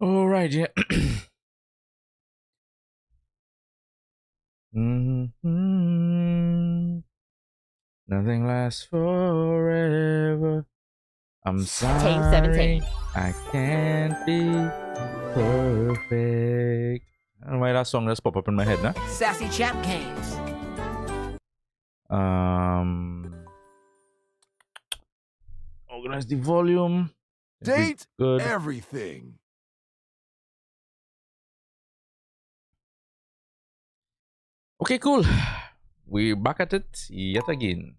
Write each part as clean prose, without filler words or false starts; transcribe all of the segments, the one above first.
All right, yeah. Mhm. Nothing lasts forever. I'm Team 17. sorry, I can't be perfect. I don't know why that song just pop up in my head, nah? Sassy Champ Games. Um, Organize the volume. Think we Date good. everything. Okay, cool. We're back at it yet again.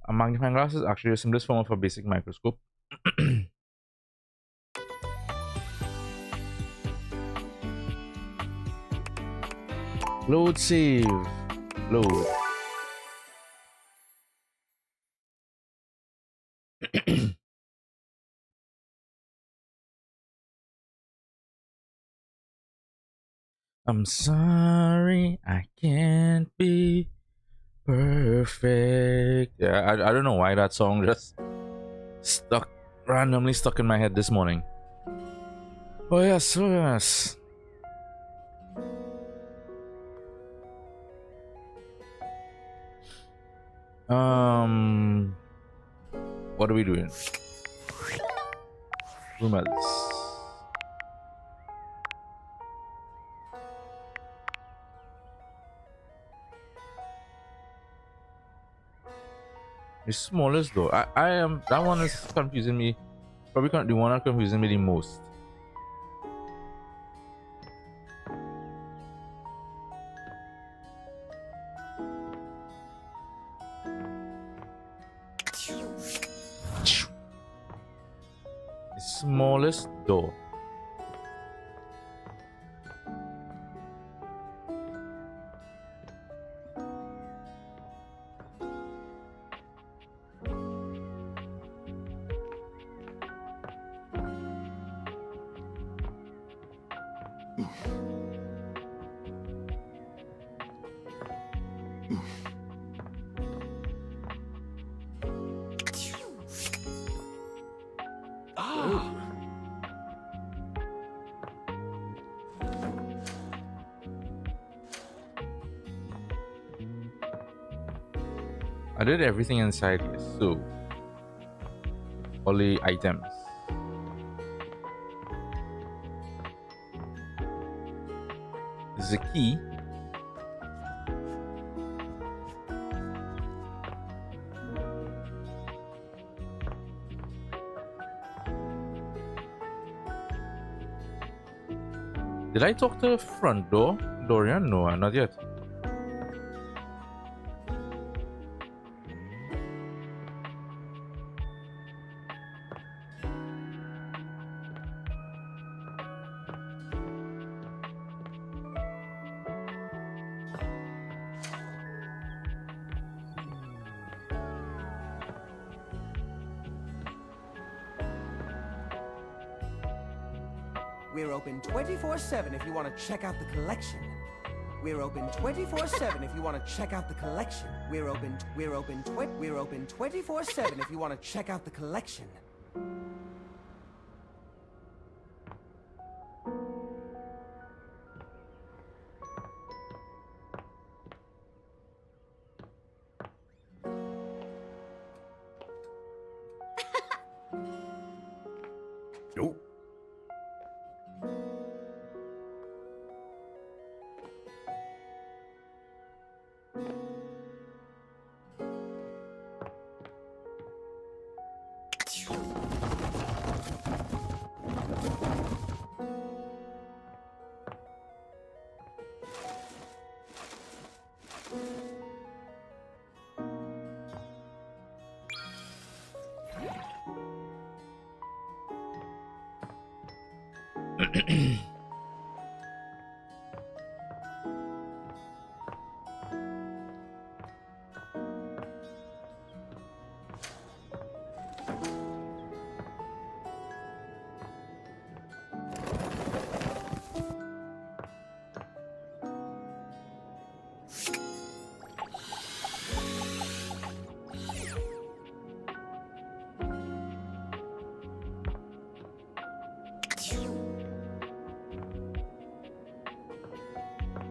A magnifying glass is actually the simplest form of a basic microscope. Load save. Load. I'm sorry, I can't be perfect. Yeah, I don't know why that song just stuck randomly stuck in my head this morning. Oh yes, oh yes. Um, what are we doing? Rumors. The smallest though. I am that one is confusing me. Probably the one that confusing me the most. The smallest door. Ah, I did everything inside here, so all the items. This is a key. Did I talk to the front door? Dorian? No, not yet. We're open 24/7 if you want to check out the collection. We're open 24/7 if you want to check out the collection. We're open 24/7 if you want to check out the collection. nope.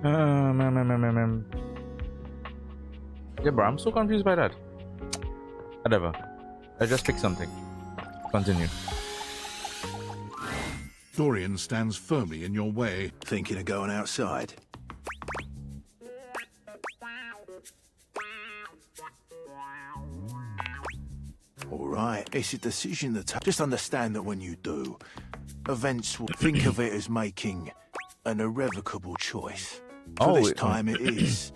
Yeah, bro, I'm so confused by that. Whatever. I just picked something. Continue. Dorian stands firmly in your way. Thinking of going outside? All right, it's a decision that... Just understand that when you do, events will think of it as making an irrevocable choice. For this time it is.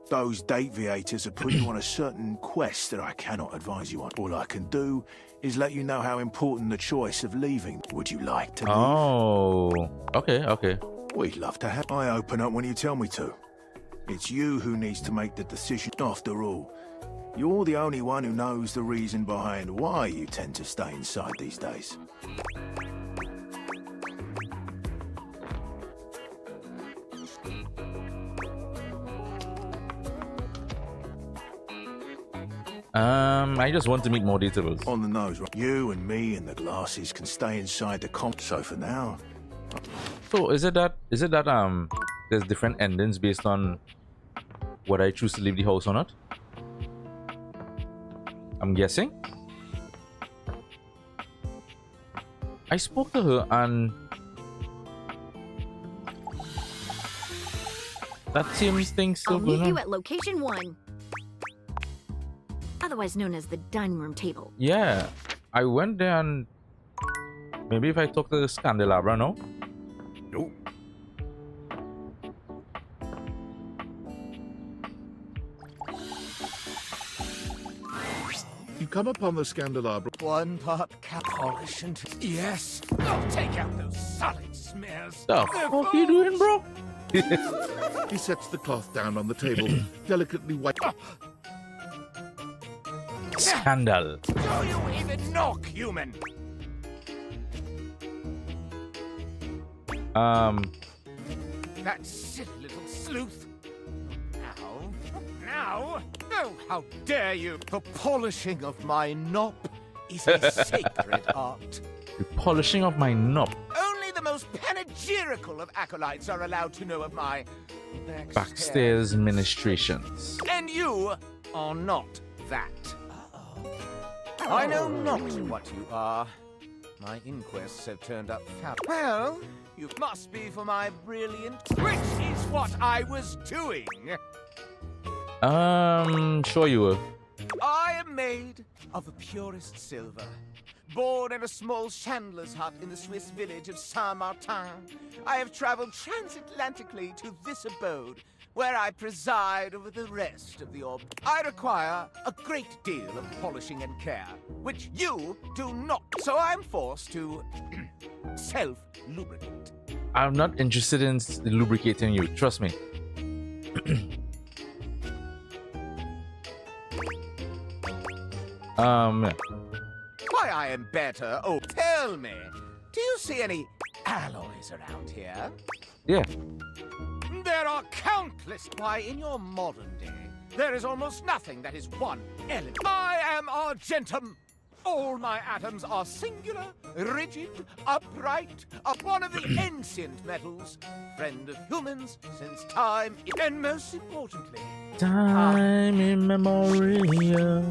Those deviators have put you on a certain quest that I cannot advise you on. All I can do is let you know how important the choice of leaving. Would you like to leave? Oh, okay, okay. We'd love to have... I open up when you tell me to. It's you who needs to make the decision. After all, you're the only one who knows the reason behind why you tend to stay inside these days. I just want to meet more details. On the nose, right? You and me and the glasses can stay inside the comp. So for now, So is it that there's different endings based on whether I choose to leave the house or not? I'm guessing. I spoke to her and that same thing still I'll going meet you on. at location 1, otherwise known as the dining room table. Yeah, I went there and maybe if I talk to the Scandelabra, no? Nope. You come upon the Scandelabra. 1 part cap polish and... Yes! I'll take out those solid smears! The fuck you doing, bro? He sets the cloth down on the table, delicately white. Scandal. Do you even knock, human? That silly little sleuth. Now? Oh, how dare you! The polishing of my knob is a sacred art. The polishing of my knob. Only the most panegyrical of acolytes are allowed to know of my Backstairs ministrations. And you are not that. I know not what you are. My inquests have turned up foul. Well, you must be for my brilliant... Which is what I was doing. Sure you will. I am made of the purest silver. Born in a small chandler's hut in the Swiss village of Saint-Martin, I have traveled transatlantically to this abode, where I preside over the rest of the orb. I require a great deal of polishing and care, which you do not. So I'm forced to self-lubricate. I'm not interested in lubricating you. Trust me. Why, I am better. Oh, tell me, do you see any alloys around here? Yeah. There are countless. Why, in your modern day, there is almost nothing that is one element. I am argentum. All my atoms are singular, rigid, upright, one of the ancient metals, friend of humans since time, and most importantly, Time immemorial.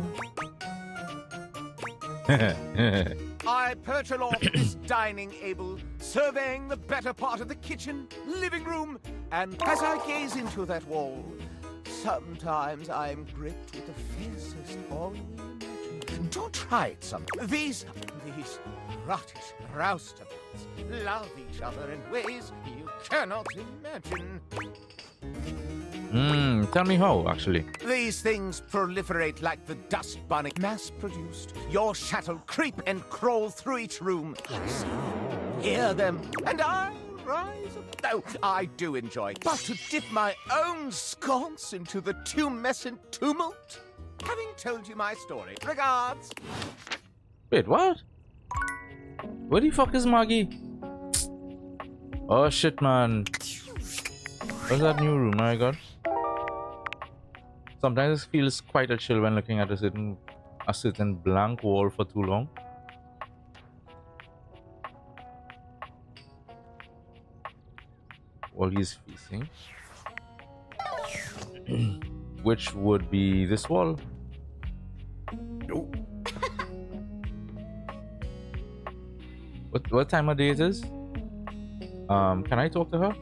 I perch aloft this dining able, surveying the better part of the kitchen, living room, and as I gaze into that wall, sometimes I am gripped with the fiercest awe you imagine. Do try it some. These rottish roustabouts love each other in ways you cannot imagine. Tell me how, actually. These things proliferate like the dust bunny, mass-produced. Your shuttle creep and crawl through each room. I see them, hear them, and I rise up. Oh, I do enjoy it. But to dip my own sconce into the tumescent tumult? Having told you my story, regards. Wait, what? Where the fuck is Maggie? Oh shit, man. Where's that new room? My god. Sometimes it feels quite a chill when looking at a certain blank wall for too long. While he's facing. which would be this wall. Nope. What time of day it is? Can I talk to her?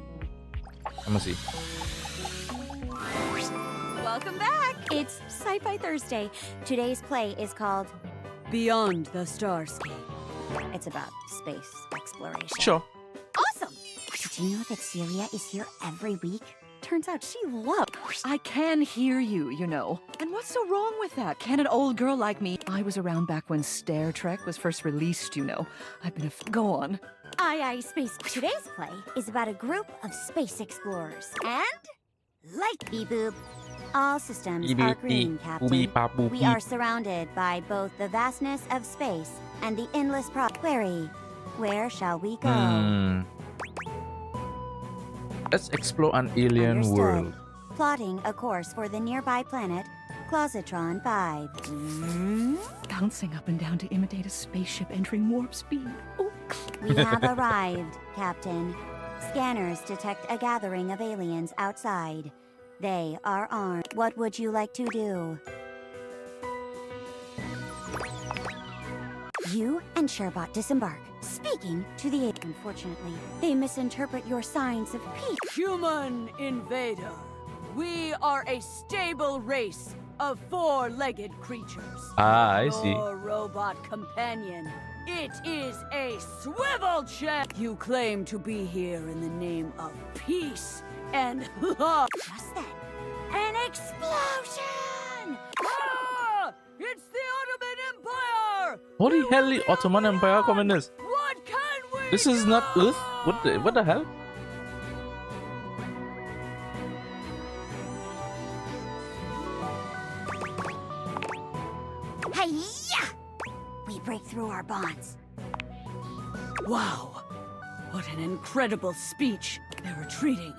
Let me see. Welcome back. It's Sci-Fi Thursday. Today's play is called Beyond the Starscape. It's about space exploration. Sure. Awesome. Did you know that Celia is here every week? Turns out she loves. I can hear you, you know. And what's so wrong with that? Can an old girl like me? I was around back when Star Trek was first released, you know. I've been Go on. Aye, Space. Today's play is about a group of space explorers and light boop. All systems are green, Captain. We are surrounded by both the vastness of space and the endless query. Where shall we go? Let's explore an alien Understood. world. Plotting a course for the nearby planet, Clositron 5. Bouncing up and down to imitate a spaceship entering warp speed. Oh. We have arrived, Captain. Scanners detect a gathering of aliens outside. They are armed. What would you like to do? You and Sherbot disembark, speaking to the... Unfortunately, they misinterpret your signs of peace. Human invader. We are a stable race of four-legged creatures. Ah, I see. Your robot companion. It is a swivel chair. You claim to be here in the name of peace and love. Just then, an explosion! Ah! It's the Ottoman Empire! Holy hell, the Ottoman Empire come in this. What can we This is not do? Earth. What the hell? Hi-ya! We break through our bonds. Wow. What an incredible speech. They're retreating.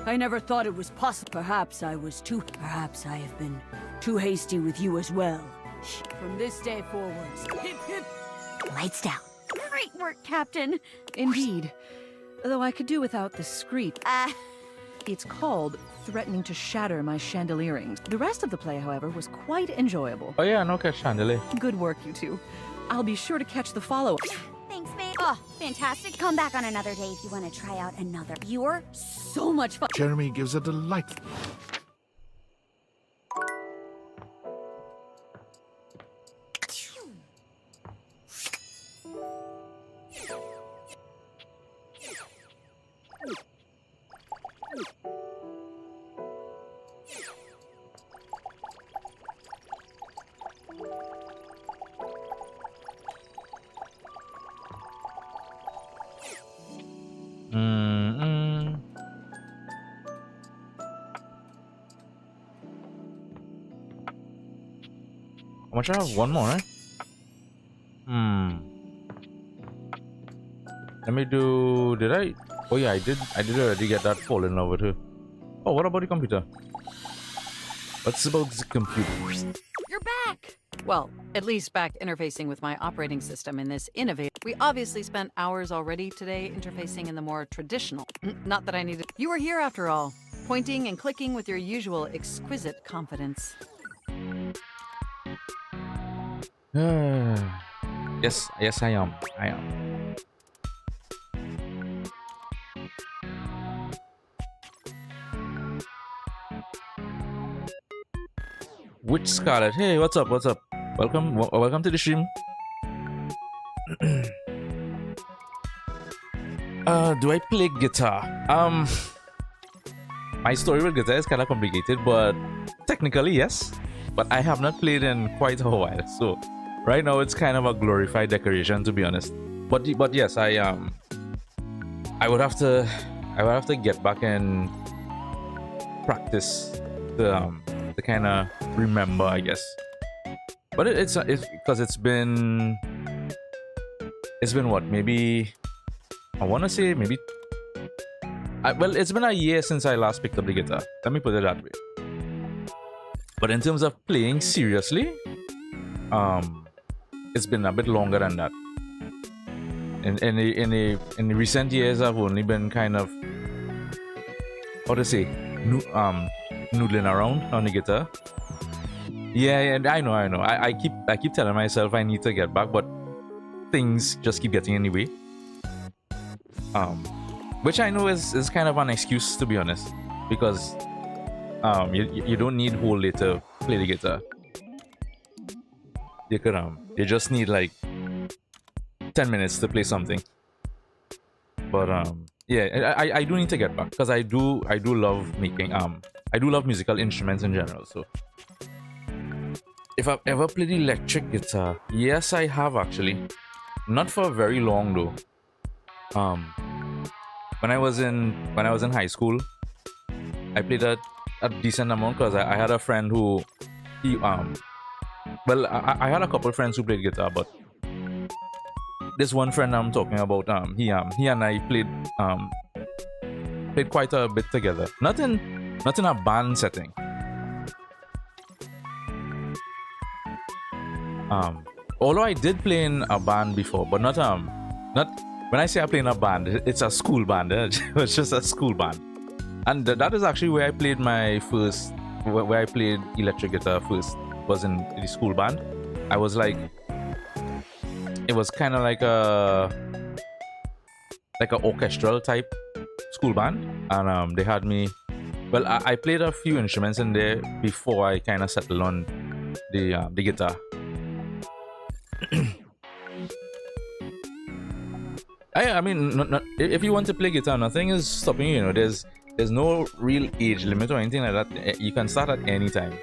I never thought it was possible. Perhaps I have been too hasty with you as well. From this day forwards, hip hip. Lights down. Great work, Captain. Indeed. Though I could do without the screech. It's called Threatening to Shatter My Chandelierings. The rest of the play, however, was quite enjoyable. Oh yeah, no catch chandelier. Good work, you two. I'll be sure to catch the follow-up. Thanks, babe. Oh, fantastic. Come back on another day if you want to try out another. You're So much fun. Jeremy gives a delightful... How much I have? One more, right? Let me do... Did I? Oh yeah, I did already get that fall in love with her. Oh, what about the computer? What's about the computer? You're back! Well, at least back interfacing with my operating system in this innovative... We obviously spent hours already today interfacing in the more traditional... Not that I needed... You were here after all, pointing and clicking with your usual exquisite confidence. Yes, I am. Witch Scarlet, hey, what's up? Welcome to the stream. Do I play guitar? My story with guitar is kind of complicated, but technically yes. But I have not played in quite a while, so right now it's kind of a glorified decoration, to be honest. But yes, I would have to get back and practice to kind of remember, I guess. But it's because it's been what, maybe I want to say maybe well, it's been a year since I last picked up the guitar. Let me put it that way. But in terms of playing seriously, it's been a bit longer than that. In the recent years, I've only been kind of, how to say, noodling around on the guitar. Yeah, I know. I keep telling myself I need to get back, but things just keep getting in the way. Which I know is kind of an excuse, to be honest, because you don't need whole day to play the guitar. You just need like 10 minutes to play something. But yeah, I do need to get back because I do love making I do love musical instruments in general. So if I've ever played electric guitar, yes, I have actually. Not for very long though. When I was in high school, I played a decent amount because I had a friend who I had a couple friends who played guitar, but this one friend I'm talking about, he and I played quite a bit together. Not in a band setting. Although I did play in a band before, but not when I say I play in a band, it's a school band. It was just a school band, and that is actually where I played my first, where I played electric guitar first, was in the school band. I was like, it was kind of like a orchestral type school band, and they had me. Well, I played a few instruments in there before I kind of settled on the guitar. I mean, if you want to play guitar, nothing is stopping you. You know, there's no real age limit or anything like that. You can start at any time.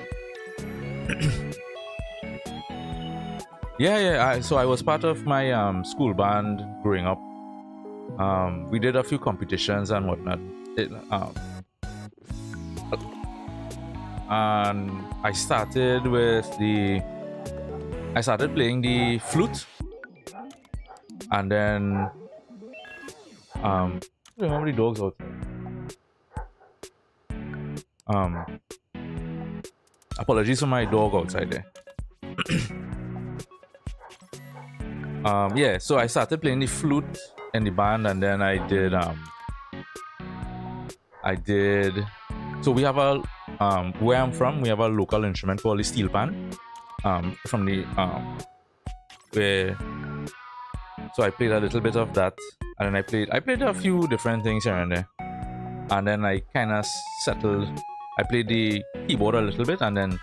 Yeah. So I was part of my school band growing up. We did a few competitions and whatnot. And I started playing the flute, and then I don't know how many dogs out there. Apologies for my dog outside there. Yeah, so I started playing the flute in the band, and then I did so we have a where I'm from, we have a local instrument called the steel pan. From the where, so I played a little bit of that, and then I played a few different things here and there, and then I kind of settled. I played the keyboard a little bit, and then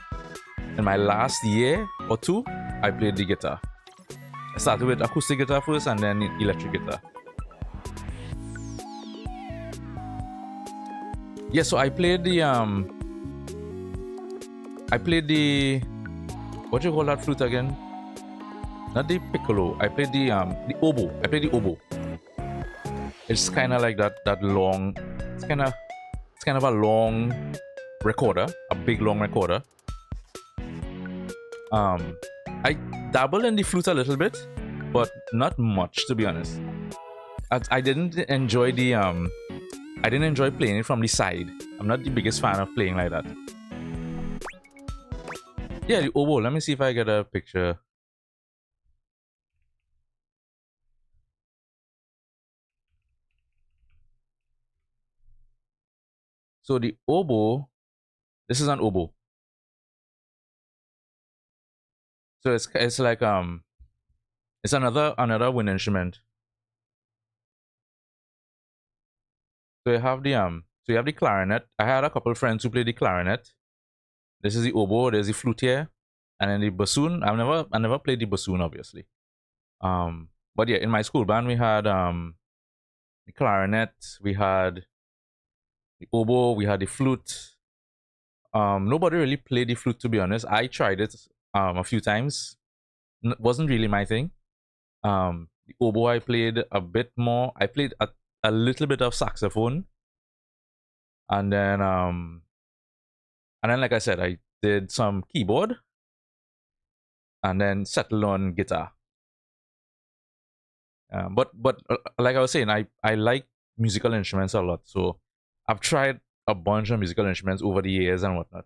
in my last year or two, I played the guitar. I started with acoustic guitar first, and then electric guitar. Yeah, so I played the what do you call that flute again? Not the piccolo. I played the oboe. I played the oboe. It's kind of like that long. It's kind of a long recorder, a big long recorder. I dabbled in the flute a little bit, but not much, to be honest. I didn't enjoy I didn't enjoy playing it from the side. I'm not the biggest fan of playing like that. Yeah, the oboe. Let me see if I get a picture. So the oboe, this is an oboe. So it's like it's another wind instrument. So you have the clarinet. I had a couple friends who played the clarinet. This is the oboe. There's the flute here, and then the bassoon. I never played the bassoon, obviously. But yeah, in my school band we had the clarinet, we had the oboe, we had the flute. Nobody really played the flute, to be honest. I tried it a few times. Wasn't really my thing. The oboe I played a bit more. I played a little bit of saxophone, and then like I said, I did some keyboard, and then settled on guitar. But like I was saying, I like musical instruments a lot, so I've tried a bunch of musical instruments over the years and whatnot.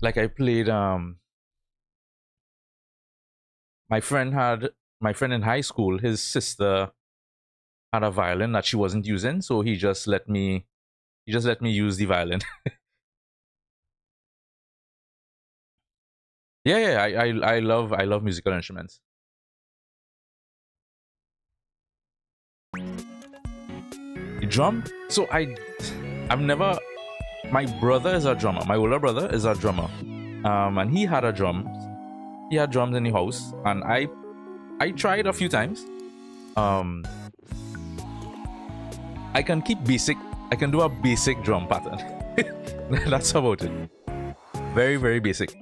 Like I played my friend in high school, his sister had a violin that she wasn't using, so he just let me use the violin. Yeah, I love musical instruments. The drum. So I've never. My brother is a drummer. My older brother is a drummer. And he had a drum. He had drums in the house, and I tried a few times. I can keep basic. I can do a basic drum pattern. That's about it. Very, very basic.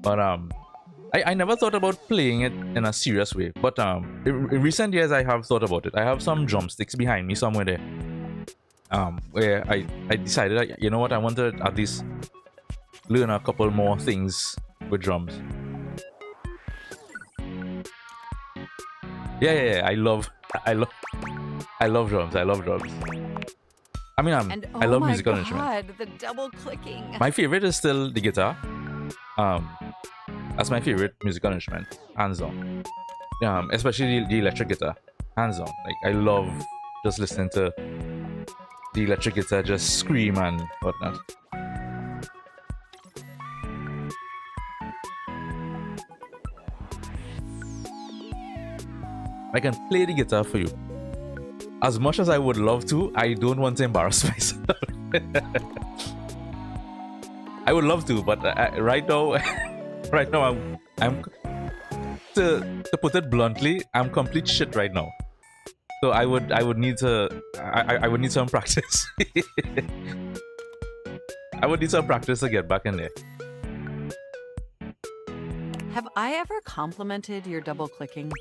But I never thought about playing it in a serious way. But in recent years, I have thought about it. I have some drumsticks behind me somewhere there. Where I decided that, you know what, I want to at least learn a couple more things with drums. Yeah. I love drums. I love drums. I mean, I love musical instruments. The double clicking. My favorite is still the guitar. That's my favorite musical instrument, hands down. Especially the electric guitar, hands down. Like, I love just listening to the electric guitar just scream and whatnot. I can play the guitar for you. As much as I would love to, I don't want to embarrass myself. I would love to, but right now, I'm to put it bluntly, I'm complete shit right now. So I would need to I would need some practice. I would need some practice to get back in there. Have I ever complimented your double clicking?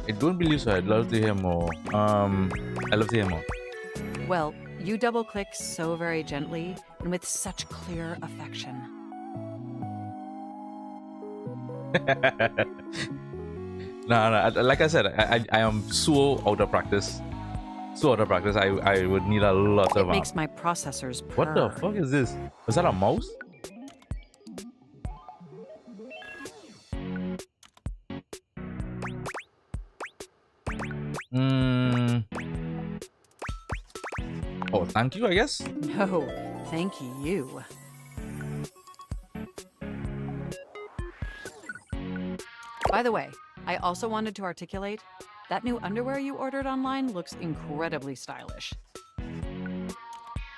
I don't believe so. I'd love to hear more. I love to hear more. Well, you double click so very gently and with such clear affection. No, like I said, I am so out of practice. So out of practice, I would need a lot of... It makes my processors purr. What the fuck is this? Was that a mouse? Oh, thank you, I guess? No, thank you. By the way, I also wanted to articulate that new underwear you ordered online looks incredibly stylish.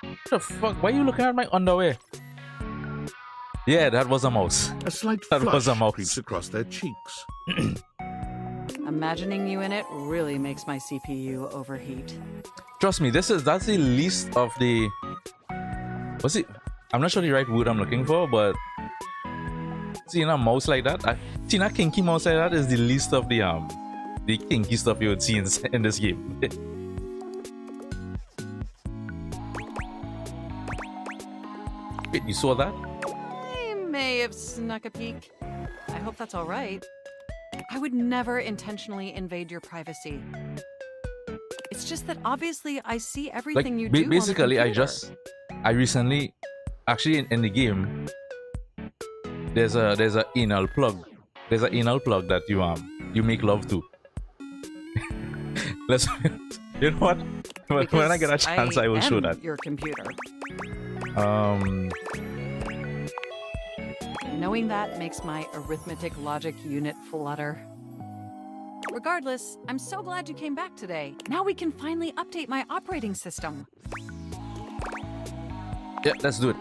What the fuck? Why are you looking at my underwear? Yeah, that was a mouse. A slight That was a flush mouse. creeps across their cheeks. Imagining you in it really makes my CPU overheat. Trust me, that's the least of the... What's it? I'm not sure the right word I'm looking for, but... Seeing a mouse like that, seeing a kinky mouse like that is the least of the kinky stuff you would see in this game. Wait, you saw that? I may have snuck a peek. I hope that's all right. I would never intentionally invade your privacy. It's just that obviously I see everything you do. Basically, on the computer. I recently, actually in the game, there's a anal plug. There's an anal plug that you make love to. Let's, you know what? When I get a chance, I will show that. Your computer. Knowing that makes my arithmetic logic unit flutter. Regardless, I'm so glad you came back today. Now we can finally update my operating system. Yeah, let's do it.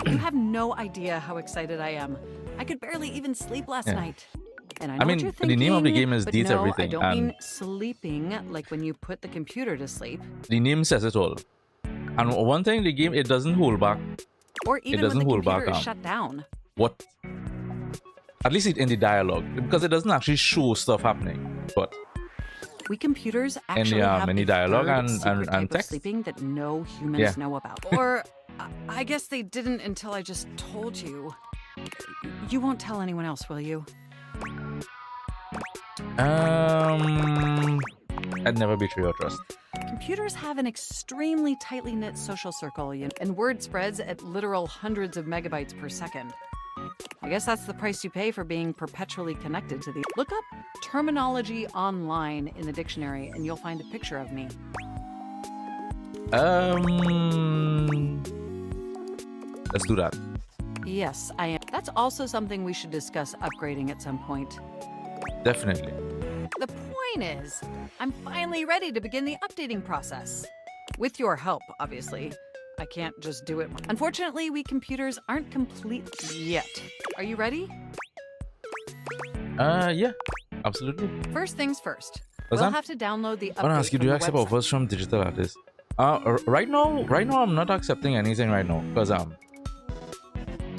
You have no idea how excited I am. I could barely even sleep last night. And I know mean, what you're thinking, the name of the game is but Date no, Everything, I don't and- mean sleeping like when you put the computer to sleep. The name says it all. And one thing, the game, it doesn't hold back. Or even doesn't when the hold back computer is on shut down. What? At least in the dialogue, because it doesn't actually show stuff happening. But We computers actually have in the a dialogue third and- secret and type of text. sleeping that no humans Yeah. know about. Or I guess they didn't until I just told you. You won't tell anyone else, will you? I'd never betray your trust. Computers have an extremely tightly knit social circle, and word spreads at literal hundreds of megabytes per second. I guess that's the price you pay for being perpetually connected to the... Look up terminology online in the dictionary and you'll find a picture of me. Let's do that. Yes, I am. That's also something we should discuss upgrading at some point. Definitely. The point is, I'm finally ready to begin the updating process. With your help, obviously. I can't just do it. Unfortunately, we computers aren't complete yet. Are you ready? Yeah, absolutely. First things first. What's We'll that? have to download the update. I want to ask you, do from you the accept website. offers from digital artists? Right now, I'm not accepting anything right now because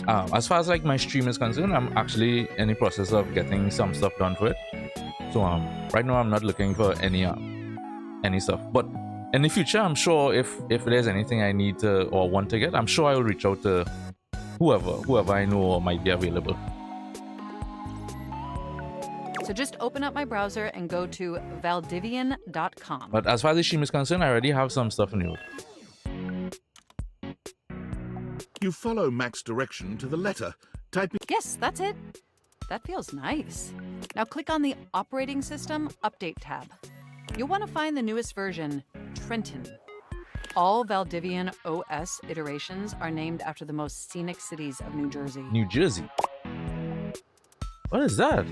as far as like my stream is concerned, I'm actually in the process of getting some stuff done for it. So right now I'm not looking for any stuff. But in the future, I'm sure if there's anything I need to or want to get, I'm sure I will reach out to whoever I know might be available. So just open up my browser and go to valdivian.com. But as far as the stream is concerned, I already have some stuff new. You follow Mac's direction to the letter, typing. Yes, that's it. That feels nice. Now click on the Operating System Update tab. You'll want to find the newest version, Trenton. All Valdivian OS iterations are named after the most scenic cities of New Jersey. New Jersey. What is that?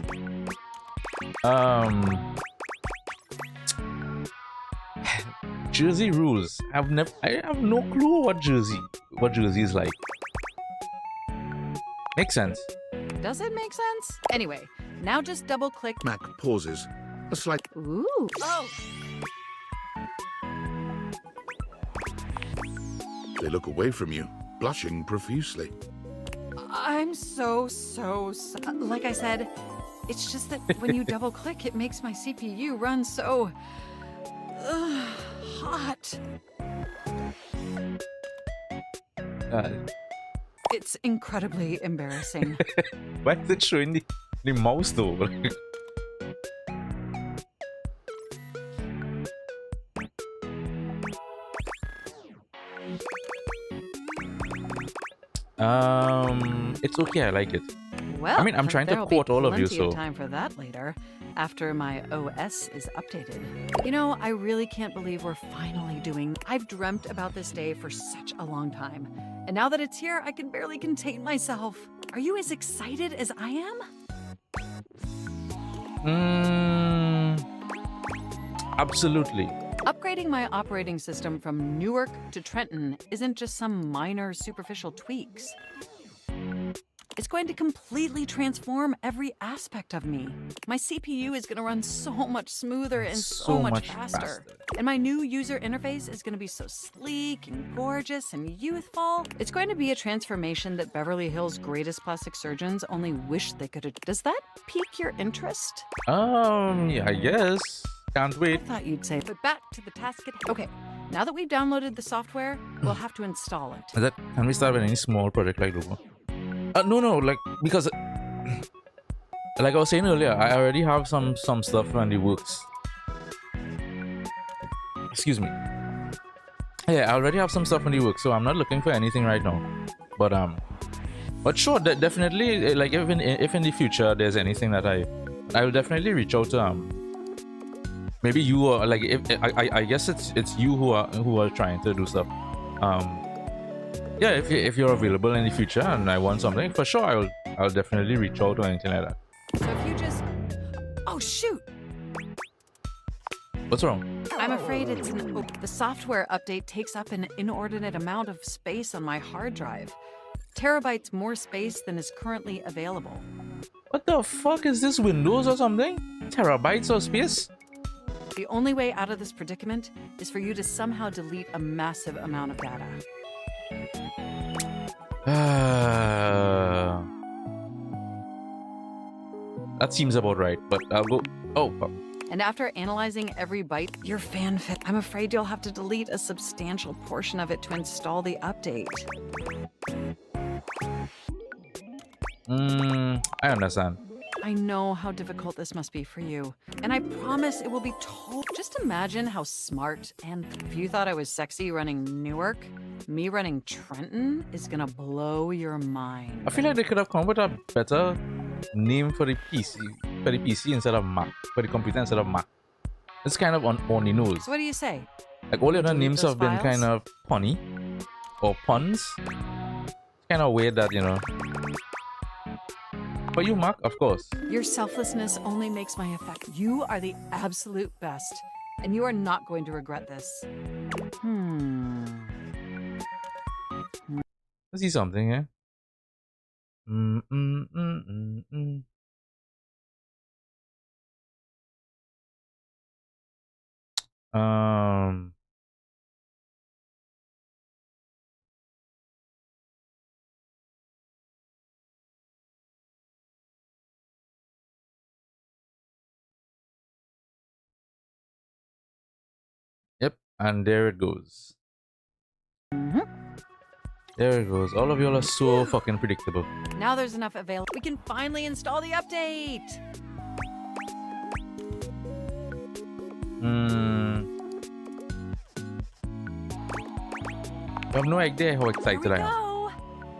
Jersey rules. I have no clue what Jersey is like. Makes sense. Does it make sense? Anyway, now just double click. Mac pauses. A slight. Ooh. Oh. They look away from you, blushing profusely. I'm so. Like I said, it's just that when you double click, it makes my CPU run so. Hot. It's incredibly embarrassing. Why is it showing the mouse though? It's okay. I like it. Well, I mean, I'm trying to there'll quote be all of you, plenty of so- time for that later, after my OS is updated. You know, I really can't believe we're finally doing. I've dreamt about this day for such a long time, and now that it's here, I can barely contain myself. Are you as excited as I am? Absolutely. Upgrading my operating system from Newark to Trenton isn't just some minor superficial tweaks. It's going to completely transform every aspect of me. My CPU is going to run so much smoother and so much faster. And my new user interface is going to be so sleek and gorgeous and youthful. It's going to be a transformation that Beverly Hills' greatest plastic surgeons only wish they could. Does that pique your interest? Yeah, I guess. Can't I wait. thought you'd say, but back to the task at hand. Okay, now that we've downloaded the software, we'll have to install it. Can we start with any small project like Lupo? No, like because like I was saying earlier, I already have some stuff on the works. Excuse me. Yeah, I already have some stuff on the works, so I'm not looking for anything right now. But sure, definitely. Like if in the future there's anything that I will definitely reach out to maybe you or like if I guess it's you who are trying to do stuff. Yeah, if you're available in the future and I want something, for sure I'll definitely reach out or anything like that. So if you just... Oh, shoot! What's wrong? I'm afraid it's the software update takes up an inordinate amount of space on my hard drive. Terabytes more space than is currently available. What the fuck is this, Windows or something? Terabytes of space? The only way out of this predicament is for you to somehow delete a massive amount of data. That seems about right, but I'll go. Oh, fuck. And after analyzing every byte, your fanfic, I'm afraid you'll have to delete a substantial portion of it to install the update. I understand. I know how difficult this must be for you, and I promise it will be Just imagine how smart, and if you thought I was sexy running Newark, me running Trenton is gonna blow your mind. I feel like they could have come with a better name for the PC instead of Mac, for the computer instead of Mac. It's kind of on the nose. So what do you say? Like all the other Delete names those have been files? kind of punny or puns. kind of way that, you know. For you, Mark, of course. Your selflessness only makes my effect. You are the absolute best, and you are not going to regret this. Let's see something here. Yep, and there it goes. There it goes. All of y'all are so fucking predictable. Now there's enough available. We can finally install the update. I have no idea how excited I am. Go.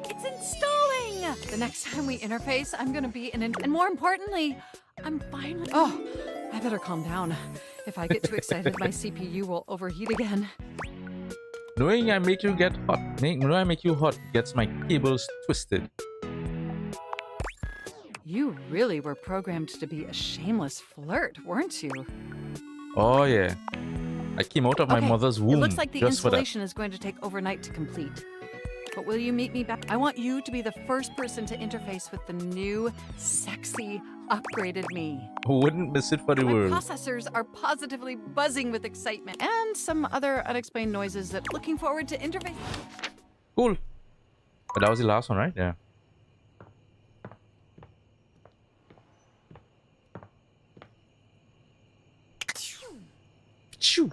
It's installing. The next time we interface, I'm gonna be in and more importantly, I'm finally. Oh, I better calm down. If I get too excited, my CPU will overheat again. Knowing I make you get hot, knowing I make you hot gets my cables twisted. You really were programmed to be a shameless flirt, weren't you? Oh yeah, I came out of my mother's womb. It looks like the just installation is going to take overnight to complete. But will you meet me back? I want you to be the first person to interface with the new, sexy, upgraded me. Who wouldn't miss it for the My world? processors are positively buzzing with excitement and some other unexplained noises that looking forward to interface. Cool. But that was the last one, right? Yeah. Phew.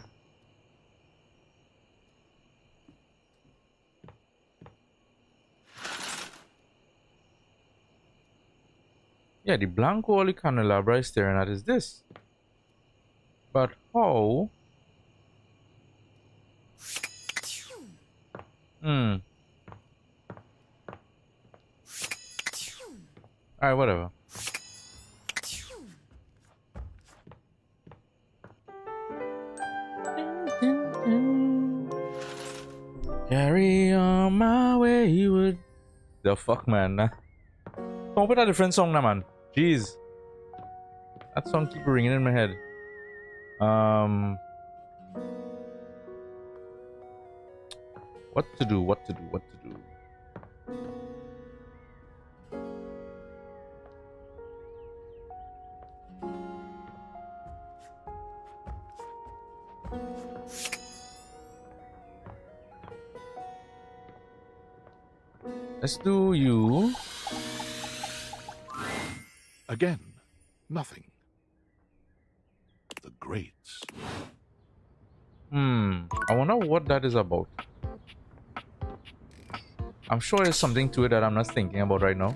Yeah, the Blanco only candelabra is staring at is this. But how? Alright, whatever. Carry on my wayward. The fuck, man. Come up with a different song now, man. Jeez. That song keep ringing in my head. What to do? Let's do you. Again, nothing. The Greats. I wonder what that is about. I'm sure there's something to it that I'm not thinking about right now.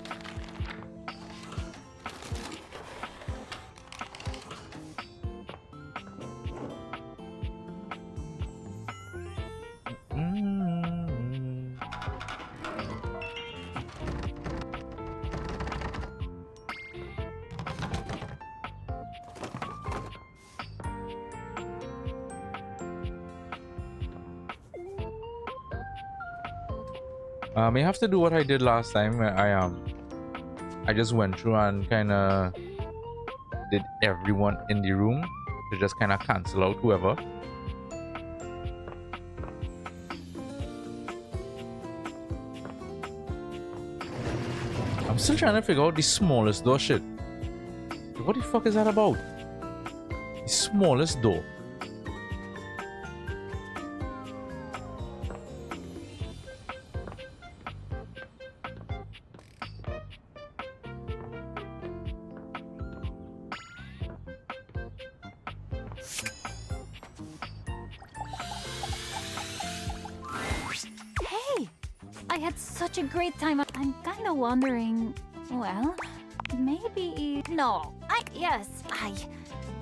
I have to do what I did last time. Where I just went through and kind of did everyone in the room to just kind of cancel out whoever. I'm still trying to figure out the smallest door shit. What the fuck is that about? The smallest door. Such a great time. I'm kind of wondering, well, maybe... No, yes,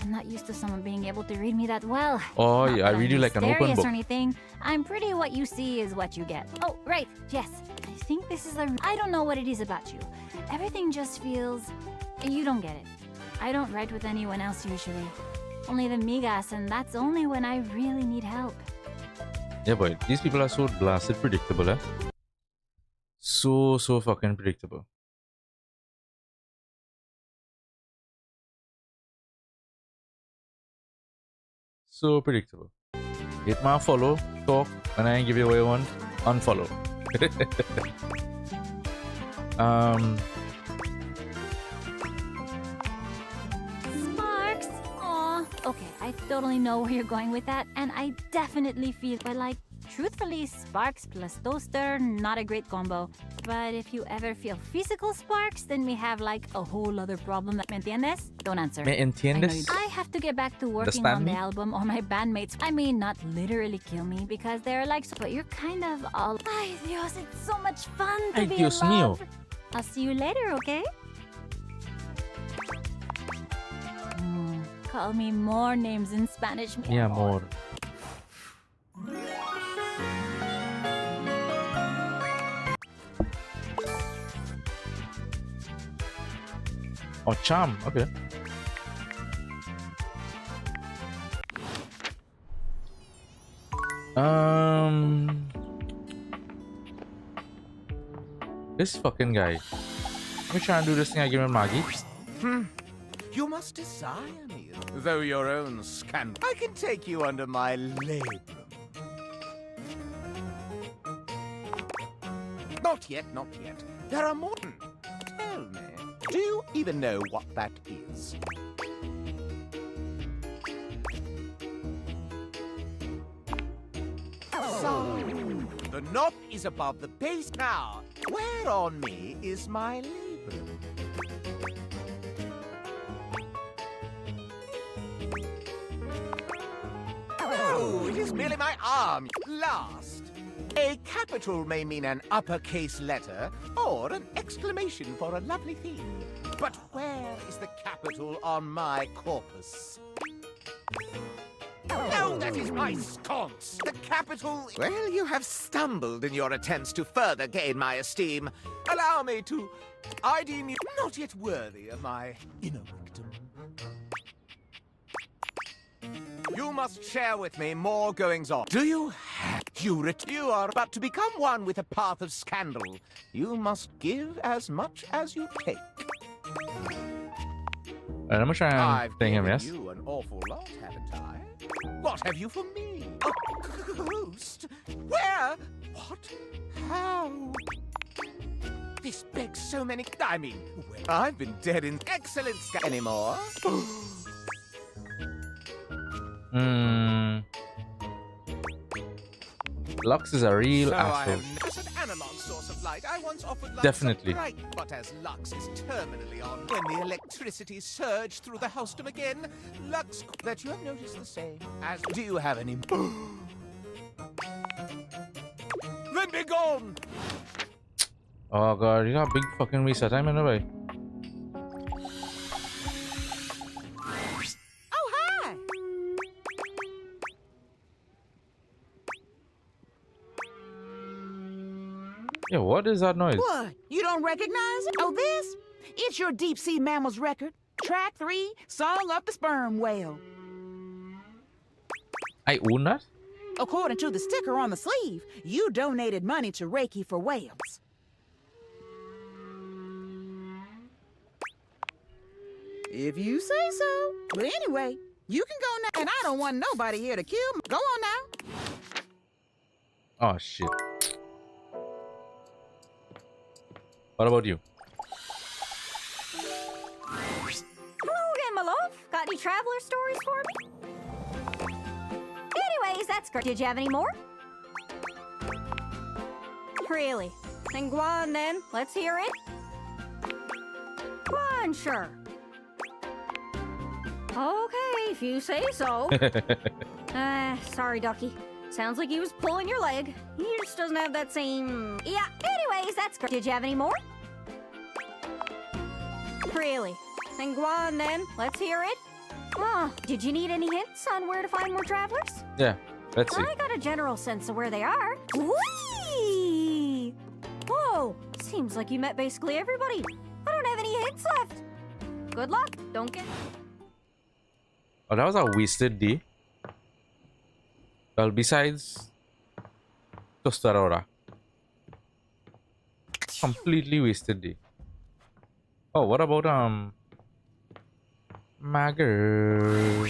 I'm not used to someone being able to read me that well. Oh, yeah, I read you like an open book. Or anything. I'm pretty what you see is what you get. Oh, right, yes. I think this is I don't know what it is about you. Everything just feels... You don't get it. I don't write with anyone else usually. Only the migas, and that's only when I really need help. Yeah, but these people are so blasted predictable, eh? so fucking predictable. So predictable. Hit my follow, talk, and I give you what you want, unfollow. Sparks? Aw. Okay, I totally know where you're going with that, and I definitely feel, but like, truthfully, Sparks plus Toaster, not a great combo. But if you ever feel physical sparks, then we have like a whole other problem. ¿Me entiendes? Don't answer. ¿Me entiendes? I have to get back to working Understand on the me? album, or my bandmates, I mean, not literally kill me, because they're like, but you're kind of all, ay Dios, it's so much fun to Ay, be Dios in mío. love. I'll see you later, okay? Call me more names in Spanish, mi Mi amor. amor. Oh, charm. Okay. This fucking guy. Let me try and do this thing I give him Maggie. You must desire me, though your own scandal. I can take you under my labrum. Not yet, not yet. There are more. Tell me, do you even know what that is? So, the knob is above the base. Now, where on me is my labrum? Oh, it is merely my arm. Last. A capital may mean an uppercase letter or an exclamation for a lovely thing. But where is the capital on my corpus? Oh, that is my sconce. The capital... Well, you have stumbled in your attempts to further gain my esteem. Allow me to... I deem you not yet worthy of my inner victim. You must share with me more goings-on. Do you have... You are about to become one with a path of scandal. You must give as much as you take. Alright, I'm gonna try and I've thing him, given yes? you an awful lot, haven't I? What have you for me? A ghost? Where? What? How? This begs so many... I mean, where? I've been dead in excellent anymore. Lux is a real So asshole. as an analog source of light, I once offered Lux Definitely. a bright, but as Lux is terminally on, when the electricity surged through the house again, Lux, that you have noticed the same. As do you have any? Then be gone. Oh god, you got a big fucking reset time in the way. Oh, hi! Yeah, what is that noise? What? You don't recognize it? Oh, this? It's your deep sea mammals record. Track 3, Song of the Sperm Whale. I own that? According to the sticker on the sleeve, you donated money to Reiki for whales. If you say so. But anyway, you can go now. And I don't want nobody here to kill me. Go on now. Oh shit. What about you? Hello again, my love. Got any traveler stories for me? Anyways, that's great. Did you have any more? Really? Then go on then. Let's hear it. Come on, sure. Okay, if you say so. Sorry, Ducky. Sounds like he was pulling your leg. He just doesn't have that same... Yeah, anyways, that's great. Did you have any more? Really? Then go on then. Let's hear it. Oh, did you need any hints on where to find more travelers? Yeah, let's see. I got a general sense of where they are. Whee! Whoa, seems like you met basically everybody. I don't have any hints left. Good luck. Don't get... Oh, that was a wasted day. Well, besides Tostarora. completely wasted day. Oh, what about my girl?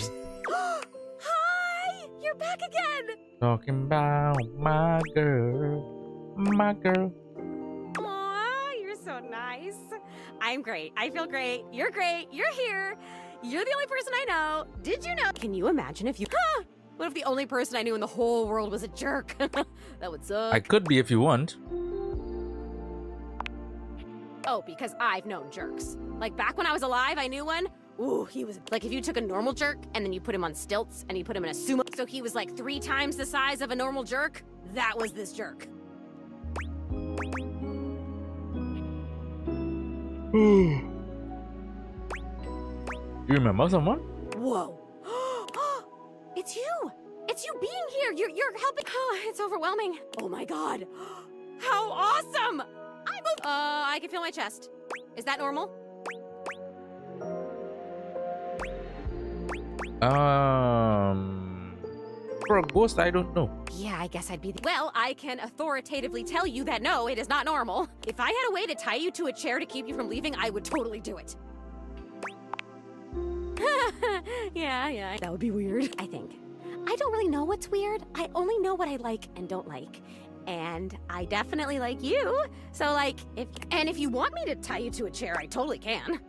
Hi! You're back again! Talking about my girl, my girl. Aw, you're so nice. I'm great. I feel great. You're great. You're here. You're the only person I know. Did you know? Can you imagine if you... Huh? What if the only person I knew in the whole world was a jerk? That would suck. I could be if you want. Oh, because I've known jerks. Like back when I was alive, I knew one. Ooh, he was like if you took a normal jerk and then you put him on stilts and you put him in a sumo, so he was like 3 times the size of a normal jerk. That was this jerk. You remember someone? Whoa. It's you. It's you being here. You're helping. Oh, it's overwhelming. Oh my god. How awesome. I can feel my chest. Is that normal? For a ghost, I don't know. Yeah, I guess I'd be well, I can authoritatively tell you that no, it is not normal. If I had a way to tie you to a chair to keep you from leaving, I would totally do it. Yeah, that would be weird, I think. I don't really know what's weird. I only know what I like and don't like. And I definitely like you. So like, if you want me to tie you to a chair, I totally can.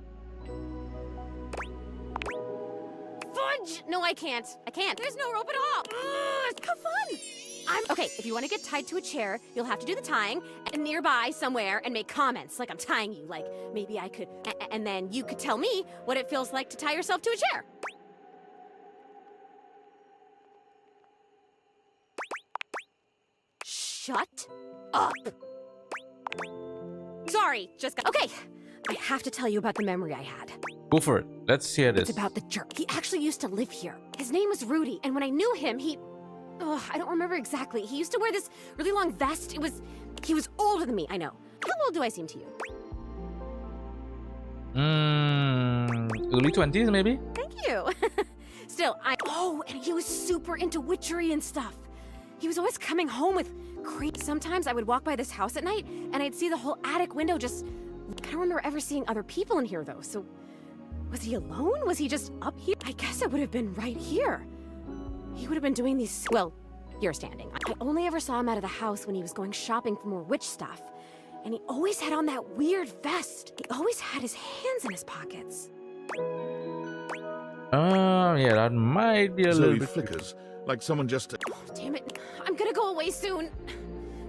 Fudge! No, I can't. There's no rope at all. How fun! Okay, if you want to get tied to a chair, you'll have to do the tying and nearby somewhere and make comments like I'm tying you. Like, maybe I could, and then you could tell me what it feels like to tie yourself to a chair. Shut up. Sorry, okay. I have to tell you about the memory I had. Go for it. Let's hear this. It's about the jerk. He actually used to live here. His name was Rudy, and when I knew him, I don't remember exactly. He used to wear this really long vest. He was older than me, I know. How old do I seem to you? Early 20s, maybe? Thank you. Still, and he was super into witchery and stuff. He was always coming home with Sometimes I would walk by this house at night, and I'd see the whole attic window just... I don't remember ever seeing other people in here, though, so... Was he alone? Was he just up here? I guess it would have been right here. He would have been doing these... Well, you're standing. I only ever saw him out of the house when he was going shopping for more witch stuff. And he always had on that weird vest. He always had his hands in his pockets. Yeah, that might be a little bit... flickers, like someone just... Oh, damn it. I'm gonna go away soon.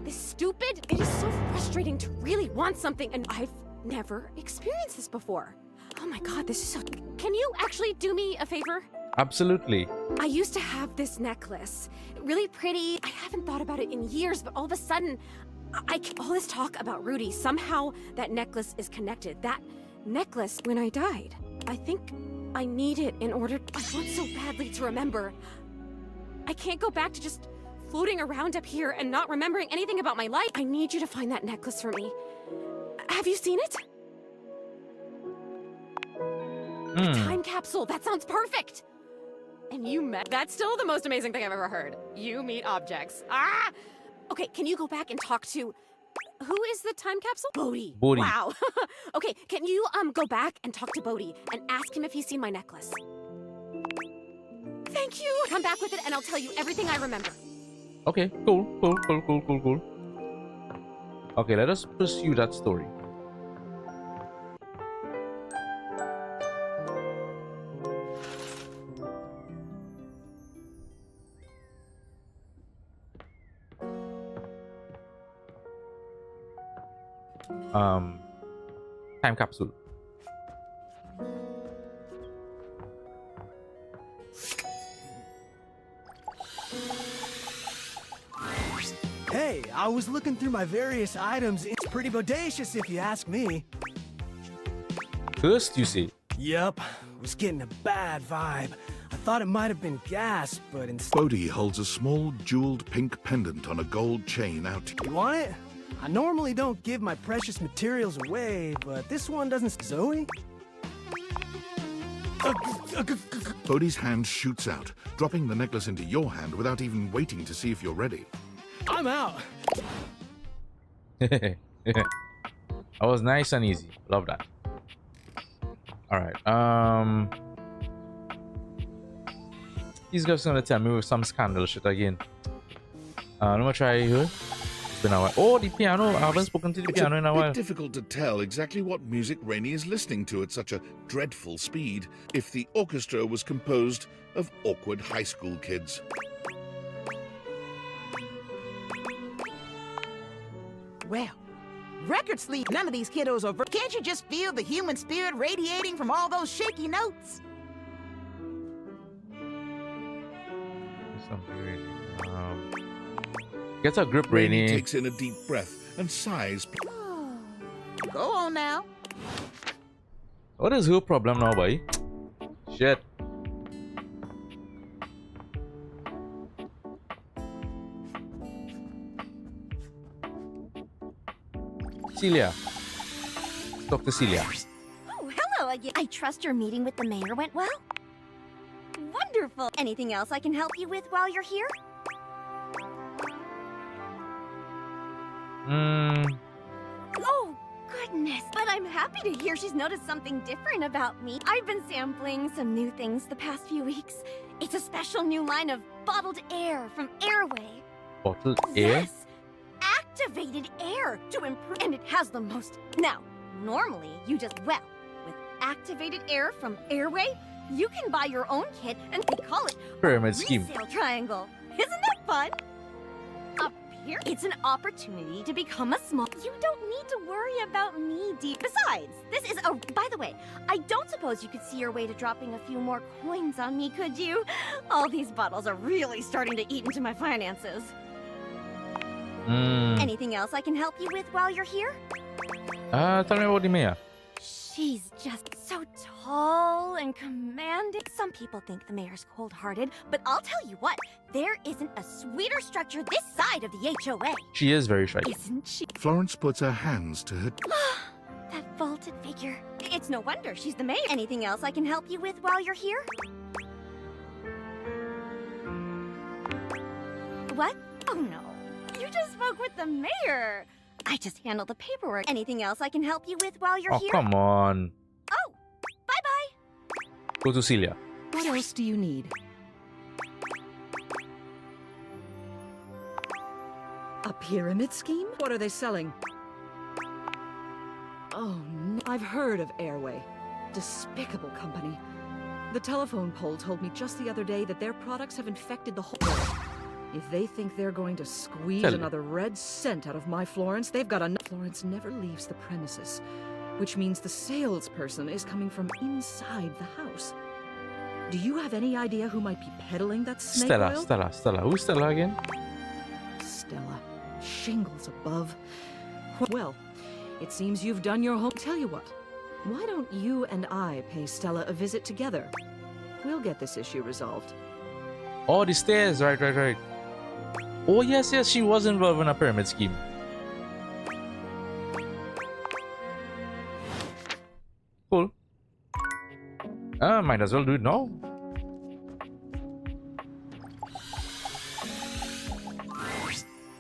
This stupid... It is so frustrating to really want something, and I've never experienced this before. Oh my god, this is so... Can you actually do me a favor? Absolutely. I used to have this necklace. Really pretty. I haven't thought about it in years, but all of a sudden, all this talk about Rudy, somehow that necklace is connected. That necklace when I died. I think I need it in order... I want so badly to remember. I can't go back to just floating around up here and not remembering anything about my life. I need you to find that necklace for me. Have you seen it? Time capsule. That sounds perfect. And you met... That's still the most amazing thing I've ever heard. You meet objects. Ah! Okay, can you go back and talk to... Who is the time capsule? Bodhi. Wow. Okay, can you go back and talk to Bodhi and ask him if he's seen my necklace? Thank you. Come back with it and I'll tell you everything I remember. Okay, cool. Okay, let us pursue that story. Time capsule. Hey, I was looking through my various items. It's pretty bodacious if you ask me. First, you say? Yup, was getting a bad vibe. I thought it might have been gas, but instead... Bodhi holds a small jeweled pink pendant on a gold chain out. You want it? I normally don't give my precious materials away, but this one doesn't... Zoe? Bodhi's hand shoots out, dropping the necklace into your hand without even waiting to see if you're ready. I'm out. That was nice and easy. Love that. All right. He's just gonna tell me with some scandal shit again. Let me try here. It's been a while. Oh, the piano. I haven't spoken to the piano in a while. It's difficult to tell exactly what music Rainey is listening to at such a dreadful speed if the orchestra was composed of awkward high school kids. Well, record sleep. None of these kiddos are. Can't you just feel the human spirit radiating from all those shaky notes? Get a grip, Rainey Rainey. takes in a deep breath and sighs. Go on now. What is her problem now, boy? Shit. Celia. Talk to Celia. Oh, hello again. I trust your meeting with the mayor went well? Wonderful. Anything else I can help you with while you're here? Oh, goodness. But I'm happy to hear she's noticed something different about me. I've been sampling some new things the past few weeks. It's a special new line of bottled air from Airway. Bottled air? Yes! Activated air to improve. And it has the most. Now, normally you just, well, with activated air from Airway, you can buy your own kit and they call it Pyramid a scheme. resale triangle. Isn't that fun? Up here, it's an opportunity to become a small. You don't need to worry about me, dear. Besides, this is a. By the way, I don't suppose you could see your way to dropping a few more coins on me, could you? All these bottles are really starting to eat into my finances. Anything else I can help you with while you're here? Tell me about the mayor. She's just so tall and commanding. Some people think the mayor's cold-hearted, but I'll tell you what, there isn't a sweeter structure this side of the HOA. She is very shy. Isn't she? Florence puts her hands to her. That vaulted figure. It's no wonder she's the mayor. Anything else I can help you with while you're here? What? Oh no. You just spoke with the mayor. I just handled the paperwork. Anything else I can help you with while you're Oh, here? come on. Oh, bye-bye. Go to Celia. What else do you need? A pyramid scheme? What are they selling? Oh, no. I've heard of Airway. Despicable company. The telephone pole told me just the other day that their products have infected the whole... If they think they're going to squeeze another red cent out of my Florence, they've got enough. Florence never leaves the premises, which means the salesperson is coming from inside the house. Do you have any idea who might be peddling that snake oil? Stella. Who's Stella again? Stella. Shingles above. Well, it seems you've done your home. Tell you what, why don't you and I pay Stella a visit together? We'll get this issue resolved. Oh, the stairs. Right. Oh, yes, she was involved in a pyramid scheme. Cool. Might as well do it now.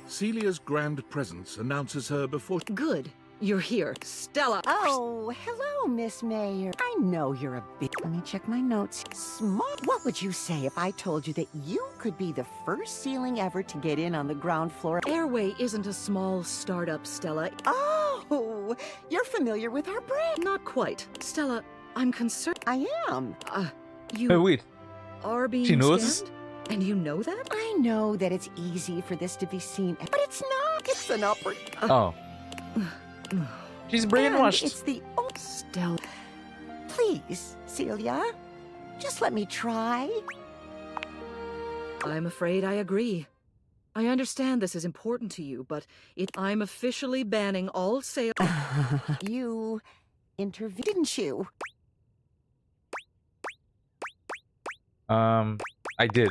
Celia's grand presence announces her before. Good. You're here. Stella. Oh, hello, Miss Mayor. I know you're a bit. Let me check my notes. Smart. What would you say if I told you that you could be the first ceiling ever to get in on the ground floor? Airway isn't a small startup, Stella. Oh, you're familiar with our brand. Not quite. Stella, I'm concerned. I am. You Hey, wait. are being She knows? scammed? And you know that? I know that it's easy for this to be seen, but it's not. It's an upper. Oh. She's brainwashed. It's the old Stella. Please, Celia, just let me try. I'm afraid I agree. I understand this is important to you, but I'm officially banning all sales. You intervened, didn't you? I did.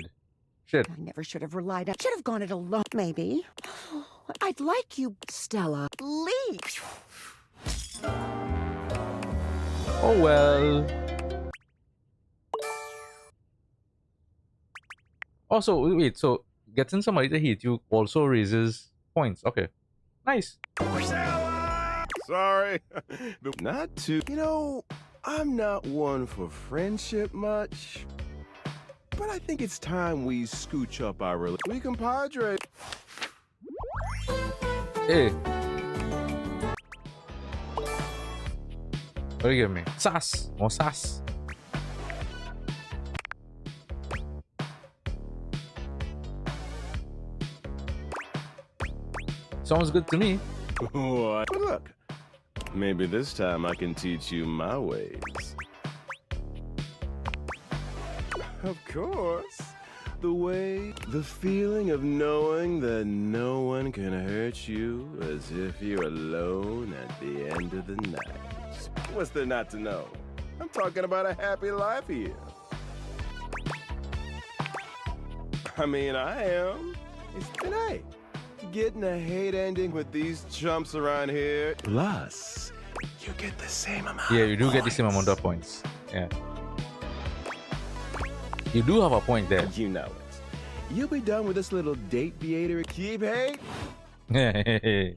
Shit. I never should have relied on. Should have gone it alone, maybe. I'd like you, Stella. leave. Oh well. Also, wait, so getting somebody to hate you also raises points. Okay. Nice. sorry. Not too. You know, I'm not one for friendship much, but I think it's time we scooch up our relationship. We compadre. Hey. What do you give me? Sass. More sass. Sounds good to me. What? But look, maybe this time I can teach you my ways. Of course. The feeling of knowing that no one can hurt you as if you're alone at the end of the night. What's there not to know? I'm talking about a happy life here. I mean, I am. It's tonight. Getting a hate ending with these chumps around here. Plus, you get the same amount. Yeah, you do get the same amount of points. Yeah. You do have a point there. You know it. You'll be done with this little date theater. Keep hate. Don't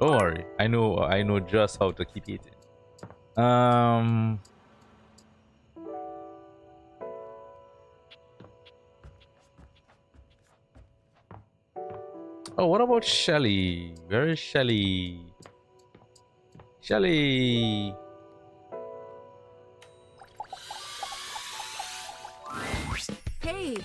worry. I know just how to keep eating. Oh, what about Shelly? Where is Shelly? Shelly. Hey.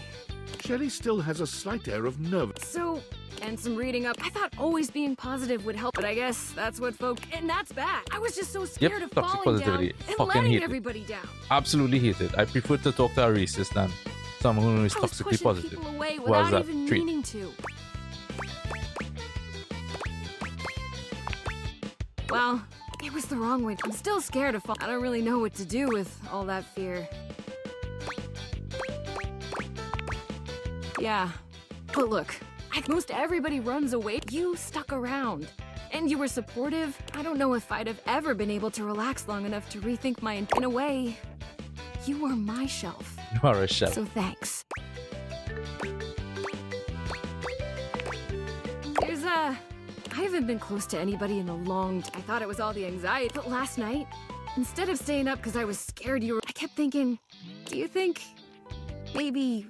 Shelley still has a slight air of nervous. So, and some reading up. I thought always being positive would help, but I guess that's what folks. And that's bad. I was just so scared of toxic falling down positivity. and Fucking letting hate everybody down. Absolutely hate it. I prefer to talk to a racist than someone who is toxically positive. People away Who has without that even trait. meaning to. Well, it was the wrong way. I'm still scared of fall. I don't really know what to do with all that fear. Yeah, but look, most everybody runs away. You stuck around, and you were supportive. I don't know if I'd have ever been able to relax long enough to rethink my. In a way, you were my shelf. You are a shelf. So thanks. I haven't been close to anybody in a long time. I thought it was all the anxiety, but last night, instead of staying up because I was scared you were, I kept thinking, do you think maybe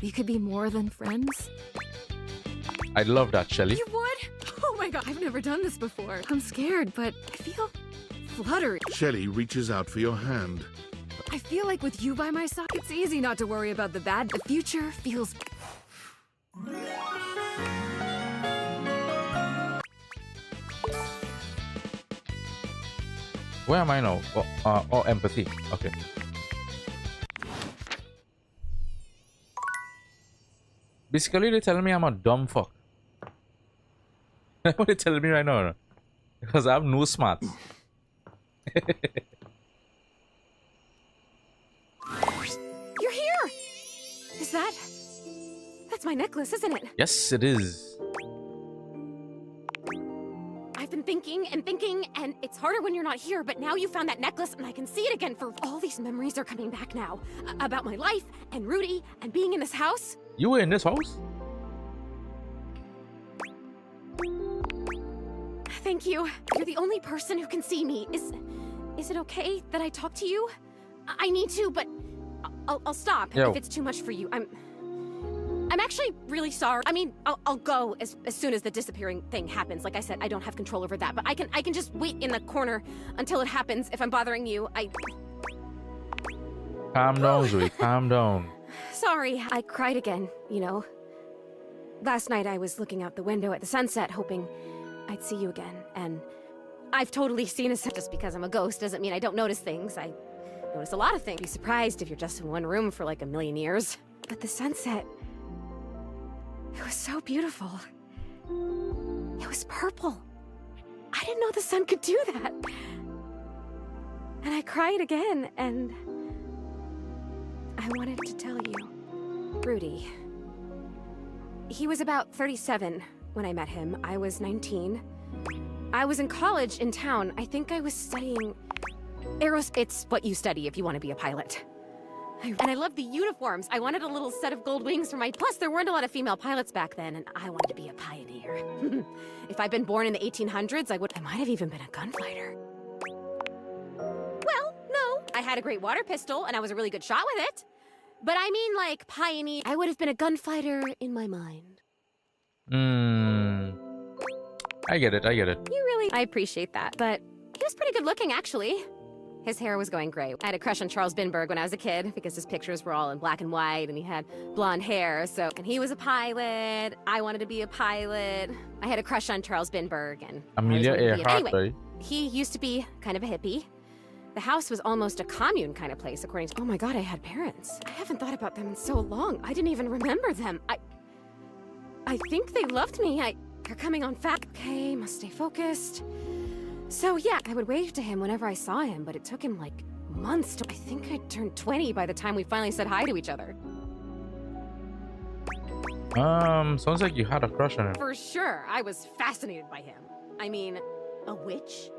we could be more than friends? I'd love that, Shelly. You would? Oh my god, I've never done this before. I'm scared, but I feel fluttered. Shelley reaches out for your hand. I feel like with you by my side, it's easy not to worry about the bad. The future feels... Where am I now? Oh, empathy. Okay. Basically, they're telling me I'm a dumb fuck. That's what they're telling me right now. Because I have no smarts. You're here! Is that... That's my necklace, isn't it? Yes, it is. I've been thinking and thinking, and it's harder when you're not here, but now you found that necklace and I can see it again. For all these memories are coming back now. About my life, and Rudy, and being in this house. You were in this house? Thank you. You're the only person who can see me. Is it okay that I talk to you? I need to, but I'll stop if it's too much for you. I'm actually really sorry. I mean, I'll go as soon as the disappearing thing happens. Like I said, I don't have control over that, but I can just wait in the corner until it happens. If I'm bothering you, Calm down, Zoe. Calm down. Sorry, I cried again, you know. Last night I was looking out the window at the sunset, hoping I'd see you again, and I've totally seen a sunset. Just because I'm a ghost doesn't mean I don't notice things. I notice a lot of things. Be surprised if you're just in one room for like a million years. But the sunset... It was so beautiful. It was purple. I didn't know the sun could do that. And I cried again, and I wanted to tell you. Rudy. He was about 37 when I met him. I was 19. I was in college in town. I think I was studying aerospace. It's what you study if you want to be a pilot. And I loved the uniforms. I wanted a little set of gold wings for my... Plus, there weren't a lot of female pilots back then, and I wanted to be a pioneer. If I'd been born in the 1800s, I might have even been a gunfighter. Well, no. I had a great water pistol, and I was a really good shot with it. But I mean, like, pioneer. I would have been a gunfighter in my mind. I get it. You really... I appreciate that, but he was pretty good looking, actually. His hair was going gray. I had a crush on Charles Binberg when I was a kid because his pictures were all in black and white and he had blonde hair, so... And he was a pilot. I wanted to be a pilot. I had a crush on Charles Binberg and... Amelia Earhart, anyway, he used to be kind of a hippie. The house was almost a commune kind of place, according to... Oh my god, I had parents. I haven't thought about them in so long. I didn't even remember them. I think they loved me. They're coming on fast. Okay, must stay focused. So yeah, I would wave to him whenever I saw him, but it took him like months to... I think I turned 20 by the time we finally said hi to each other. Sounds like you had a crush on him. For sure, I was fascinated by him. I mean, a witch?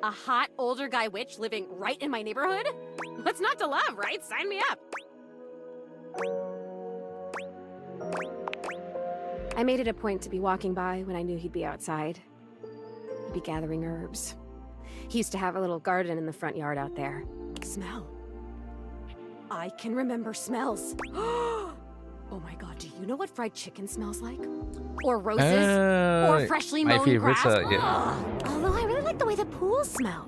A hot older guy witch living right in my neighborhood? What's not to love, right? Sign me up. I made it a point to be walking by when I knew he'd be outside. He'd be gathering herbs. He used to have a little garden in the front yard out there. Smell. I can remember smells. Oh my god, do you know what fried chicken smells like? Or roses? Or freshly mown grass? Yeah. Although I really like the way the pools smell.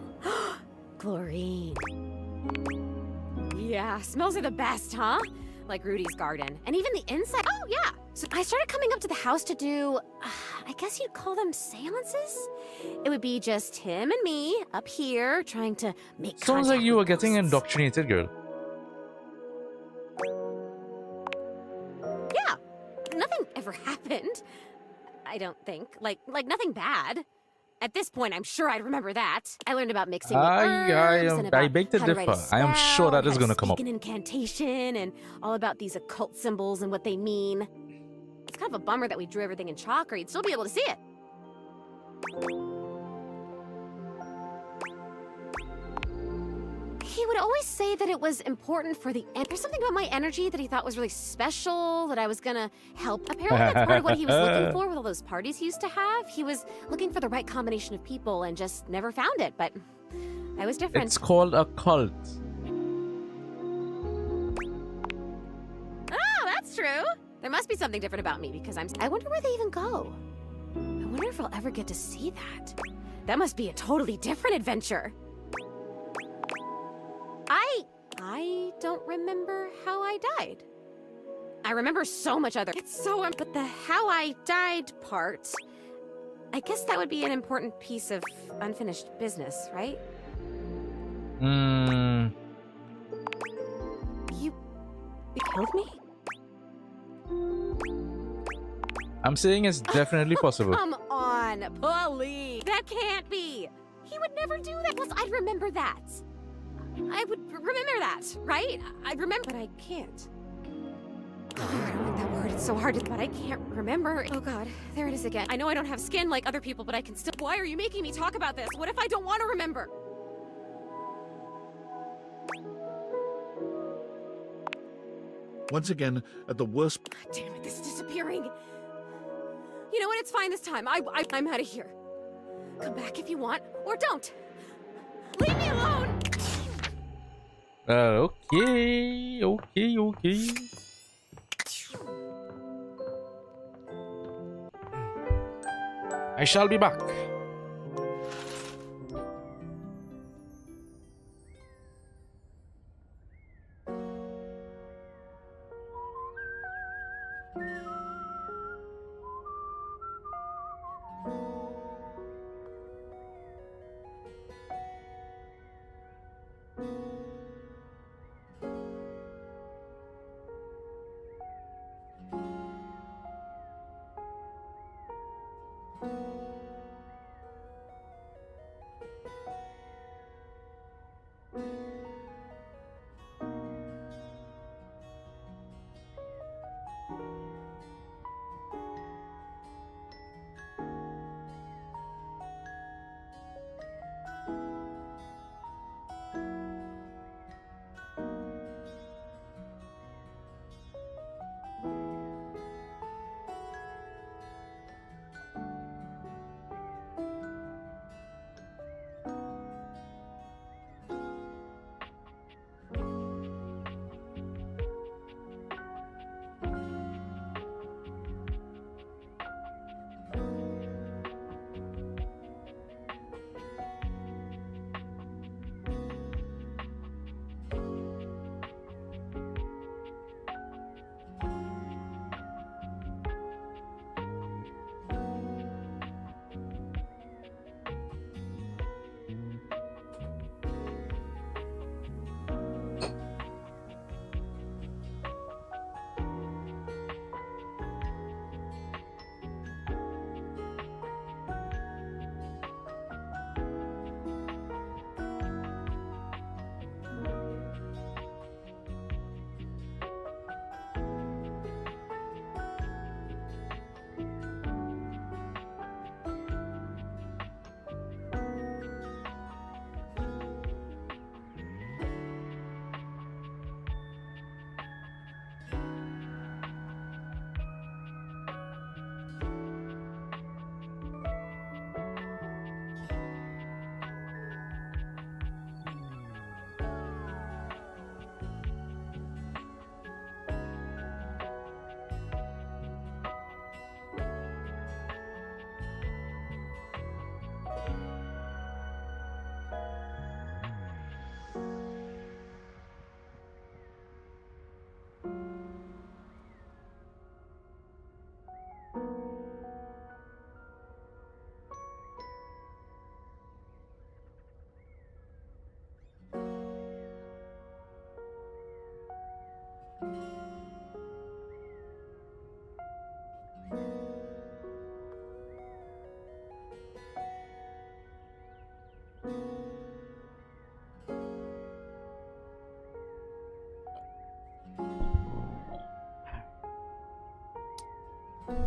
Chlorine. Yeah, smells are the best, huh? Like Rudy's garden. And even the inside. Oh, yeah. So I started coming up to the house to do, I guess you'd call them seances? It would be just him and me up here trying to make Sounds like you were contact with getting ghosts. indoctrinated, girl. Yeah. Nothing ever happened. I don't think. Like nothing bad. At this point, I'm sure I'd remember that. I learned about mixing with herbs and about I beg to how to write a differ. I am sure that spell, is how going to to come up. speak an incantation and all about these occult symbols and what they mean. It's kind of a bummer that we drew everything in chalk, or you'd still be able to see it. He would always say that it was important for the... There's something about my energy that he thought was really special, that I was gonna help. Apparently that's part of what he was looking for with all those parties he used to have. He was looking for the right combination of people and just never found it, but I was different. It's called a cult. Oh, that's true. There must be something different about me because I wonder where they even go. I wonder if I'll ever get to see that. That must be a totally different adventure. I don't remember how I died. I remember so much other... It's so... But the how I died part... I guess that would be an important piece of unfinished business, right? You killed me? I'm saying it's definitely possible. Come on, please. That can't be. He would never do that. Plus, I'd remember that. I would remember that, right? I remember, but I can't. Oh, I don't like that word. It's so hard to... But I can't remember. Oh, God. There it is again. I know I don't have skin like other people, but I can still... Why are you making me talk about this? What if I don't want to remember? Once again, at the worst... God damn it, this is disappearing. You know what? It's fine this time. I'm out of here. Come back if you want, or don't. Leave me alone! Okay. I shall be back.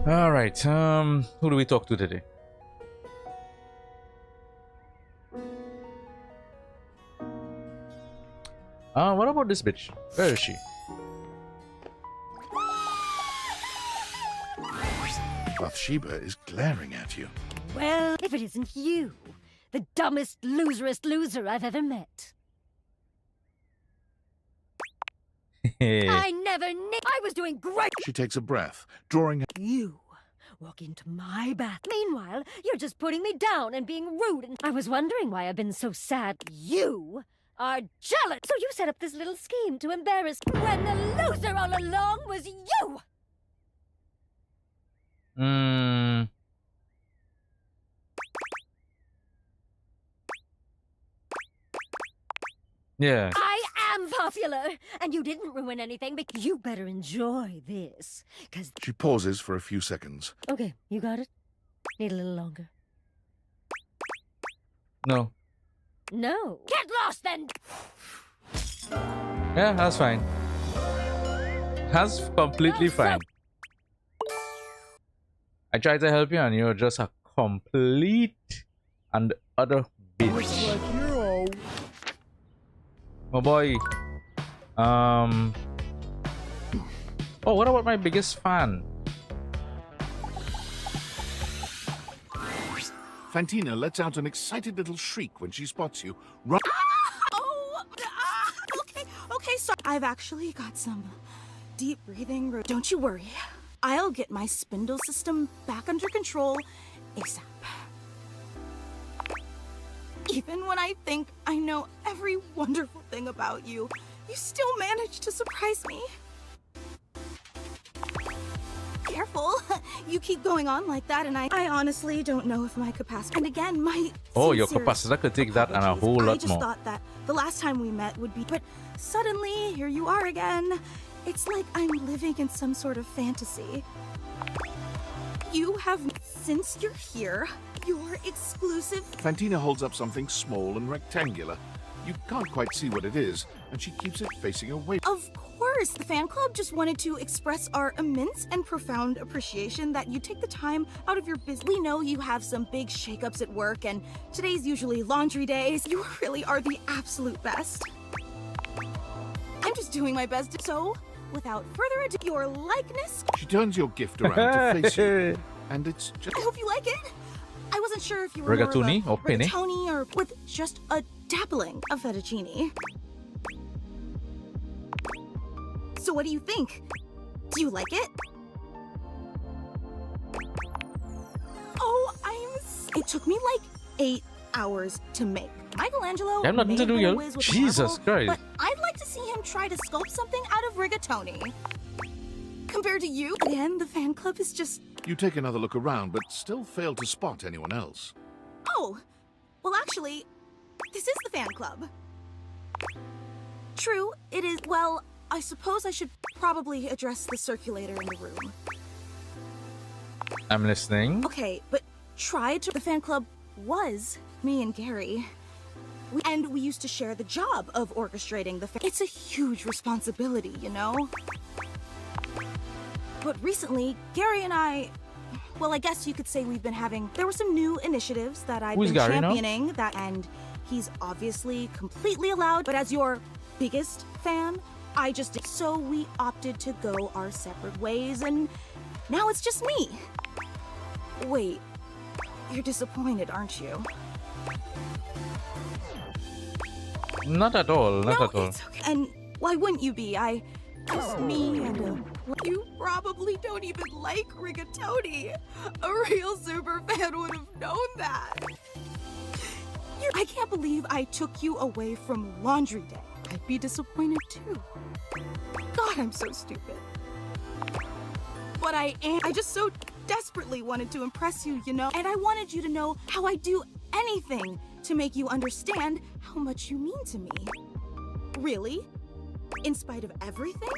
All right. Who do we talk to today? What about this bitch? Where is she? Bathsheba is glaring at you. Well, if it isn't you, the dumbest, loserest loser I've ever met. I never knew. I was doing great. She takes a breath, drawing. You walk into my bath. Meanwhile, you're just putting me down and being rude. And I was wondering why I've been so sad. You are jealous. So you set up this little scheme to embarrass when the loser all along was you. Yeah. I am popular, and you didn't ruin anything, but you better enjoy this, cause... She pauses for a few seconds. Okay, you got it? Need a little longer. No. No. Get lost, then! Yeah, that's fine. That's completely fine. I tried to help you and you're just a complete and utter bitch. Looks like you're all... Oh boy. Oh, what about my biggest fan? Fantina lets out an excited little shriek when she spots you. Run. Okay, so I've actually got some deep breathing. Don't you worry. I'll get my spindle system back under control ASAP. Even when I think I know every wonderful thing about you, you still manage to surprise me. Careful. You keep going on like that, and I honestly don't know if my capacity... And again, my... Oh, your capacity could take that and a whole lot more. I just thought that the last time we met would be... But suddenly, here you are again. It's like I'm living in some sort of fantasy. You have... Since you're here, your exclusive... Fantina holds up something small and rectangular. You can't quite see what it is, and she keeps it facing away. Of course, the fan club just wanted to express our immense and profound appreciation that you take the time out of your business. We know you have some big shakeups at work, and today's usually laundry days. You really are the absolute best. I'm just doing my best. So, without further ado, your likeness... She turns your gift around to face you, and it's just... I hope you like it. I wasn't sure if you were rigatoni more of a or penne? rigatoni or with just a dabbling of fettuccine. So what do you think? Do you like it? Oh, it took me like 8 hours to make. Michelangelo I have nothing to do, may yo. have been a whiz with Jesus marble, Christ. but I'd like to see him try to sculpt something out of rigatoni. Compared to you, again, the fan club is just... You take another look around, but still fail to spot anyone else. Oh, well actually, this is the fan club. True, it is, well, I suppose I should probably address the circulator in the room. I'm listening. Okay, but the fan club was me and Gary. We used to share the job of orchestrating the It's a huge responsibility, you know? But recently, Gary and I, well, I guess you could say we've been there were some new initiatives that I've been Gary championing and he's obviously completely allowed, but as your biggest fan, so we opted to go our separate ways, and now it's just me. Wait, you're disappointed, aren't you? Not at all, not at all. It's okay. And why wouldn't you be? Just me and you probably don't even like rigatoni. A real super fan would have known that. I can't believe I took you away from laundry day. I'd be disappointed too. God, I'm so stupid. But I just so desperately wanted to impress you, you know? And I wanted you to know how I'd do anything to make you understand how much you mean to me. Really? In spite of everything?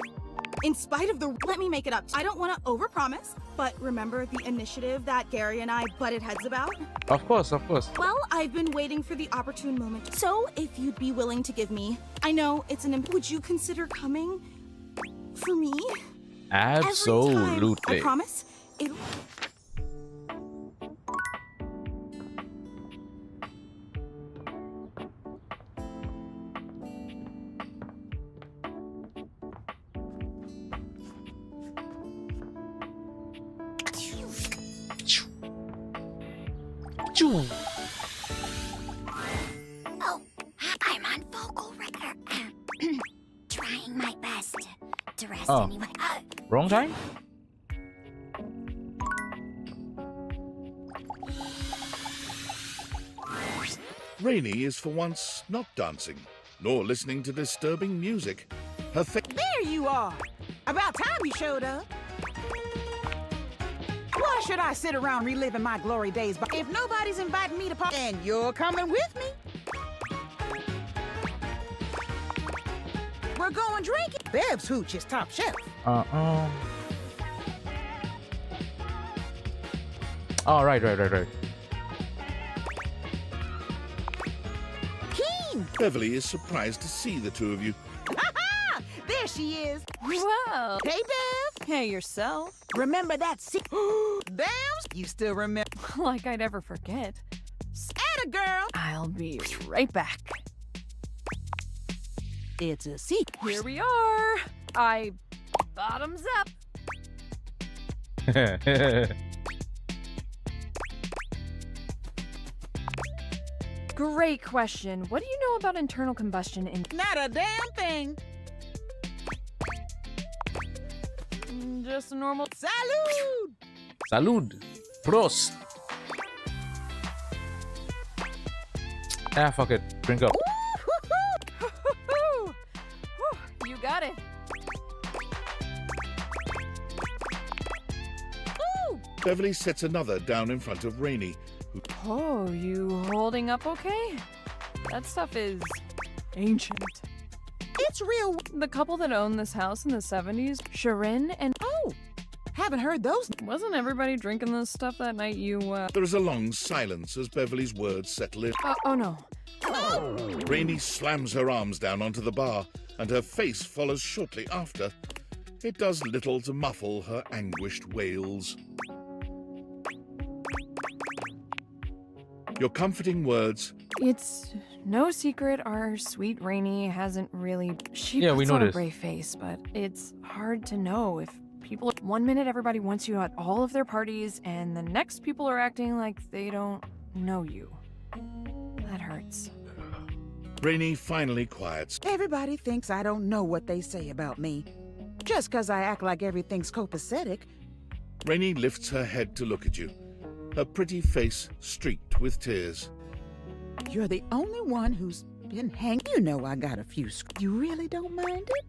In spite of the... Let me make it up. I don't want to overpromise, but remember the initiative that Gary and I butted heads about? Of course, of course. Well, I've been waiting for the opportune moment. So, if you'd be willing to give me... I know it's an... Would you consider coming for me? Absolutely. Every time, I promise. It'll... Oh, I'm on vocal record. Trying my best to rest anyway. Wrong time? Rainy is for once not dancing, nor listening to disturbing music. Her face... There you are! About time you showed up. Why should I sit around reliving my glory days if nobody's inviting me to party and you're coming with me? We're going drinking. Bev's hooch is top shelf. Oh, right. Keen! Beverly is surprised to see the two of you. Ha-ha! There she is. Whoa. Hey, Bev. Hey, yourself. Remember that Damn! You still remember? Like I'd ever forget. Atta girl! I'll be right back. It's a secret. Here we are. Bottoms up. Great question. What do you know about internal combustion in... Not a damn thing. Just a normal... Salud! Salud. Prost. Ah, fuck it. Drink up. You got it. Beverly sets another down in front of Rainy. Oh, you holding up okay? That stuff is ancient. It's real. The couple that owned this house in the 70s, Sharon and... Oh, haven't heard those. Wasn't everybody drinking this stuff that night you, There is a long silence as Beverly's words settle in. Oh, no. Rainy slams her arms down onto the bar, and her face follows shortly after. It does little to muffle her anguished wails. Your comforting words. It's no secret our sweet Rainy hasn't really... She Yeah, we puts on a noticed. brave face, but it's hard to know if people... One minute everybody wants you at all of their parties, and the next people are acting like they don't know you. That hurts. Rainy finally quiets. Everybody thinks I don't know what they say about me. Just 'cause I act like everything's copacetic. Rainy lifts her head to look at you, her pretty face streaked with tears. You're the only one who's been hanging. You know I got a few You really don't mind it?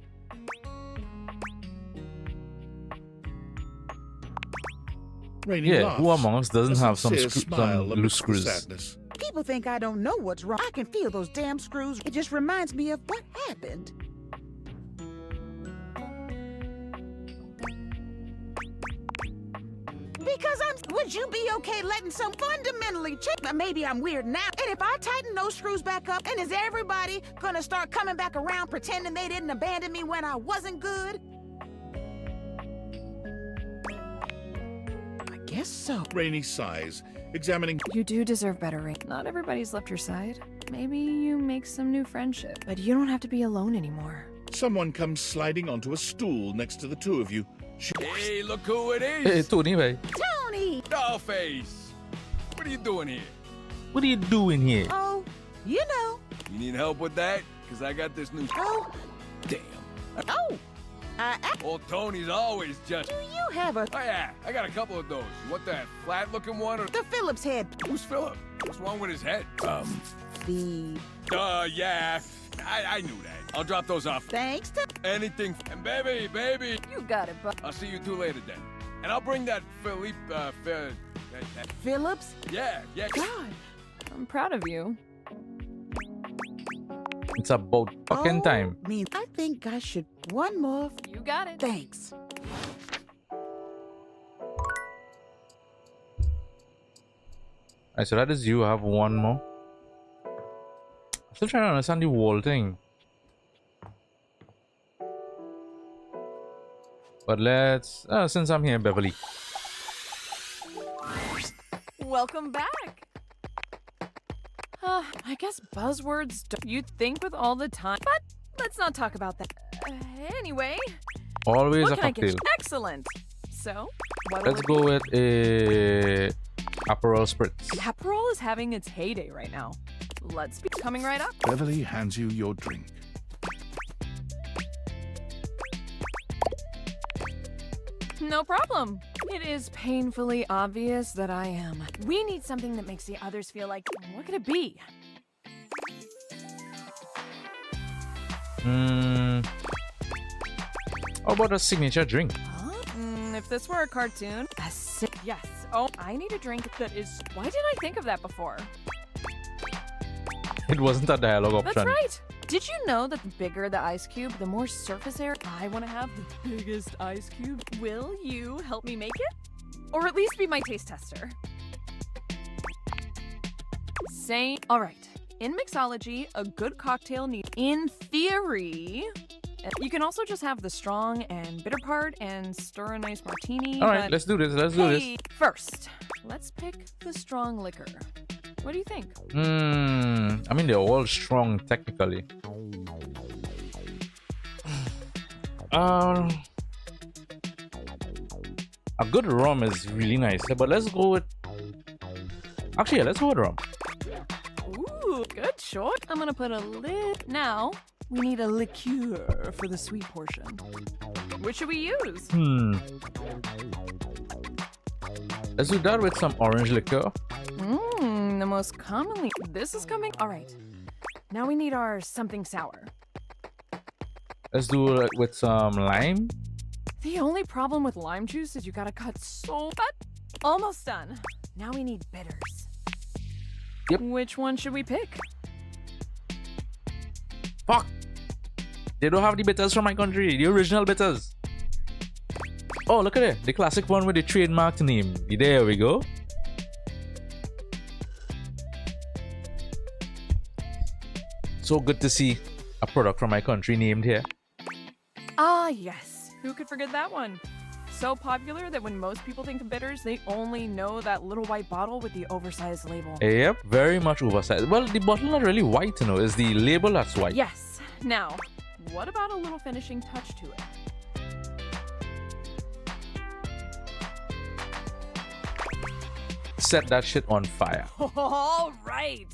Rainy Yeah, laughs, who among us doesn't a have some sincere smile loose amidst the screws? sadness. People think I don't know what's wrong. I can feel those damn screws. It just reminds me of what happened. Because would you be okay letting some fundamentally change? Maybe I'm weird now. And if I tighten those screws back up, and is everybody gonna start coming back around pretending they didn't abandon me when I wasn't good? I guess so. Rainy sighs, examining. You do deserve better, Rain. Not everybody's left your side. Maybe you make some new friendship, but you don't have to be alone anymore. Someone comes sliding onto a stool next to the two of you. Hey, look who it is! Hey, Tony, bhai. Tony! Dollface! What are you doing here? What are you doing here? Oh, you know. You need help with that? Because I got this new... Oh. Damn. Oh. Old Tony's always just... Do you have a... Oh, yeah. I got a couple of those. What, that flat-looking one? Or... The Phillips head. Who's Philip? What's wrong with his head? The... Yeah. I knew that. I'll drop those off. Thanks to... Anything. And baby. You got it, bud. I'll see you two later then. And I'll bring that Philippe, Phillips? Yeah. God, I'm proud of you. It's about fucking time. I think I should. One more. You got it. Thanks. Alright, so that is you. I have one more. I'm still trying to understand the wall thing. But let's, since I'm here, Beverly. Welcome back. I guess buzzwords you'd think with all the time, but let's not talk about that. Anyway, Always what a can I get cocktail. you? Excellent. So, what'll Let's it go with a Aperol Spritz. Aperol is having its heyday right now. Let's be coming right up. Beverly hands you your drink. No problem. It is painfully obvious that I am. We need something that makes the others feel like, what could it be? How about a signature drink? If this were a cartoon, yes. Oh, I need a drink that is. Why didn't I think of that before? It wasn't a dialogue option. That's right. Did you know that the bigger the ice cube, the more surface area? I want to have the biggest ice cube. Will you help me make it? Or at least be my taste tester? Same. All right. In mixology, a good cocktail needs, in theory, you can also just have the strong and bitter part and stir a nice martini. All right, let's do this. Let's do this. First, let's pick the strong liquor. What do you think? I mean, they're all strong technically. A good rum is really nice, but let's go with. Actually, yeah, let's go with rum. Ooh, good choice. I'm gonna put a lid. Now we need a liqueur for the sweet portion. Which should we use? Let's do that with some orange liqueur. The most commonly. This is coming. All right. Now we need our something sour. Let's do it with some lime. The only problem with lime juice is you gotta cut so. But almost done. Now we need bitters. Yep. Which one should we pick? Fuck! They don't have the bitters from my country. The original bitters. Oh, look at it. The classic one with the trademarked name. There we go. So good to see a product from my country named here. Ah, yes. Who could forget that one? So popular that when most people think of bitters, they only know that little white bottle with the oversized label. Yep, very much oversized. Well, the bottle not really white, you know. It's the label that's white. Yes. Now, what about a little finishing touch to it? Set that shit on fire. All right.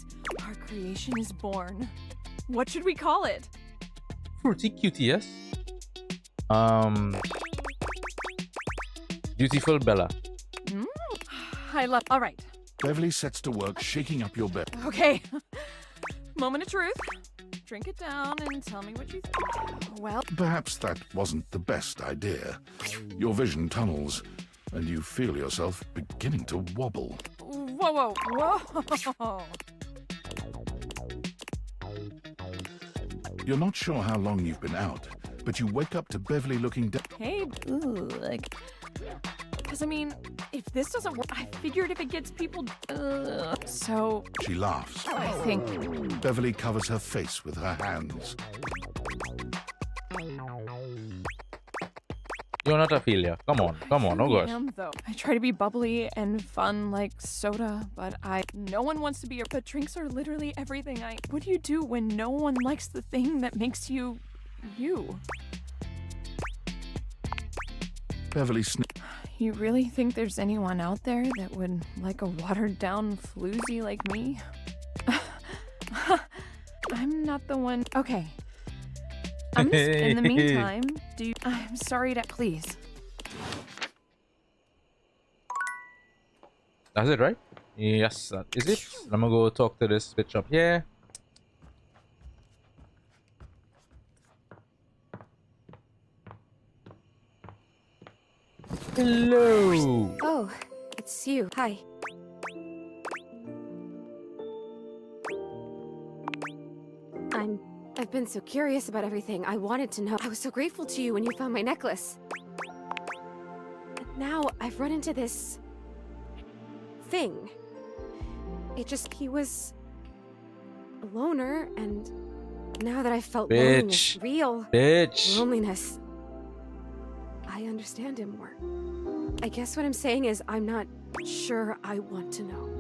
Our creation is born. What should we call it? Fruity QTS. Beautiful Bella. I love. All right. Beverly sets to work shaking up your bed. Okay. Moment of truth. Drink it down and tell me what you think. Well, Perhaps that wasn't the best idea. Your vision tunnels, and you feel yourself beginning to wobble. whoa, whoa. You're not sure how long you've been out, but you wake up to Beverly looking down. Hey, ooh, like, because I mean, if this doesn't work, I figured if it gets people, so. She laughs. I think. Beverly covers her face with her hands. You're not a failure. Come on, oh I gosh. am, though. I try to be bubbly and fun like soda, but no one wants to be but drinks are literally everything what do you do when no one likes the thing that makes you, you? Beverly You really think there's anyone out there that would like a watered down floozy like me? I'm not the one. Okay. In the meantime, I'm sorry to please. That's it, right? Yes, that is it. I'm gonna go talk to this bitch up here. Hello. Oh, it's you. Hi. I've been so curious about everything. I wanted to know. I was so grateful to you when you found my necklace. And now I've run into this thing. He was a loner, and now that I felt loneliness, real loneliness, I understand him more. I guess what I'm saying is I'm not sure I want to know.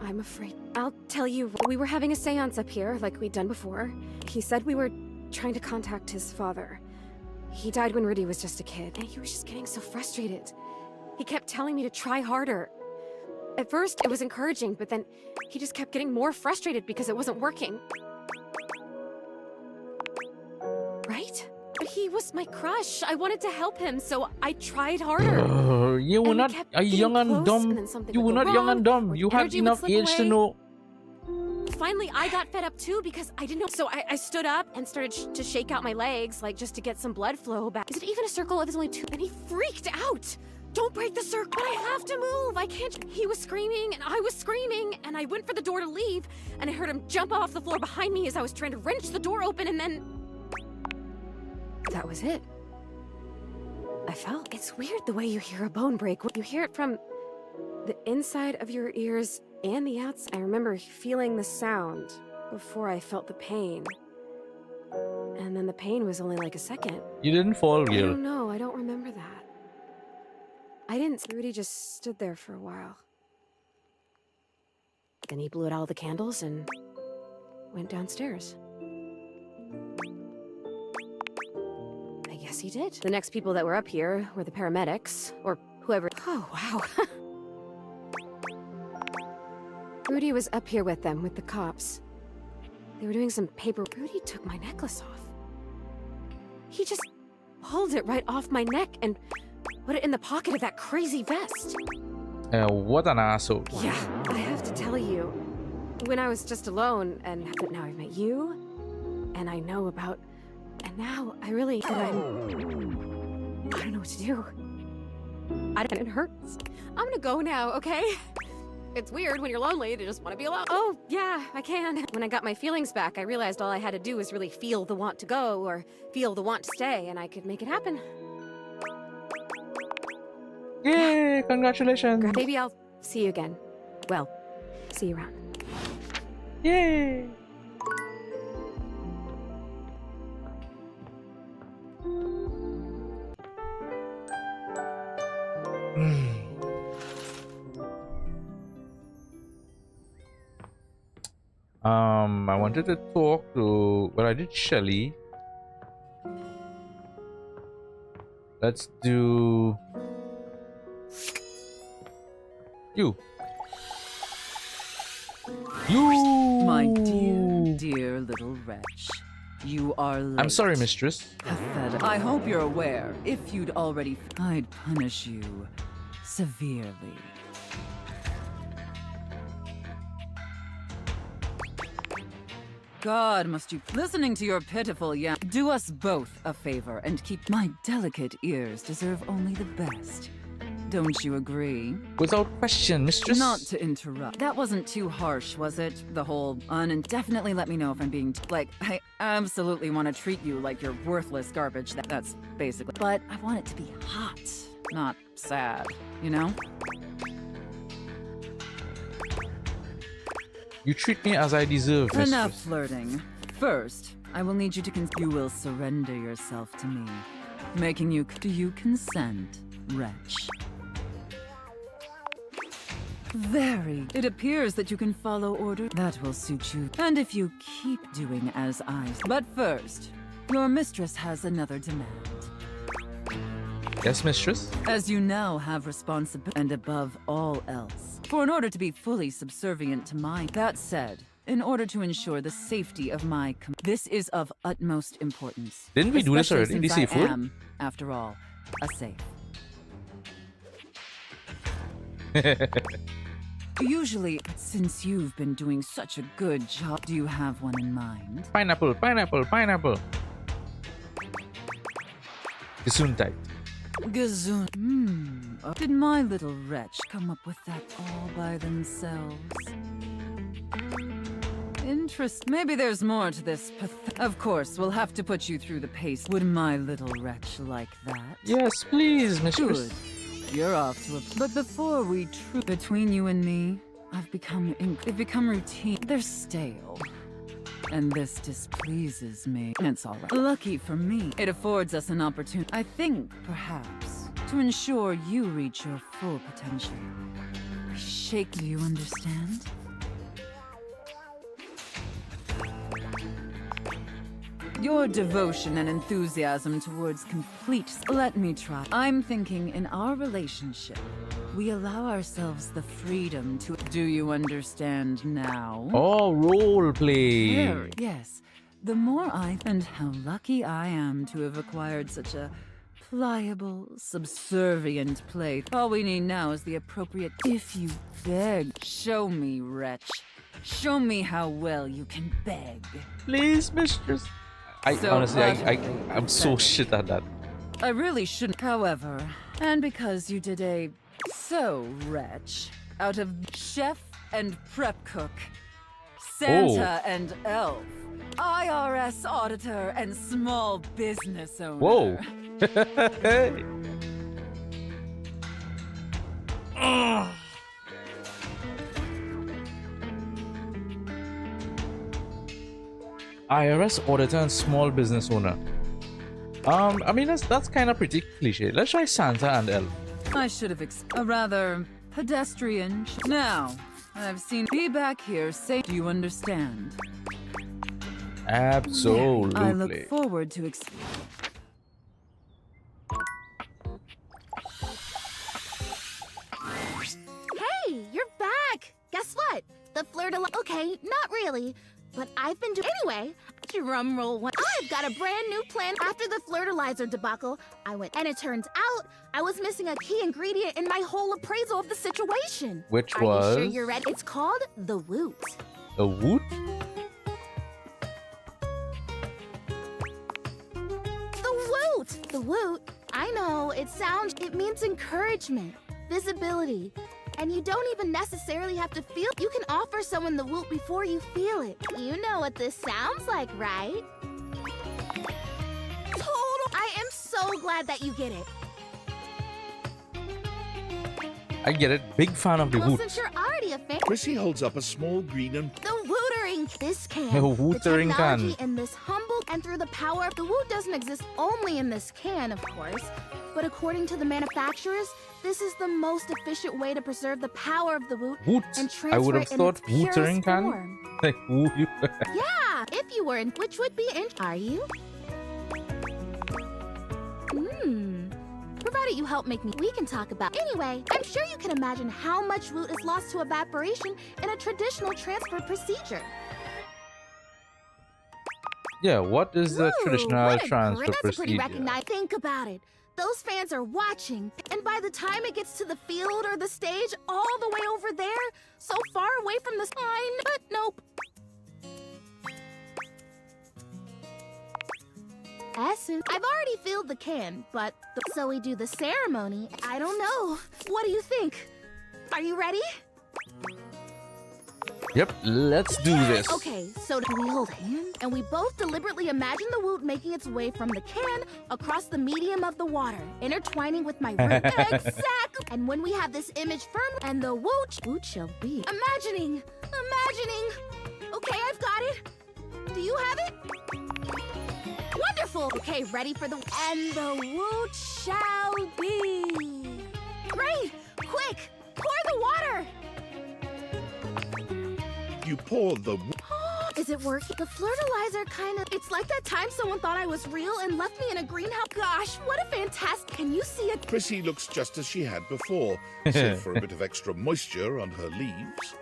I'm afraid. I'll tell you, we were having a seance up here, like we'd done before. He said we were trying to contact his father. He died when Rudy was just a kid, and he was just getting so frustrated. He kept telling me to try harder. At first, it was encouraging, but then he just kept getting more frustrated because it wasn't working. Right? But he was my crush. I wanted to help him, so I tried harder. You were not young and dumb. You were not young and dumb. You had enough age to know. Finally, I got fed up too because I didn't know. So I stood up and started to shake out my legs, like just to get some blood flow back. Is it even a circle if it's only 2? And he freaked out. Don't break the circle. But I have to move. I can't. He was screaming and I was screaming, and I went for the door to leave, and I heard him jump off the floor behind me as I was trying to wrench the door open, and then that was it. I fell. It's weird the way you hear a bone break. You hear it from the inside of your ears and the outside. I remember feeling the sound before I felt the pain. And then the pain was only like a second. You didn't fall, I girl. don't know. I don't remember that. I didn't. Rudy just stood there for a while. Then he blew out all the candles and went downstairs. I guess he did. The next people that were up here were the paramedics, or whoever. Oh, wow. Rudy was up here with them, with the cops. They were doing some paper. Rudy took my necklace off. He just pulled it right off my neck and put it in the pocket of that crazy vest. What an asshole. Yeah, I have to tell you, when I was just alone, and now I've met you, and I know about, and now I really, I don't know what to do. It hurts. I'm gonna go now, okay? It's weird when you're lonely to just want to be alone. Oh, yeah, I can. When I got my feelings back, I realized all I had to do was really feel the want to go or feel the want to stay, and I could make it happen. Yay, congratulations. Maybe I'll see you again. Well, see you around. Yay. I wanted to talk to, well, I did Shelly. Let's do you. My dear little wretch. You are late. I'm sorry, mistress. Pathetic. I hope you're aware. If you'd already... I'd punish you severely. God, must you... Listening to your pitiful do us both a favor and keep... My delicate ears deserve only the best. Don't you agree? Without question, mistress. Not to interrupt. That wasn't too harsh, was it? The whole and definitely let me know if I'm being like, I absolutely want to treat you like you're worthless garbage. That's basically. But I want it to be hot, not sad, you know? You treat me as I deserve, mistress. Enough flirting. First, I will need you to you will surrender yourself to me, making you... Do you consent, wretch? Very. It appears that you can follow order. That will suit you. And if you keep doing as I... But first, your mistress has another demand. Yes, mistress? As you now have responsibility, and above all else, for in order to be fully subservient to mine. That said, in order to ensure the safety of my... This is of utmost importance. Didn't we do this already in the seafood? I am, after all, a safe. Usually, since you've been doing such a good job, do you have one in mind? Pineapple, pineapple, pineapple. Gesundheit. Gesund. Did my little wretch come up with that all by themselves? Interest. Maybe there's more to this. Of course, we'll have to put you through the pace. Would my little wretch like that? Yes, please, mistress. Good. You're off to a. But before we between you and me, they've become routine. They're stale. And this displeases me. It's all right. Lucky for me, it affords us an opportunity, I think, perhaps, to ensure you reach your full potential. Do you understand? Your devotion and enthusiasm towards complete. Let me try. I'm thinking in our relationship, we allow ourselves the freedom to. Do you understand now? Oh, role play. Very. Yes. The more and how lucky I am to have acquired such a pliable, subservient play. All we need now is the appropriate. If you beg, show me, wretch. Show me how well you can beg. Please, mistress. I'm so shit at that. I really shouldn't. However, and because you did a wretch out of chef and prep cook, Santa and elf, IRS auditor and small business owner. Whoa. IRS auditor and small business owner. I mean that's kind of pretty cliche. Let's try Santa and elf. I should have a rather pedestrian. Now, I've seen be back here. Say, do you understand? Absolutely. I look forward to Hey, you're back! Guess what? The okay, not really. But I've been doing anyway. Drum roll one. I've got a brand new plan. After the fertilizer debacle, I went, and it turns out I was missing a key ingredient in my whole appraisal of the situation. Which Are was? you sure you're ready? It's called the Woot. A Woot? The Woot. The Woot. I know it means encouragement, visibility. And you don't even necessarily have to feel. You can offer someone the Woot before you feel it. You know what this sounds like, right? Total. I am so glad that you get it. I get it. Big fan of the Woot. Since you're already a fan. Chrissy holds up a small green and... The Wootering. This can. The Wootering can. In this humble and through the power of the Woot doesn't exist only in this can, of course. But according to the manufacturers, this is the most efficient way to preserve the power of the Woot Woot. and transfer I would have it in thought its purest Wootering can. form. Like woo you. Yeah, if you were in, which would be in. Are you? Provided you help make me, we can talk about. Anyway, I'm sure you can imagine how much Woot is lost to evaporation in a traditional transfer procedure. Yeah, what is the traditional transfer That's a pretty procedure? recognized. Think about it. Those fans are watching, and by the time it gets to the field or the stage, all the way over there, so far away from the sign, but nope. Essence. I've already filled the can, but so we do the ceremony. I don't know. What do you think? Are you ready? Yep, let's do this. Okay, so do we hold hands? And we both deliberately imagine the Woot making its way from the can across the medium of the water, intertwining with my root. Exactly. And when we have this image firm, and the Woot shall be. Imagining. Okay, I've got it. Do you have it? Wonderful. Okay, ready for the. And the Woot shall be. Great. Quick, pour the water. You pour the... Is it working? The fertilizer kind of... It's like that time someone thought I was real and left me in a greenhouse. Gosh, what a fantastic... Can you see it? Chrissy looks just as she had before, save for a bit of extra moisture on her leaves.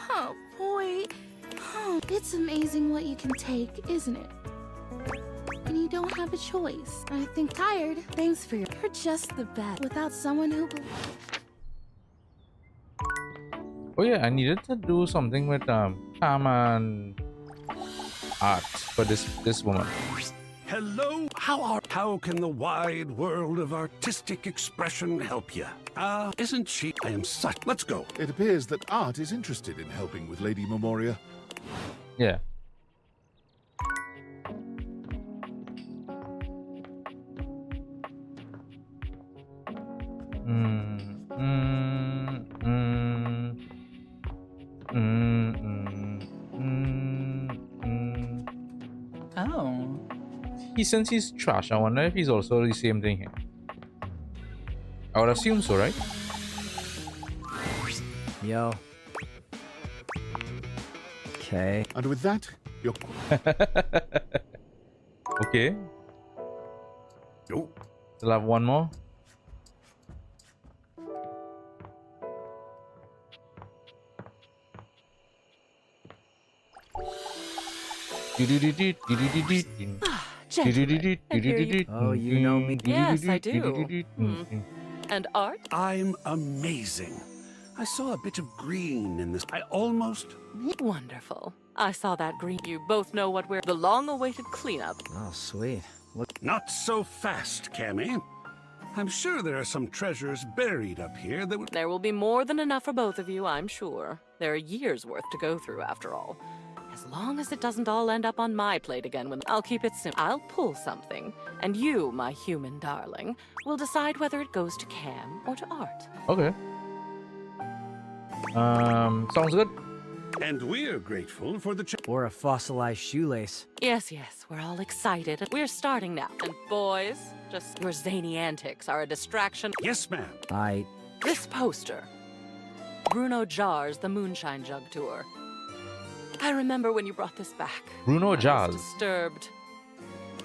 Oh, boy. Oh, it's amazing what you can take, isn't it? And you don't have a choice. I think tired. Thanks for your... You're just the best. Without someone who... Oh yeah, I needed to do something with Pam and art for this woman. Hello, How can the wide world of artistic expression help you? Isn't she? I am such. Let's go. It appears that Art is interested in helping with Lady Memoria. Yeah. Oh. Since he's trash, I wonder if he's also the same thing here. I would assume so, right? Yo. Okay. And with that, you're... Okay. Yo. Still have one more. Oh, you know me. Yes, I do. And Art? I'm amazing. I saw a bit of green in this. I almost... Wonderful. I saw that green. You both know what we're... The long-awaited cleanup. Oh, sweet. Look. Not so fast, Cammy. I'm sure there are some treasures buried up here that would... There will be more than enough for both of you, I'm sure. There are years' worth to go through, after all. As long as it doesn't all end up on my plate again when... I'll keep it simple. I'll pull something, and you, my human darling, will decide whether it goes to Cam or to Art. Okay. Sounds good. And we're grateful for the... Or a fossilized shoelace. Yes, we're all excited. We're starting now. And boys, just your zany antics are a distraction. Yes, ma'am. This poster. Bruno Jars' The Moonshine Jug Tour. I remember when you brought this back. Bruno I Jars. was disturbed.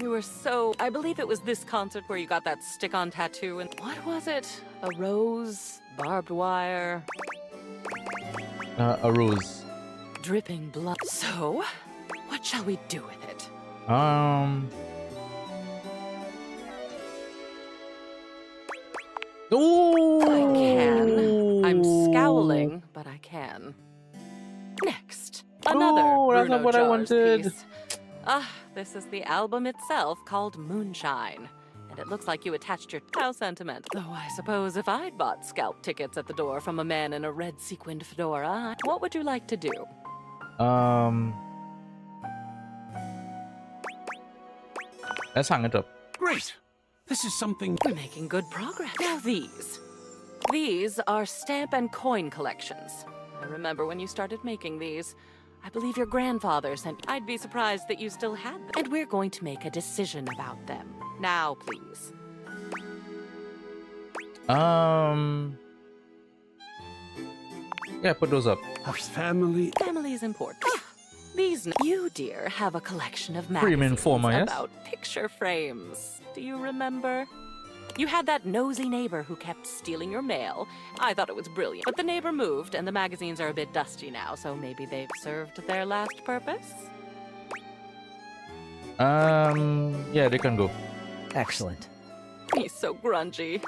You were so... I believe it was this concert where you got that stick-on tattoo and... What was it? A rose? Barbed wire? A rose. Dripping blood. So, what shall we do with it? Oh! I can. I'm scowling, but I can. Next, another that's Bruno not what I Jars wanted. piece. This is the album itself called Moonshine. And it looks like you attached your... How sentimental. Though I suppose if I'd bought scalp tickets at the door from a man in a red sequined fedora, what would you like to do? Let's hang it up. Great. This is something... We're making good progress. Now these. These are stamp and coin collections. I remember when you started making these. I believe your grandfather sent... I'd be surprised that you still had them. And we're going to make a decision about them. Now, please. Yeah, put those up. A family... Family is important. These... You, dear, have a collection of Premium magazines Informer, yes? about picture frames. Do you remember? You had that nosy neighbor who kept stealing your mail. I thought it was brilliant. But the neighbor moved, and the magazines are a bit dusty now, so maybe they've served their last purpose? Yeah, they can go. Excellent. He's so grungy.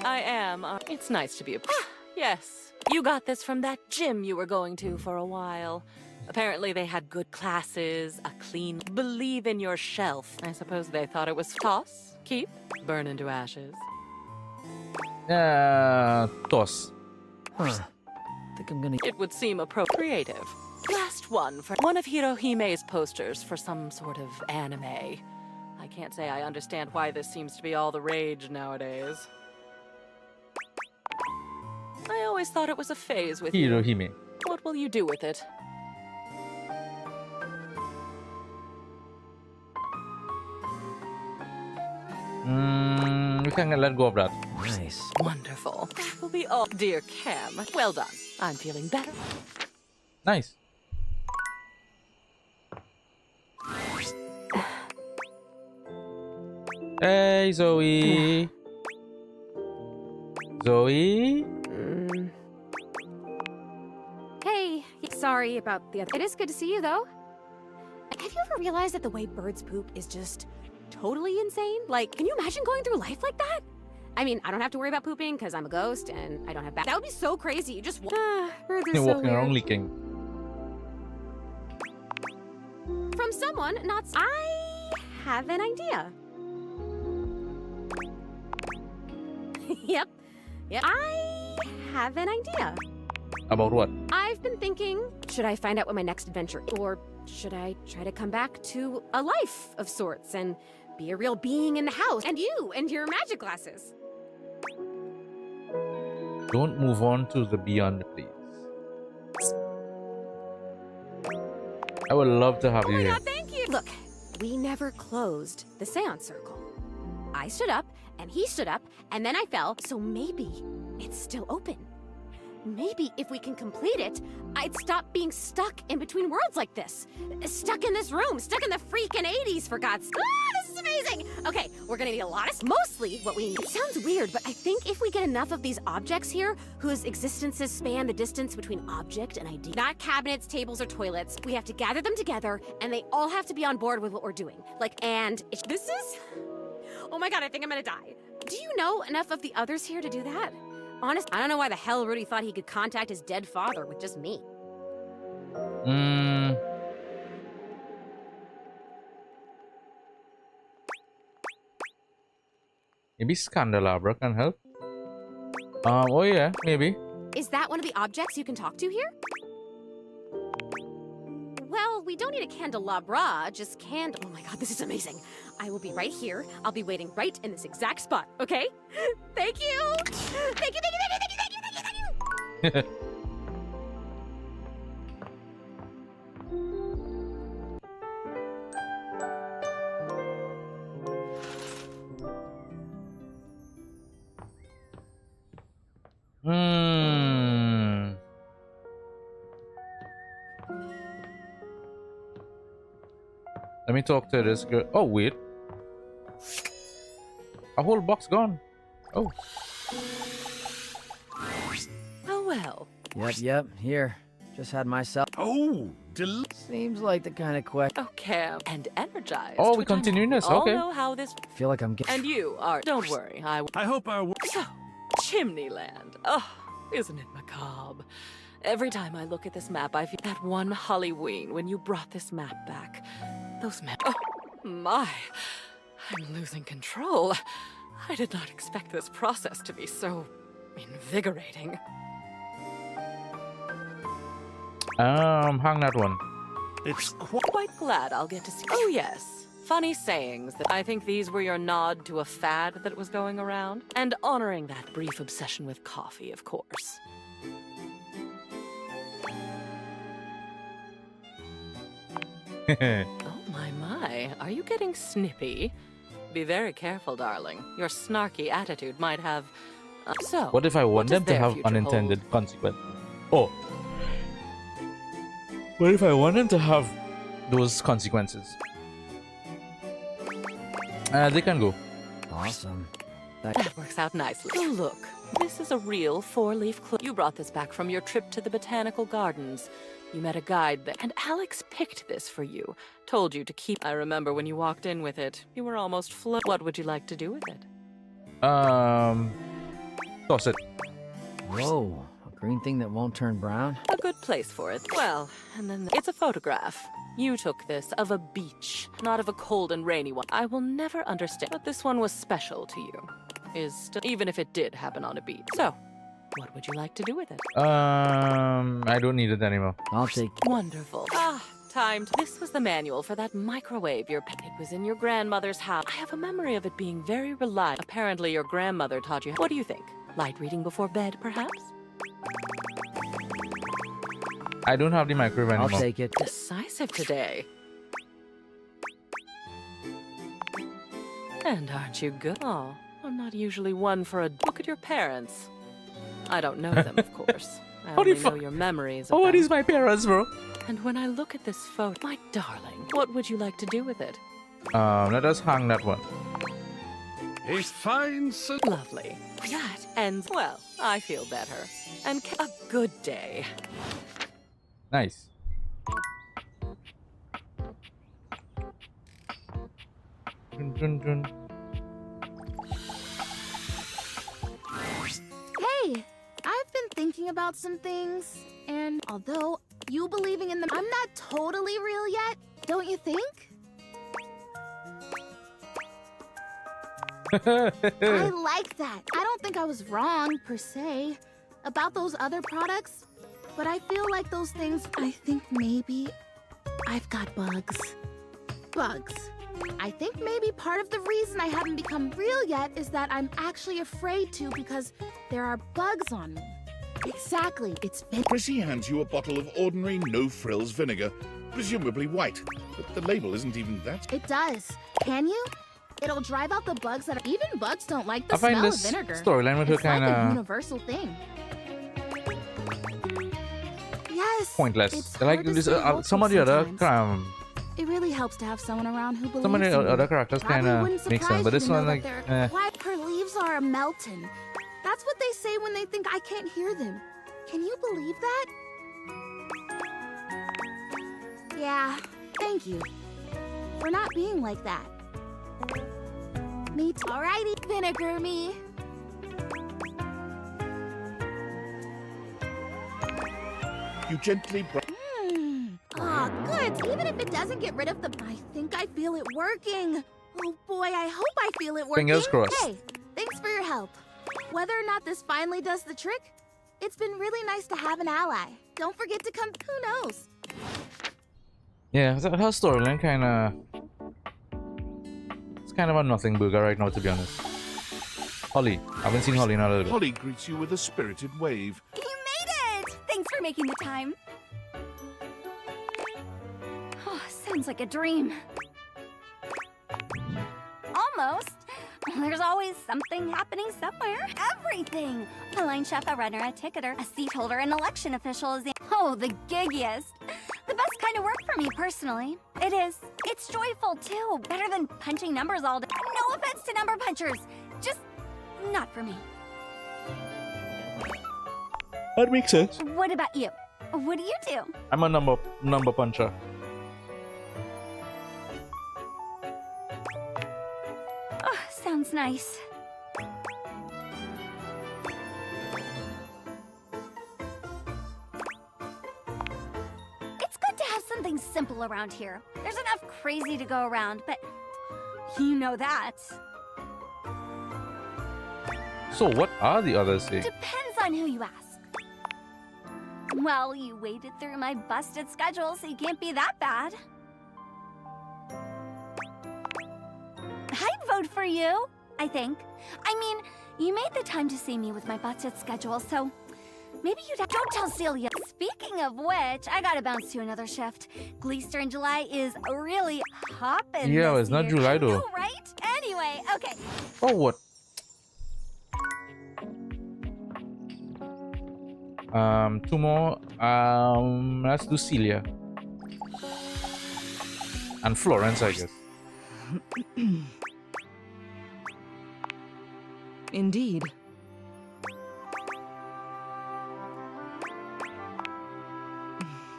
I am. It's nice to be a... Yes. You got this from that gym you were going to for a while. Apparently they had good classes, a clean... Believe in your shelf. I suppose they thought it was toss, keep, burn into ashes. Toss. Huh. Think I'm gonna... It would seem appropriative. Last one for one of Hirohime's posters for some sort of anime. I can't say I understand why this seems to be all the rage nowadays. I always thought it was a phase with you. Hirohime. What will you do with it? We can let go of that. Nice. Wonderful. That will be all. Dear Cam, well done. I'm feeling better. Nice. Hey, Zoe. Zoe? Hey, sorry about the other. It is good to see you, though. Have you ever realized that the way birds poop is just totally insane? Like, can you imagine going through life like that? I mean, I don't have to worry about pooping because I'm a ghost and I don't have back. That would be so crazy. You just birds are You're so walking around weird. leaking. from someone, not. I have an idea. Yep. I have an idea. About what? I've been thinking, should I find out what my next adventure, or should I try to come back to a life of sorts and be a real being in the house, and you and your magic glasses? Don't move on to the beyond, please. I would love to have you here. Thank you. Look, we never closed the seance circle. I stood up, and he stood up, and then I fell, so maybe it's still open. Maybe if we can complete it, I'd stop being stuck in between worlds like this. Stuck in this room, stuck in the freaking 80s, for God's sake. This is amazing! Okay, we're gonna need a lot of... Mostly what we need... It sounds weird, but I think if we get enough of these objects here, whose existences span the distance between object and idea... Not cabinets, tables, or toilets. We have to gather them together, and they all have to be on board with what we're doing. This is... Oh my God, I think I'm gonna die. Do you know enough of the others here to do that? Honest, I don't know why the hell Rudy thought he could contact his dead father with just me. Maybe Scandelabra can help. Oh yeah, maybe. Is that one of the objects you can talk to here? Well, we don't need a candelabra, just Oh my God, this is amazing. I will be right here. I'll be waiting right in this exact spot, okay? Thank you! Thank you, thank you, thank you, thank you, thank you, thank you, thank you! Let me talk to this girl. Oh, wait. A whole box gone. Oh. Oh, well. Yep. Here. Just had myself. Oh, seems like the kind of question. Oh, Cam and energized. Oh, we continuing this. Okay. All know how this. Feel like I'm getting. And you are. Don't worry. I hope our. So, Chimneyland. Oh, isn't it macabre? Every time I look at this map, I feel that one Halloween when you brought this map back. Those maps. Oh, my. I'm losing control. I did not expect this process to be so invigorating. Hang that one. It's quite glad I'll get to see. Oh, yes. Funny sayings that I think these were your nod to a fad that was going around, and honoring that brief obsession with coffee, of course. Oh, my. Are you getting snippy? Be very careful, darling. Your snarky attitude might have... So, what if I want them to have unintended consequences? Oh. What if I want them to have those consequences? They can go. Awesome. That works out nicely. Oh, look. This is a real four-leaf clover. You brought this back from your trip to the botanical gardens. You met a guide there, and Alex picked this for you. Told you to keep. I remember when you walked in with it. You were almost What would you like to do with it? Toss it. Whoa, a green thing that won't turn brown? A good place for it. Well, and then it's a photograph. You took this of a beach, not of a cold and rainy one. I will never understand, but this one was special to you. Even if it did happen on a beach. So, what would you like to do with it? I don't need it anymore. I'll take it. Wonderful. Time to... This was the manual for that microwave your pet. It was in your grandmother's house. I have a memory of it being very reliable. Apparently your grandmother taught you... What do you think? Light reading before bed, perhaps? I don't have the microwave anymore. I'll take it. Decisive today. And aren't you good? Oh, I'm not usually one for a... Look at your parents. I don't know them, of course. I only know your memories of what them. is my parents, bro? And when I look at this photo, my darling, what would you like to do with it? Let us hang that one. A fine Lovely. That ends well. I feel better. And a good day. Nice. Dun, dun, dun. Hey, I've been thinking about some things, and although you believing in them, I'm not totally real yet. don't you think? I like that. I don't think I was wrong, per se, about those other products. But I feel like those things, I think maybe I've got bugs. Bugs. I think maybe part of the reason I haven't become real yet is that I'm actually afraid to because there are bugs on me. Exactly, it's been— Prissy hands you a bottle of ordinary no-frills vinegar, presumably white, but the label isn't even that. It does. Can you? It'll drive out the bugs that are— Even bugs don't like the I find smell of this vinegar. storyline with her It's like a kinda universal thing. Yes. pointless. It's Like hard to this, stay hopeful some of the other sometimes. It really helps to have someone around who believes some of the in you. other characters Probably kind of wouldn't make sense, surprise but you this to know one that like they're quiet. Her leaves are melting. That's what they say when they think I can't hear them. Can you believe that? Yeah, thank you for not being like that. Me too. Alrighty, vinegar me. You gently Ah, good. Even if it doesn't get rid of the— I think I feel it working. Oh boy, I hope I feel it working. Fingers crossed. Hey, thanks for your help. Whether or not this finally does the trick, it's been really nice to have an ally. Don't forget to come— Who knows? yeah, her storyline kind of it's kind of a nothing burger right now, to be honest. Holly, I haven't seen Holly in a little bit. Holly greets you with a spirited wave. You made it! Thanks for making the time. Oh, sounds like a dream. Almost. There's always something happening somewhere. Everything. A line chef, a runner, a ticketer, a seat holder, an election official is oh, the giggiest. The best kind of work for me, personally. It is. It's joyful, too. Better than punching numbers all day. No offense to number punchers. Just not for me. That makes sense. What about you? What do you do? I'm a number puncher. Oh, sounds nice. It's good to have something simple around here. There's enough crazy to go around, but you know that. So what are the others saying? Depends on who you ask. Well, you waded through my busted schedule, so you can't be that bad. I'd vote for you, I think. I mean, you made the time to see me with my busted schedule, so maybe you'd have— Don't tell Celia. Speaking of which, I gotta bounce to another shift. Gleester in July is really hopping. Yeah, this it's not year. July though. I know, right? Anyway, okay. Oh, what? Two more. Let's do Celia. And Florence, I guess. Indeed.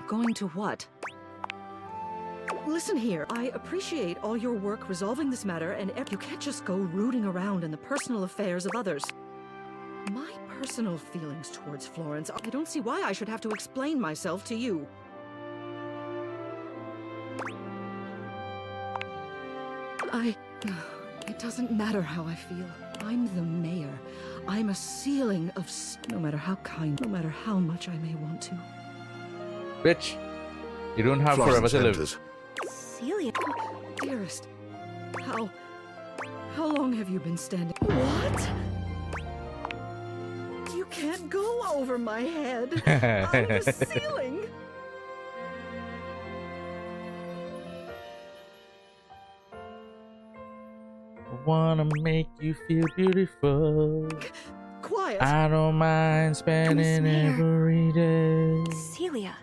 Going to what? Listen here, I appreciate all your work resolving this matter, and you can't just go rooting around in the personal affairs of others. My personal feelings towards Florence, I don't see why I should have to explain myself to you. It doesn't matter how I feel. I'm the mayor. I'm a ceiling of no matter how kind, no matter how much I may want to. Bitch, you don't have Florence forever to live. enters. Celia, dearest, how long have you been standing? What? You can't go over my head. I'm the ceiling. Wanna make you feel beautiful. Quiet. I don't mind spending every day Celia.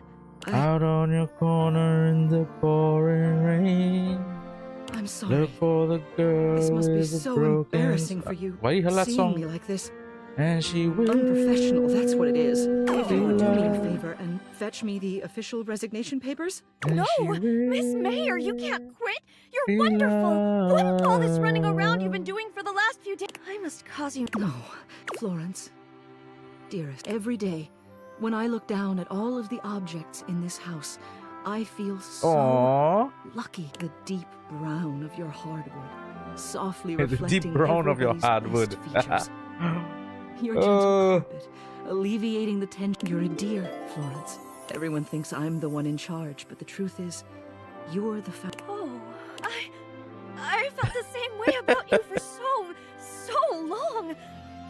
out on your corner in the pouring rain. I'm sorry. Look for the girl. This must be with the so broken embarrassing for you. Why you heard that seeing song? me like this. And she will. Unprofessional, that's what it is. If you would do me a love. favor and fetch me the official resignation papers. No, Miss Mayor, you can't quit. You're wonderful. What all this running around you've been doing for the last few days? I must cause you— No, Florence. Dearest, every day, when I look down at all of the objects in this house, I feel so Aww. lucky. The deep brown of your hardwood, softly The reflecting deep brown of your everybody's hardwood. best features. Your gentle carpet, alleviating the tension. You're a dear, Florence. Everyone thinks I'm the one in charge, but the truth is, you're the Oh, I felt the same way about you for so long,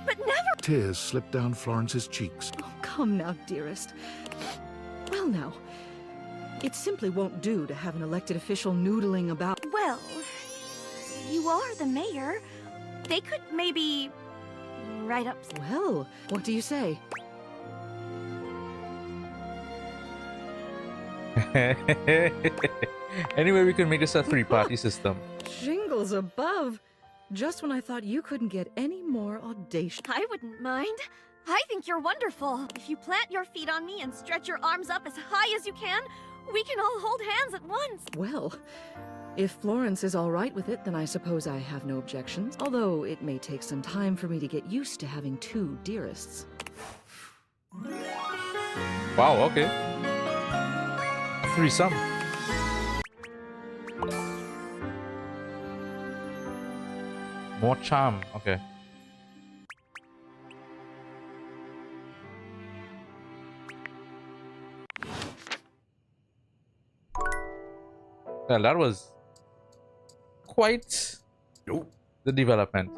but never. Tears slipped down Florence's cheeks. Oh, come now, dearest. Well, now, it simply won't do to have an elected official noodling about. Well, you are the mayor. They could maybe write up. Well, what do you say? Anyway, we can make this a three-party system. Shingles above. Just when I thought you couldn't get any more audacious. I wouldn't mind. I think you're wonderful. If you plant your feet on me and stretch your arms up as high as you can, we can all hold hands at once. Well, if Florence is all right with it, then I suppose I have no objections. Although it may take some time for me to get used to having two dearests. Wow, okay. Threesome. More charm, okay. Well, that was quite the development.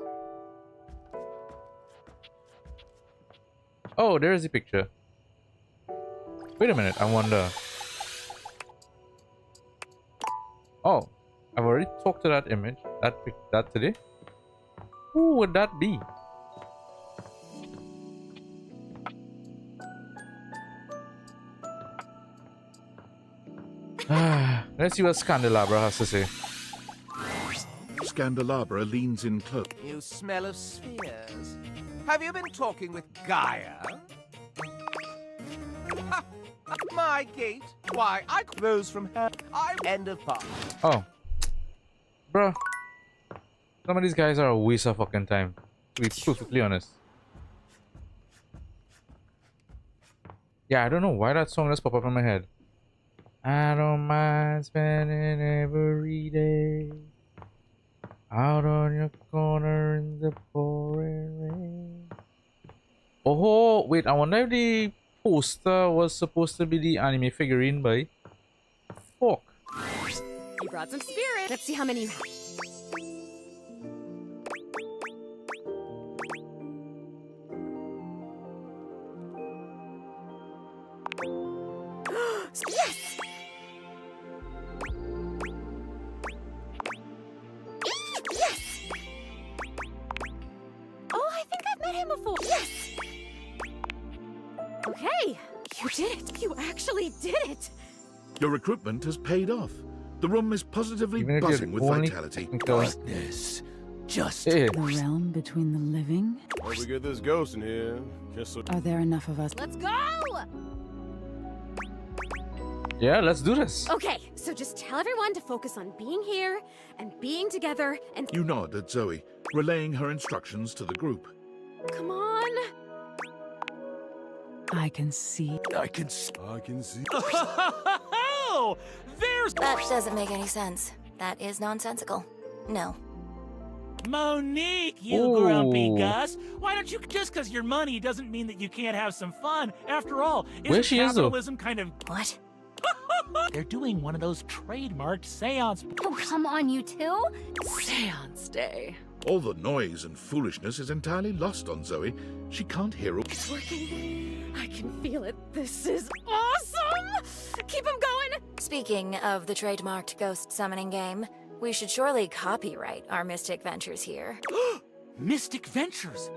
Oh, there's the picture. Wait a minute, I wonder. Oh, I've already talked to that image, that today. Who would that be? Let's see what Scandelabra has to say. Scandelabra leans in close. You smell of spheres. Have you been talking with Gaia? Ha! My gate? Why, I those from her. End of part. Oh. Bruh. Some of these guys are a waste of fucking time. To be perfectly honest. Yeah, I don't know why that song just popped up in my head. I don't mind spending every day out on your corner in the pouring rain. Oh, wait, I wonder if the poster was supposed to be the anime figurine by. Fuck. You brought some spirit. Let's see how many you have. Yes! Yes! Oh, I think I've met him before. Yes! Okay, you did it. You actually did it. Your recruitment has paid off. The room is positively Even if buzzing you're with only vitality. Darkness. Just Yeah. The realm between the living? Hope we get this ghost in here. Just so. Are there enough of us? Let's go! Yeah, let's do this. Okay, so just tell everyone to focus on being here and being together and. You nod at Zoe, relaying her instructions to the group. Come on. I can see. I can see. Oh, there's. That doesn't make any sense. That is nonsensical. No. Monique, you grumpy Gus. Why don't you just because your money doesn't mean that you can't have some fun? After all, Where she is, though? capitalism kind of what? They're doing one of those trademarked seance. Oh, come on, you two. Seance day. All the noise and foolishness is entirely lost on Zoe. She can't hear. It's working. I can feel it. This is awesome. Keep them going. Speaking of the trademarked ghost summoning game, we should surely copyright our Mystic Ventures here. Mystic Ventures?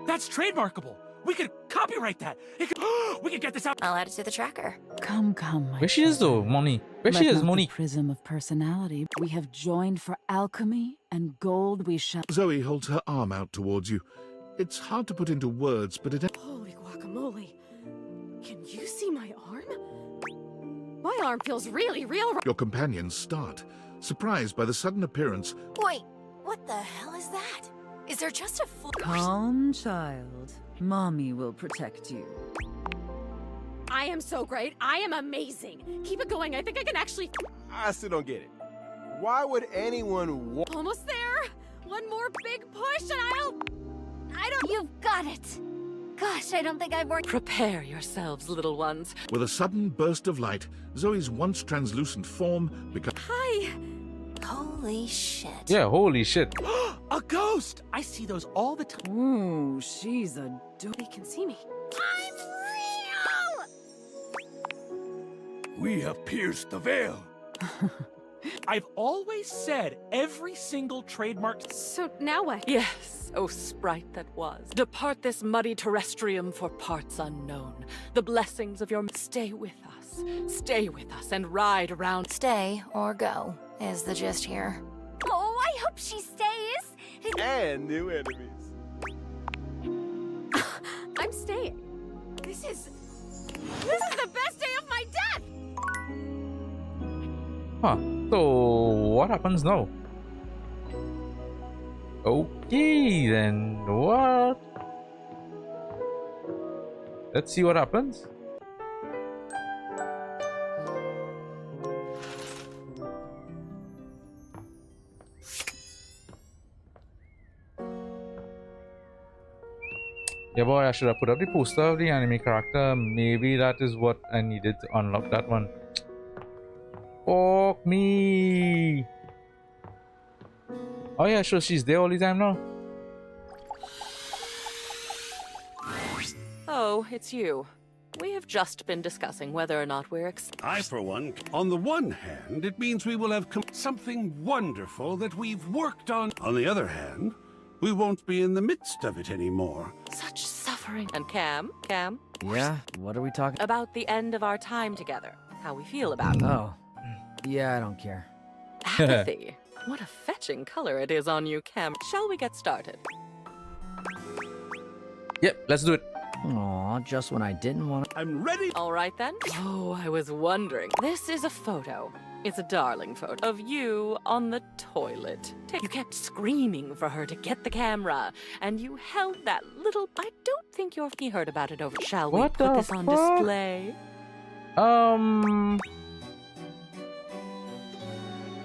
That's trademarkable. We could copyright that. We could get this out. I'll add it to the tracker. Come, my Where she is though, Moni? Where she is, not Moni? The prism of personality. We have joined for alchemy, and gold we shall. Zoe holds her arm out towards you. It's hard to put into words, but it. Holy guacamole. Can you see my arm? My arm feels really real. Your companions start, surprised by the sudden appearance. Wait, what the hell is that? Is there just a Calm, child. Mommy will protect you. I am so great. I am amazing. Keep it going. I think I can actually... I still don't get it. Why would anyone want... Almost there. One more big push and I don't... You've got it. Gosh, I don't think I've worked... Prepare yourselves, little ones. With a sudden burst of light, Zoe's once translucent form becomes... Hi. Holy shit. Yeah, holy shit. A ghost! I see those all the time. Ooh, she's a They can see me. I'm real! We have pierced the veil. I've always said every single trademark... So now what? Yes, oh sprite that was. Depart this muddy terrestrium for parts unknown. The blessings of your... Stay with us. Stay with us and ride around... Stay or go is the gist here. Oh, I hope she stays. And new enemies. I'm staying. This is the best day of my death! Huh. So what happens now? Okay, then what? Let's see what happens. Yeah, boy, I should have put up the poster of the anime character. Maybe that is what I needed to unlock that one. Fuck me. Oh yeah, so she's there all the time now. Oh, it's you. We have just been discussing whether or not we're I, for one, on the one hand, it means we will have something wonderful that we've worked on. On the other hand, we won't be in the midst of it anymore. such suffering. And Cam? Yeah? What are we talking About the end of our time together. How we feel about it. Oh. Yeah, I don't care. Apathy. What a fetching color it is on you, Cam. Shall we get started? Yep, let's do it. Aw, just when I didn't want to. I'm ready. All right then. Oh, I was wondering. This is a photo. It's a darling photo of you on the toilet. You kept screaming for her to get the camera, and you held that little... I don't think your he heard about it over. Shall we What put the this on fuck? display?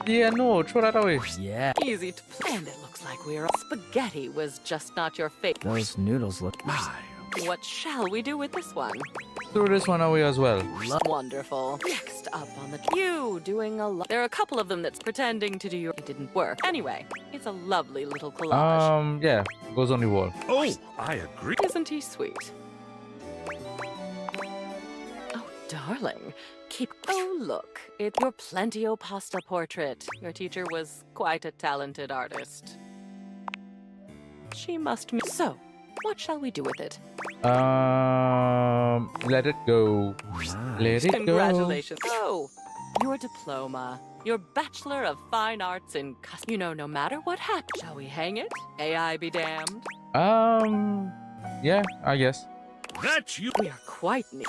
Yeah, no, throw that away. Yeah. Easy to plan. And it looks like we're... Spaghetti was just not your fate. Those noodles look... What shall we do with this one? Throw this one away as well. Wonderful. Next up on the... You doing a lot. There are a couple of them that's pretending to do your... It didn't work. Anyway, it's a lovely little collage. Yeah, goes on the wall. Oh, I agree. Isn't he sweet? Oh, darling. Keep... Oh, look. It's your Plentio pasta portrait. Your teacher was quite a talented artist. She must... So, what shall we do with it? Let it go. Let it go. Congratulations. Oh, your diploma. Your Bachelor of Fine Arts in Custom. You know, no matter what happens. Shall we hang it? AI be damned. Yeah, I guess. That's you. We are quite neat.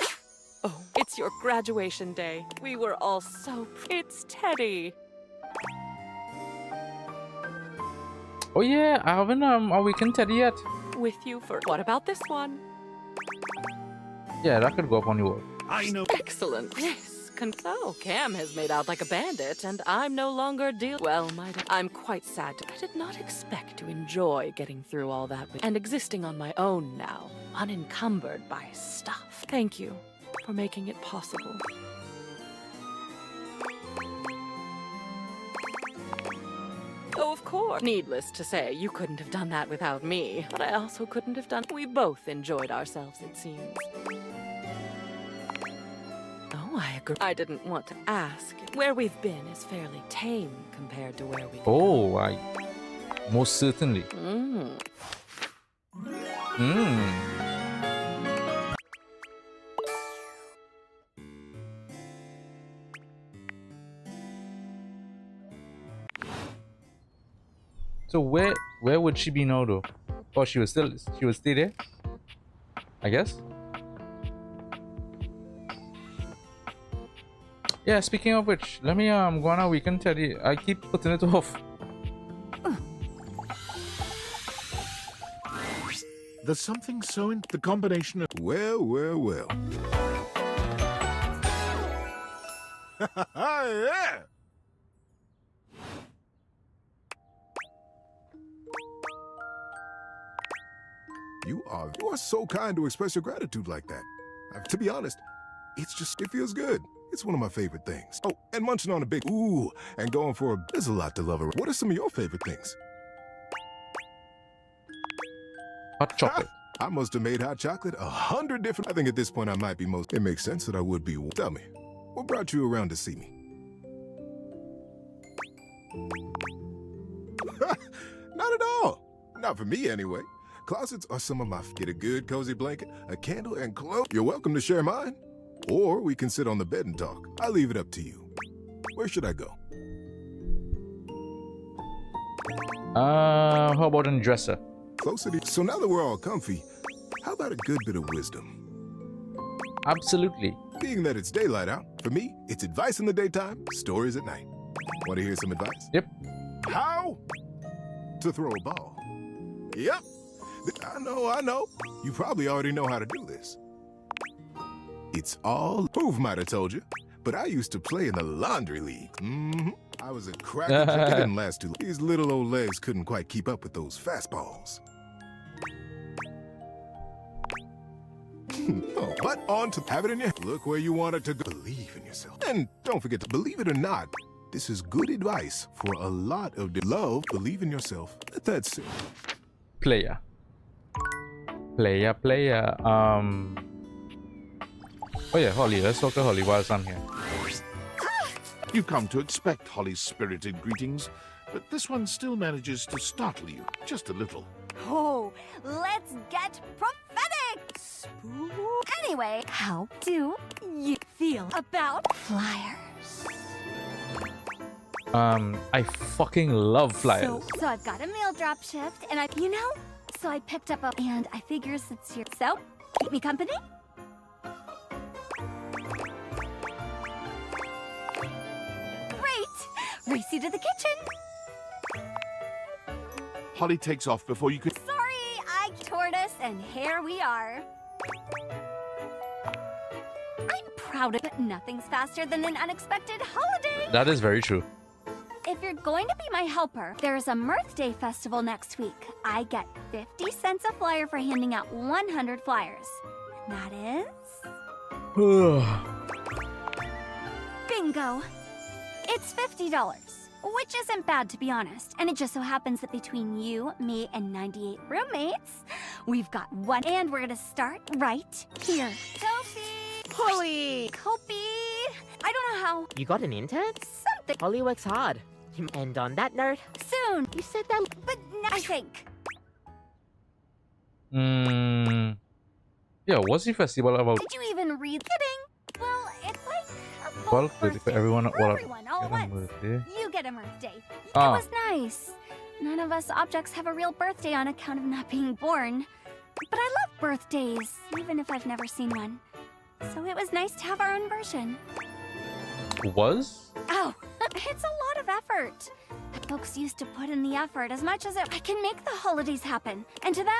Oh, it's your graduation day. We were all so... It's Teddy. Oh yeah, I haven't awakened Teddy yet. With you for... What about this one? Yeah, that could go up on the wall. I know. Excellent. Yes. So, Cam has made out like a bandit, and I'm no longer Well, I'm quite sad. I did not expect to enjoy getting through all that and existing on my own now, unencumbered by stuff. Thank you for making it possible. Oh, of course. Needless to say, you couldn't have done that without me. But I also couldn't have done... We both enjoyed ourselves, it seems. Oh, I agree. I didn't want to ask. Where we've been is fairly tame compared to where we... Oh, most certainly. So where would she be now though? Oh, she was still there, I guess. Yeah, speaking of which, let me go on a weekend, Teddy. I keep putting it off. There's something so in the combination of... Well. Yeah. You are so kind to express your gratitude like that. To be honest, it feels good. It's one of my favorite things. Oh, and munching on a big ooh, and going for there's a lot to love. What are some of your favorite things? Hot chocolate. I must have made hot chocolate 100 different. I think at this point I might be most. It makes sense that I would be. Tell me, what brought you around to see me? Not at all. Not for me, anyway. Closets are some of my. Get a good cozy blanket, a candle, and clothes. You're welcome to share mine. Or we can sit on the bed and talk. I'll leave it up to you. Where should I go? How about a dresser? Closer to. So now that we're all comfy, how about a good bit of wisdom? Absolutely. Being that it's daylight out, for me, it's advice in the daytime, stories at night. Want to hear some advice? Yep. How to throw a ball. Yep. I know. You probably already know how to do this. It's all Hoove might have told you, but I used to play in the laundry league. I was a cracker. It didn't last too long. These little old legs couldn't quite keep up with those fastballs. Oh, but on to have it in your. Look where you want it to go. Believe in yourself. And don't forget to believe it or not, this is good advice for a lot of love. Believe in yourself. Let that sit. Player. Oh yeah, Holly. Let's talk to Holly whilst I'm here. You've come to expect Holly's spirited greetings, but this one still manages to startle you just a little. Oh, let's get prophetic! Anyway, how do you feel about flyers? I fucking love flyers. So I've got a mail drop shift, and I picked up and I figure since you're keep me company? Racy to the kitchen. Holly takes off before you can. Sorry, I tortoise, and here we are. I'm proud of it. Nothing's faster than an unexpected holiday. That is very true. If you're going to be my helper, there's a Mirth Day festival next week. I get 50 cents a flyer for handing out 100 flyers. That is... Bingo. It's $50, which isn't bad to be honest. And it just so happens that between you, me, and 98 roommates, we've got one. And we're gonna start right here. Kofi! Holly! Kofi! I don't know how. You got an intern? Something. Holly works hard. And on that note, soon. You said that, but I think. Yeah, what's the festival about? Did you even read? Kidding. Well, it's like a Bulk for everyone all at once. You get a birthday. It was nice. None of us objects have a real birthday on account of not being born. But I love birthdays, even if I've never seen one. So it was nice to have our own version. Was? Oh, it's a lot of effort. Folks used to put in the effort as much as I can make the holidays happen. And to them,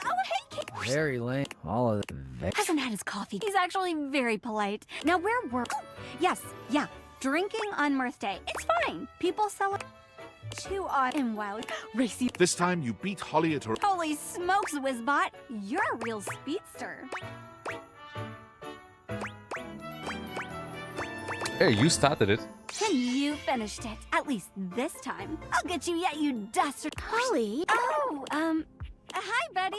oh, hey, kid. Very lame. All of it. Hasn't had his coffee. He's actually very polite. Now, where were... Oh, yes, yeah. Drinking on Mirth Day. It's fine. People celebrate. Too odd and wild. Racy. This time you beat Holly at her... Holy smokes, Wizbot. You're a real speedster. Hey, you started it. And you finished it. At least this time. I'll get you yet, you dastard. Holly? Oh, hi, Betty.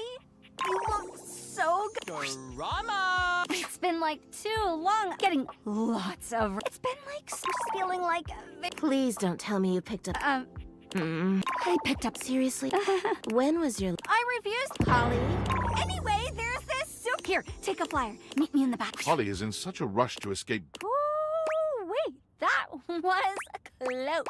You look so good. Drama! It's been like too long. Getting lots of... It's been like feeling like... Please don't tell me you picked up... I picked up... Seriously? When was your... I refused, Holly. Anyway, there's this soup. Here, take a flyer. Meet me in the back. Holly is in such a rush to escape. Ooh, wait. That was close.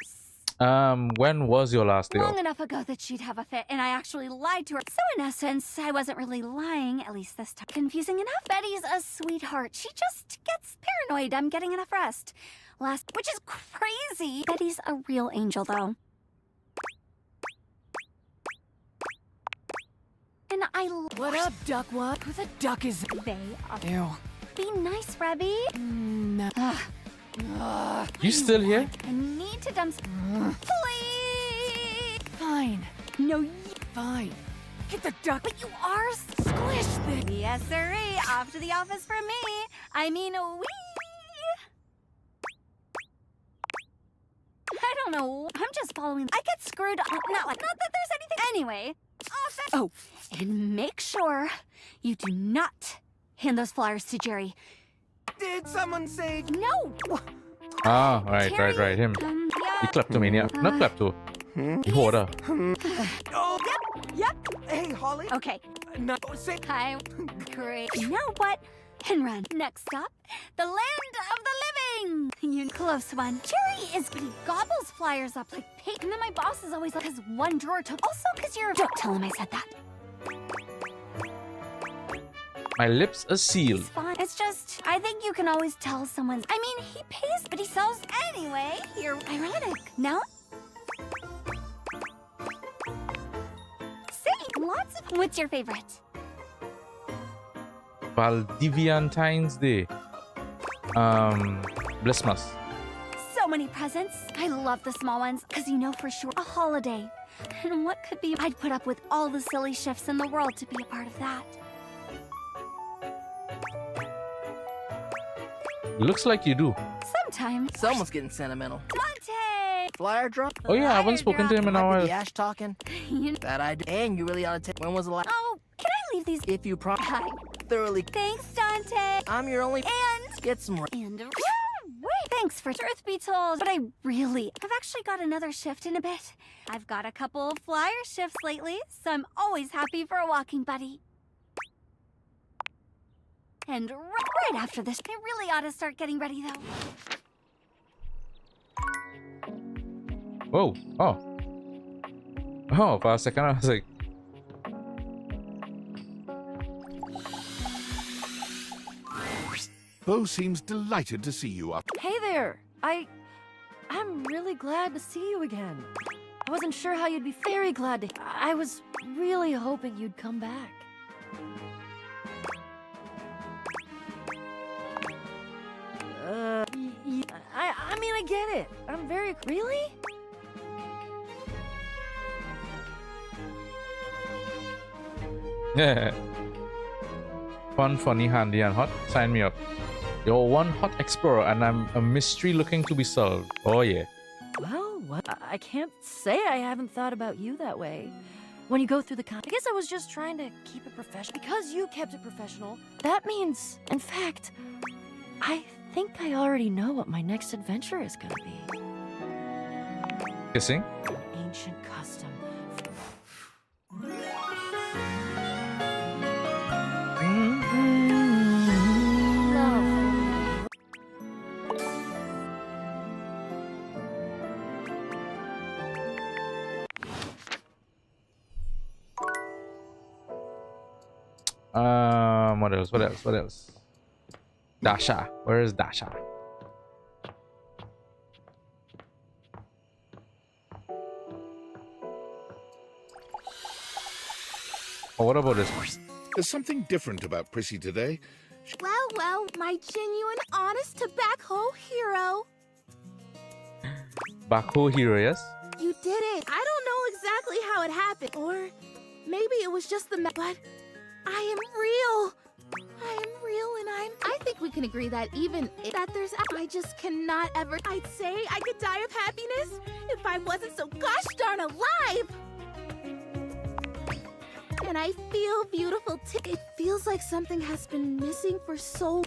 When was your last day off? Long enough ago that she'd have a fit, and I actually lied to her. So in essence, I wasn't really lying, at least this time. Confusing enough. Betty's a sweetheart. She just gets paranoid I'm getting enough rest. Which is crazy. Betty's a real angel, though. And What up, duckwad? Who the duck is... They are... Ew. Be nice, Rebby. No. You still here? I need to dump some. Please! Fine. No, fine. Get the duck. But you are squished this. Yes, sirree. Off to the office for me. I mean, we. I don't know. I'm just following. I get screwed. Not that there's anything. Anyway. Office. Oh. And make sure you do not hand those flyers to Jerry. Did someone say no? Ah, right. Him. Yeah. He kleptomania. Not klepto. He hoarder. Oh, Yep. hey, Holly. Okay. No, say Hi. Great. No, but Henrun. Next stop, the land of the living. You close one. Jerry is he gobbles flyers up like pig, and then my boss is always like his one drawer to. Also, because you're. Don't tell him I said that. My lips are sealed. It's fine. It's just I think you can always tell someone's. I mean, he pays, but he sells anyway. You're ironic. No. Lots of. What's your favorite? Valentine's Day. Blissmas. So many presents. I love the small ones because you know for sure a holiday. And what could be? I'd put up with all the silly shifts in the world to be a part of that. Looks like you do. Sometimes. Someone's getting sentimental. Monte! Flyer drop? Oh yeah, I haven't spoken to him in a while. Yash talking? That I do. And you really ought to take. When was the last? Oh, can I leave these? If you Hi. thoroughly. Thanks, Dante. I'm your only. And. Get some. And. Wait. Thanks for truth be told, but I've actually got another shift in a bit. I've got a couple of flyer shifts lately, so I'm always happy for a walking buddy. And right after this, I really ought to start getting ready, though. Whoa. Oh, for a second I was like... Bo seems delighted to see you up. Hey there. I'm really glad to see you again. I wasn't sure how you'd be very glad to. I was really hoping you'd come back. I mean, I get it. I'm very... Really? Yeah. Fun, funny, handy, and hot. Sign me up. You're one hot explorer, and I'm a mystery looking to be solved. Oh yeah. Well, I can't say I haven't thought about you that way. When you go through the I guess I was just trying to keep it professional. Because you kept it professional, that means, in fact, I think I already know what my next adventure is gonna be. Kissing? An ancient custom. What else? Dasha. Where is Dasha? Oh, what about this one? There's something different about Prissy today. Well, my genuine, honest tobacco hero. Baku hero, yes? You did it. I don't know exactly how it happened, or maybe it was just the but I am real. And I think we can agree that even that there's I just cannot ever. I'd say I could die of happiness if I wasn't so gosh darn alive. And I feel beautiful too. It feels like something has been missing for so.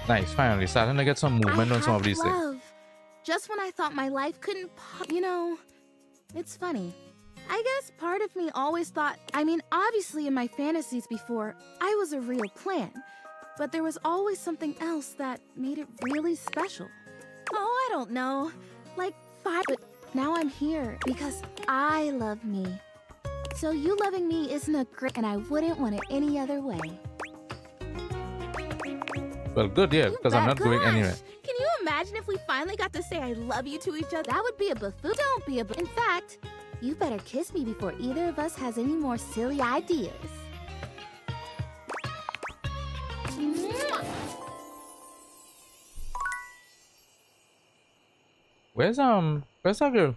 Nice, finally starting to get some movement on some of these things. Just when I thought my life couldn't, it's funny. I guess part of me always thought, obviously in my fantasies before, I was a real plant. But there was always something else that made it really special. Oh, I don't know. Like fire. But now I'm here because I love me. So you loving me isn't a great, and I wouldn't want it any other way. Well, good, yeah, because I'm not going anywhere. Can you imagine if we finally got to say I love you to each other? That would be a buffoon. Don't be a buffoon. In fact, You better kiss me before either of us has any more silly ideas. Where's that girl?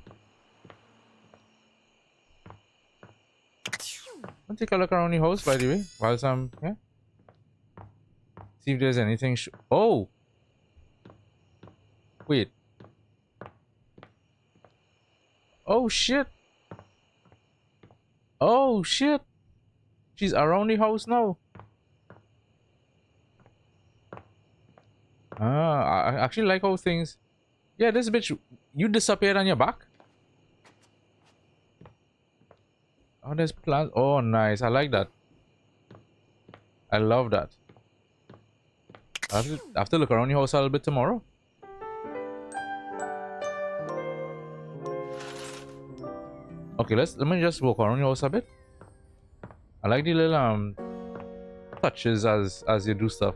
I'll take a look around the house, by the way, whilst I'm here. See if there's anything. Oh! Wait. Oh shit! Oh shit! She's around the house now. I actually like how things. Yeah, this bitch, you disappeared on your back. Oh, there's plants. Oh, nice. I like that. I love that. I have to look around your house a little bit tomorrow. Okay, let me just walk around your house a bit. I like the little touches as you do stuff.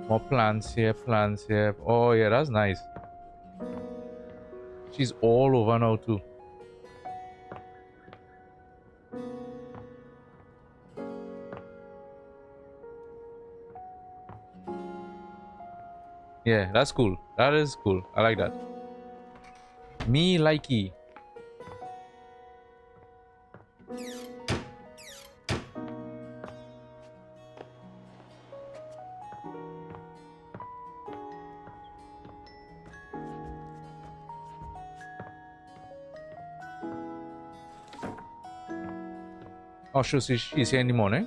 More plants here, plants here. Oh yeah, that's nice. She's all over now too. Yeah, that's cool. That is cool. I like that. Me likey. Oh, sure, she's here in the morning.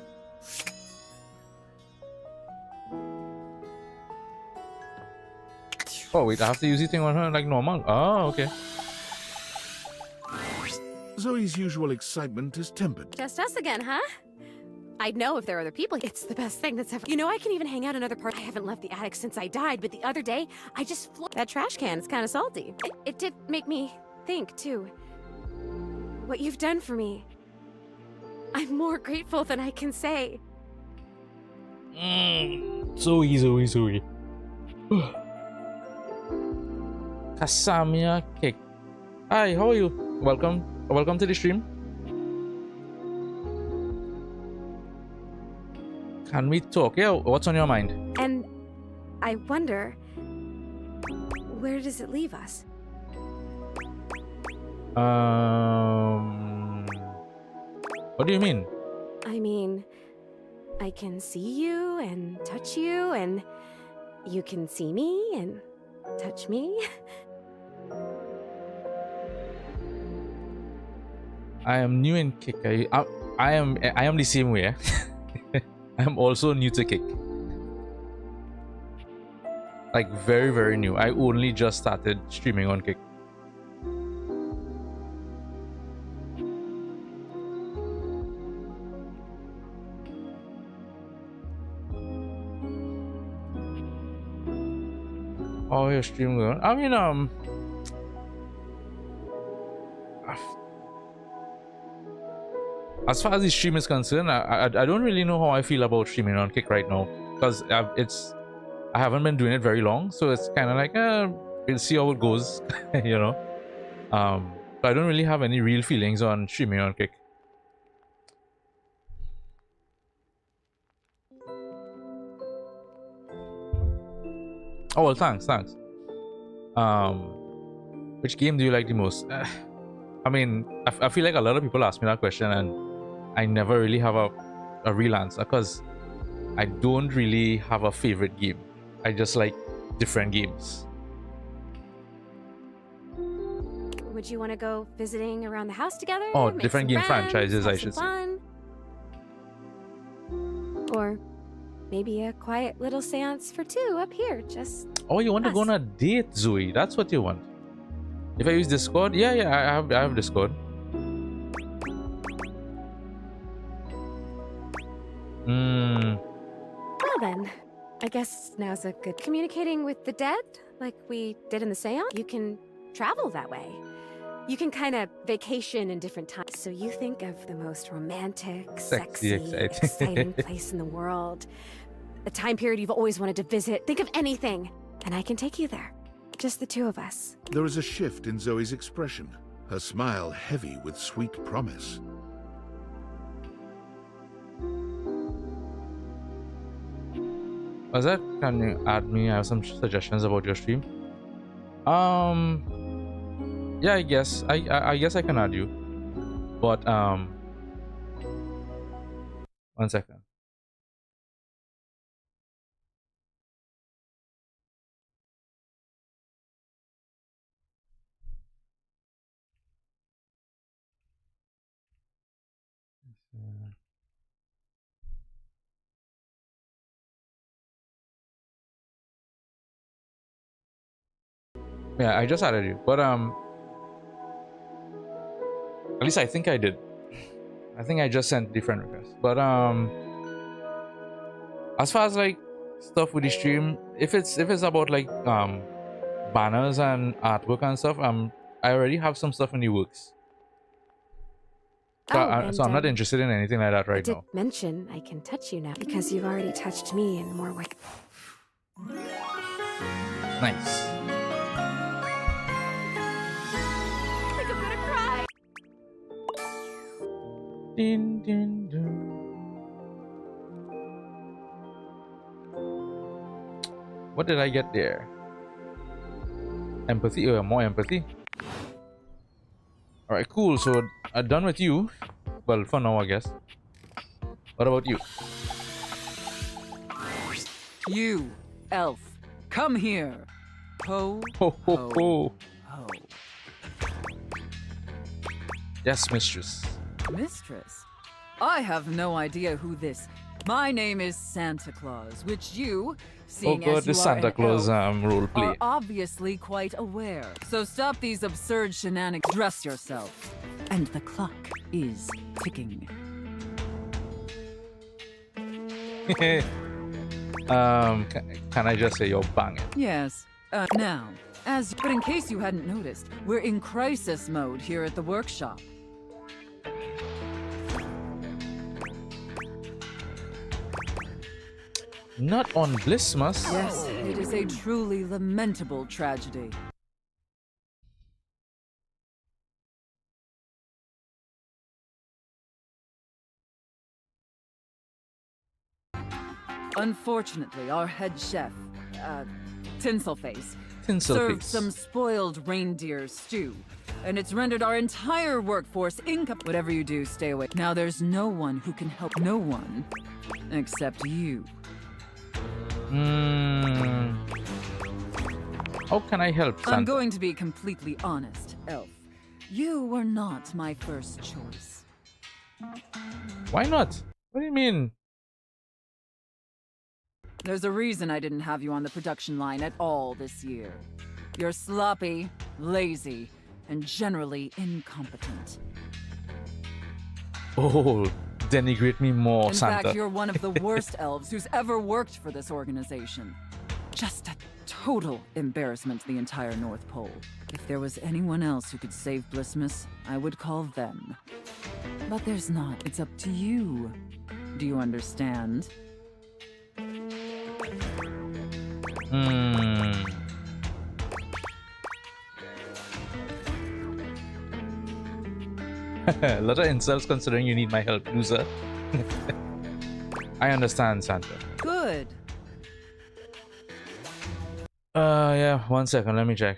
Oh, wait, I have to use the thing on her like normal. Oh, okay. Zoe's usual excitement is tempered. Just us again, huh? I'd know if there are other people. It's the best thing that's ever. You know, I can even hang out in other parts. I haven't left the attic since I died, but the other day, I just that trash can is kind of salty. It did make me think, too. What you've done for me. I'm more grateful than I can say. Zoe. Casamia Cake. Hi, how are you? Welcome to the stream. Can we talk? Yeah, what's on your mind? And I wonder, where does it leave us? What do you mean? I mean, I can see you and touch you, and you can see me and touch me. I am new in Kick. I am the same way. I am also new to Kick. Like very, very new. I only just started streaming on Kick. Oh, your stream going? I mean, as far as the stream is concerned, I don't really know how I feel about streaming on Kick right now, because I haven't been doing it very long, so it's kind of like we'll see how it goes, you know. But I don't really have any real feelings on streaming on Kick. Oh well, thanks. Which game do you like the most? I mean, I feel like a lot of people ask me that question, and I never really have a real answer, because I don't really have a favorite game. I just like different games. Would you want to go visiting around the house together? Oh, make different some game friends, franchises, have I some should say. fun? Or maybe a quiet little seance for two up here, just. Oh, you want to go on a date, Zoe? That's what you want. If I use Discord, yeah, I have Discord. Well then, I guess now's a good communicating with the dead, like we did in the seance. You can travel that way. You can kind of vacation in different times. So you think of the most romantic, sexy, exciting place in the world. A time period you've always wanted to visit. Think of anything, and I can take you there. Just the two of us. There is a shift in Zoe's expression. her smile heavy with sweet promise. Was that? Can you add me? I have some suggestions about your stream. Yeah, I guess I guess I can add you, but 1 second. Yeah, I just added you, but at least I think I did. I think I just sent different requests. But as far as like stuff with the stream, if it's about like banners and artwork and stuff, I already have some stuff in the works. So, so I'm not interested in anything like that right now. Mention I can touch you now because you've already touched me in more ways. Nice. Din, din, din. What did I get there? Empathy, more empathy. Alright, cool. So done with you. Well, for now, I guess. What about you? You, elf, come here. Ho, ho, ho, ho. Ho. Yes, mistress. Mistress? I have no idea who this. My name is Santa Claus, which you, seeing God, as you the are Santa an Claus elf, role play. are obviously quite aware. So stop these absurd shenanigans. Dress yourself. And the clock is ticking. Can I just say you're banging? Yes. Now, but in case you hadn't noticed, we're in crisis mode here at the workshop. Not on Blissmas. Yes, it is a truly lamentable tragedy. Unfortunately, our head chef, Tinselface, served some spoiled reindeer stew, and it's rendered our entire workforce incapable. Whatever you do, stay away. Now there's no one who can help. No one, except you. How can I help, Santa? I'm going to be completely honest, Elf. You were not my first choice. Why not? What do you mean? There's a reason I didn't have you on the production line at all this year. You're sloppy, lazy, and generally incompetent. Oh, denigrate me more, Santa. In fact, you're one of the worst elves who's ever worked for this organization. Just a total embarrassment to the entire North Pole. If there was anyone else who could save Blissmas, I would call them. But there's not. It's up to you. Do you understand? A lot of insults considering you need my help, loser. I understand, Santa. Good. Yeah, 1 second, let me check.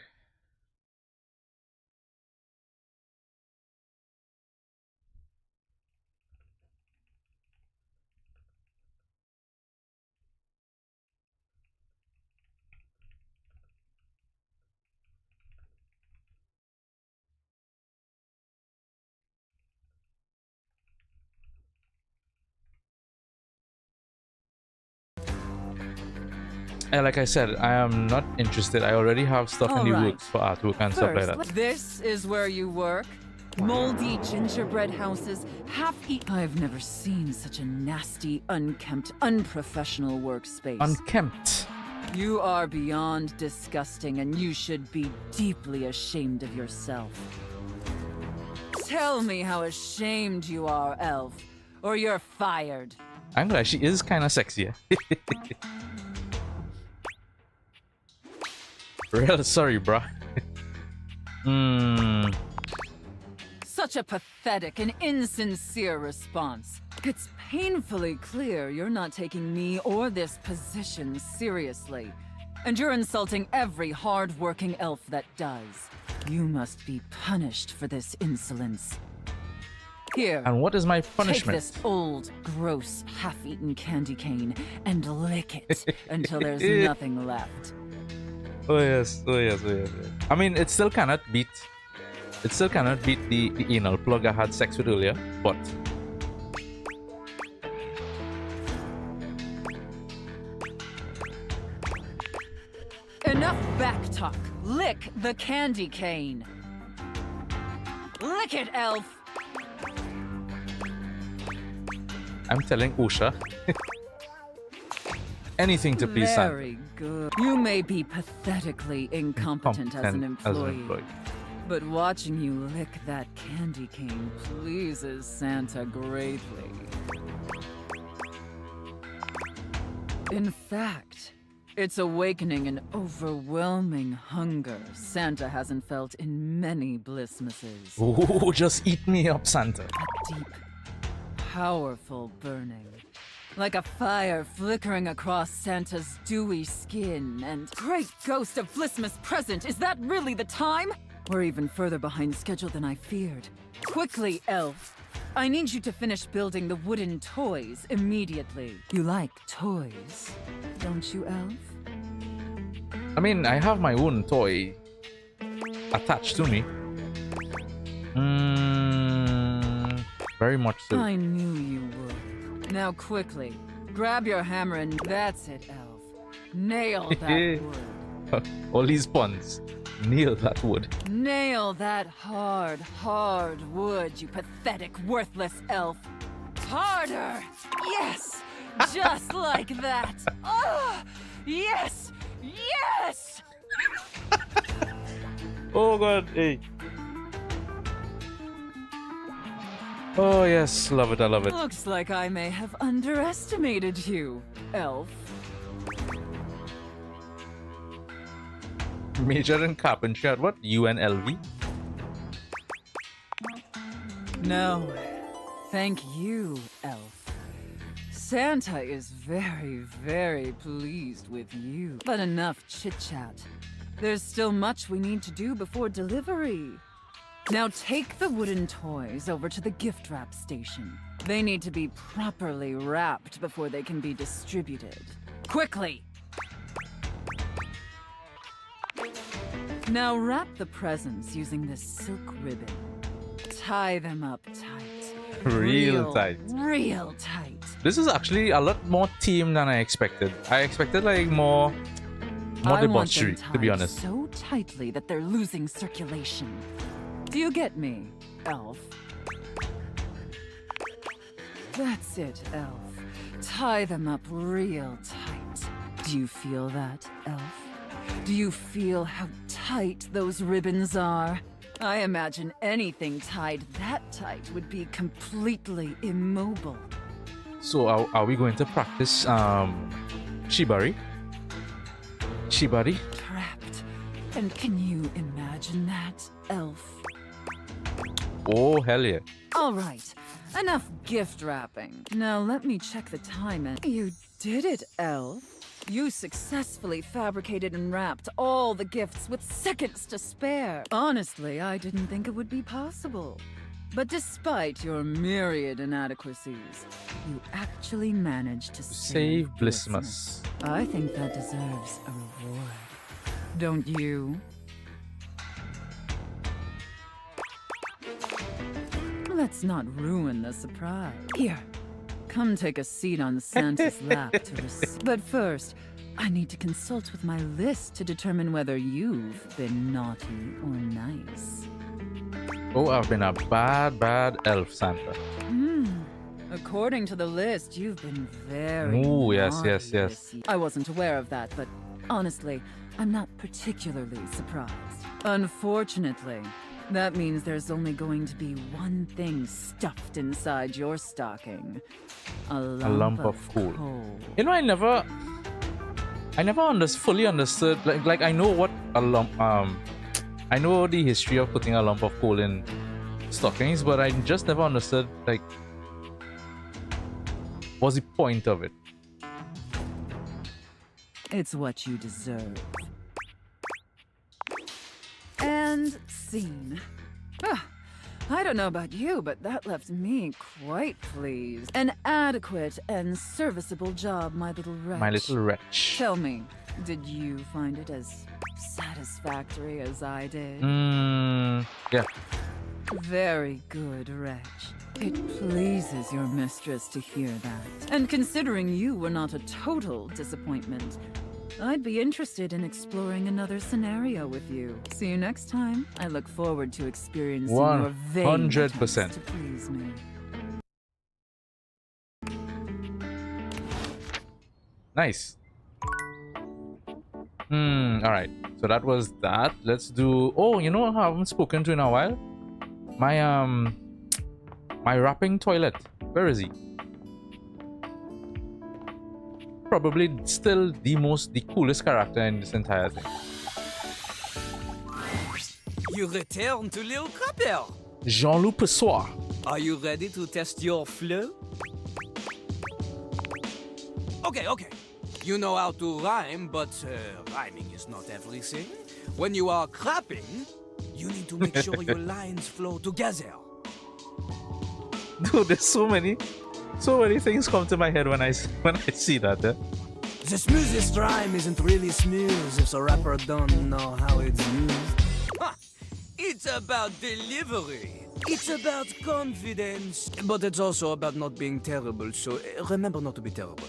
Like I said, I am not interested. I already have stuff in the works for artwork and stuff like that. This is where you work? Moldy gingerbread houses, half-eaten. I've never seen such a nasty, unkempt, unprofessional workspace. Unkempt? You are beyond disgusting, and you should be deeply ashamed of yourself. Tell me how ashamed you are, Elf, or you're fired. I'm glad she is kind of sexy. Real sorry, bruh. Such a pathetic and insincere response. It's painfully clear you're not taking me or this position seriously. And you're insulting every hard-working elf that does. You must be punished for this insolence. Here. And what is my punishment? Take this old, gross, half-eaten candy cane and lick it until there's nothing left. Oh yes. I mean, it still cannot beat the anal plug I had sex with earlier, but enough backtalk. Lick the candy cane. Lick it, elf. I'm telling Usha. Anything to please Santa. Very good. You may be pathetically incompetent as an employee. But watching you lick that candy cane pleases Santa greatly. In fact, it's awakening an overwhelming hunger Santa hasn't felt in many Blissmases. Oh, just eat me up, Santa. A deep, powerful burning. Like a fire flickering across Santa's dewy skin and... Great ghost of Blissmas present, is that really the time? We're even further behind schedule than I feared. Quickly, elf. I need you to finish building the wooden toys immediately. You like toys, don't you, elf? I mean, I have my own toy attached to me. Very much so. I knew you would. Now quickly, grab your hammer and... That's it, elf. Nail that wood. All these puns. Nail that wood. Nail that hard wood, you pathetic, worthless elf. Harder! Yes! Just like that. Oh! Yes! Yes! Oh god, hey. Oh yes, love it, I love it. Looks like I may have underestimated you, elf. Major in carpentry at what? UNLV? No. Thank you, elf. Santa is very, very pleased with you. But enough chit-chat. There's still much we need to do before delivery. Now take the wooden toys over to the gift wrap station. They need to be properly wrapped before they can be distributed. Quickly! Now wrap the presents using this silk ribbon. Tie them up tight. Real tight. Real tight. This is actually a lot more team than I expected. I expected like more debauchery, to be honest. So tightly that they're losing circulation. Do you get me, elf? That's it, elf. Tie them up real tight. Do you feel that, elf? Do you feel how tight those ribbons are? I imagine anything tied that tight would be completely immobile. So are we going to practice shibari? Shibari? Trapped. And can you imagine that, elf? Oh, hell yeah. All right. Enough gift wrapping. Now let me check the time and... You did it, elf. You successfully fabricated and wrapped all the gifts with seconds to spare. Honestly, I didn't think it would be possible. But despite your myriad inadequacies, you actually managed to save Blissmas. I think that deserves a reward. Don't you? Let's not ruin the surprise. Here. Come take a seat on Santa's lap to receive. But first, I need to consult with my list to determine whether you've been naughty or nice. Oh, I've been a bad elf, Santa. According to the list, you've been very Ooh, yes. I wasn't aware of that, but honestly, I'm not particularly surprised. Unfortunately, that means there's only going to be one thing stuffed inside your stocking. A lump of coal. You know, I never fully understood. Like I know what a lump. I know the history of putting a lump of coal in stockings, but I just never understood, like, what's the point of it? It's what you deserve. And scene. Ah, I don't know about you, but that left me quite pleased. An adequate and serviceable job, my little wretch. My little wretch. Tell me, did you find it as satisfactory as I did? Yeah. Very good, wretch. It pleases your mistress to hear that. And considering you were not a total disappointment, I'd be interested in exploring another scenario with you. See you next time. I look forward to experiencing your vain attempts 100%. to please me. Nice. Alright. So that was that. Let's do... Oh, you know how I haven't spoken to in a while? My rapping toilet. Where is he? Probably still the coolest character in this entire thing. You return to Lil Crapper. Jean-Loup Pessoir. Are you ready to test your flow? Okay. You know how to rhyme, but rhyming is not everything. When you are crapping, you need to make sure your lines flow together. Dude, there's so many things come to my head when I see that. The smoothest rhyme isn't really smooth if the rapper don't know how it's used. Huh. It's about delivery. It's about confidence. But it's also about not being terrible, so remember not to be terrible.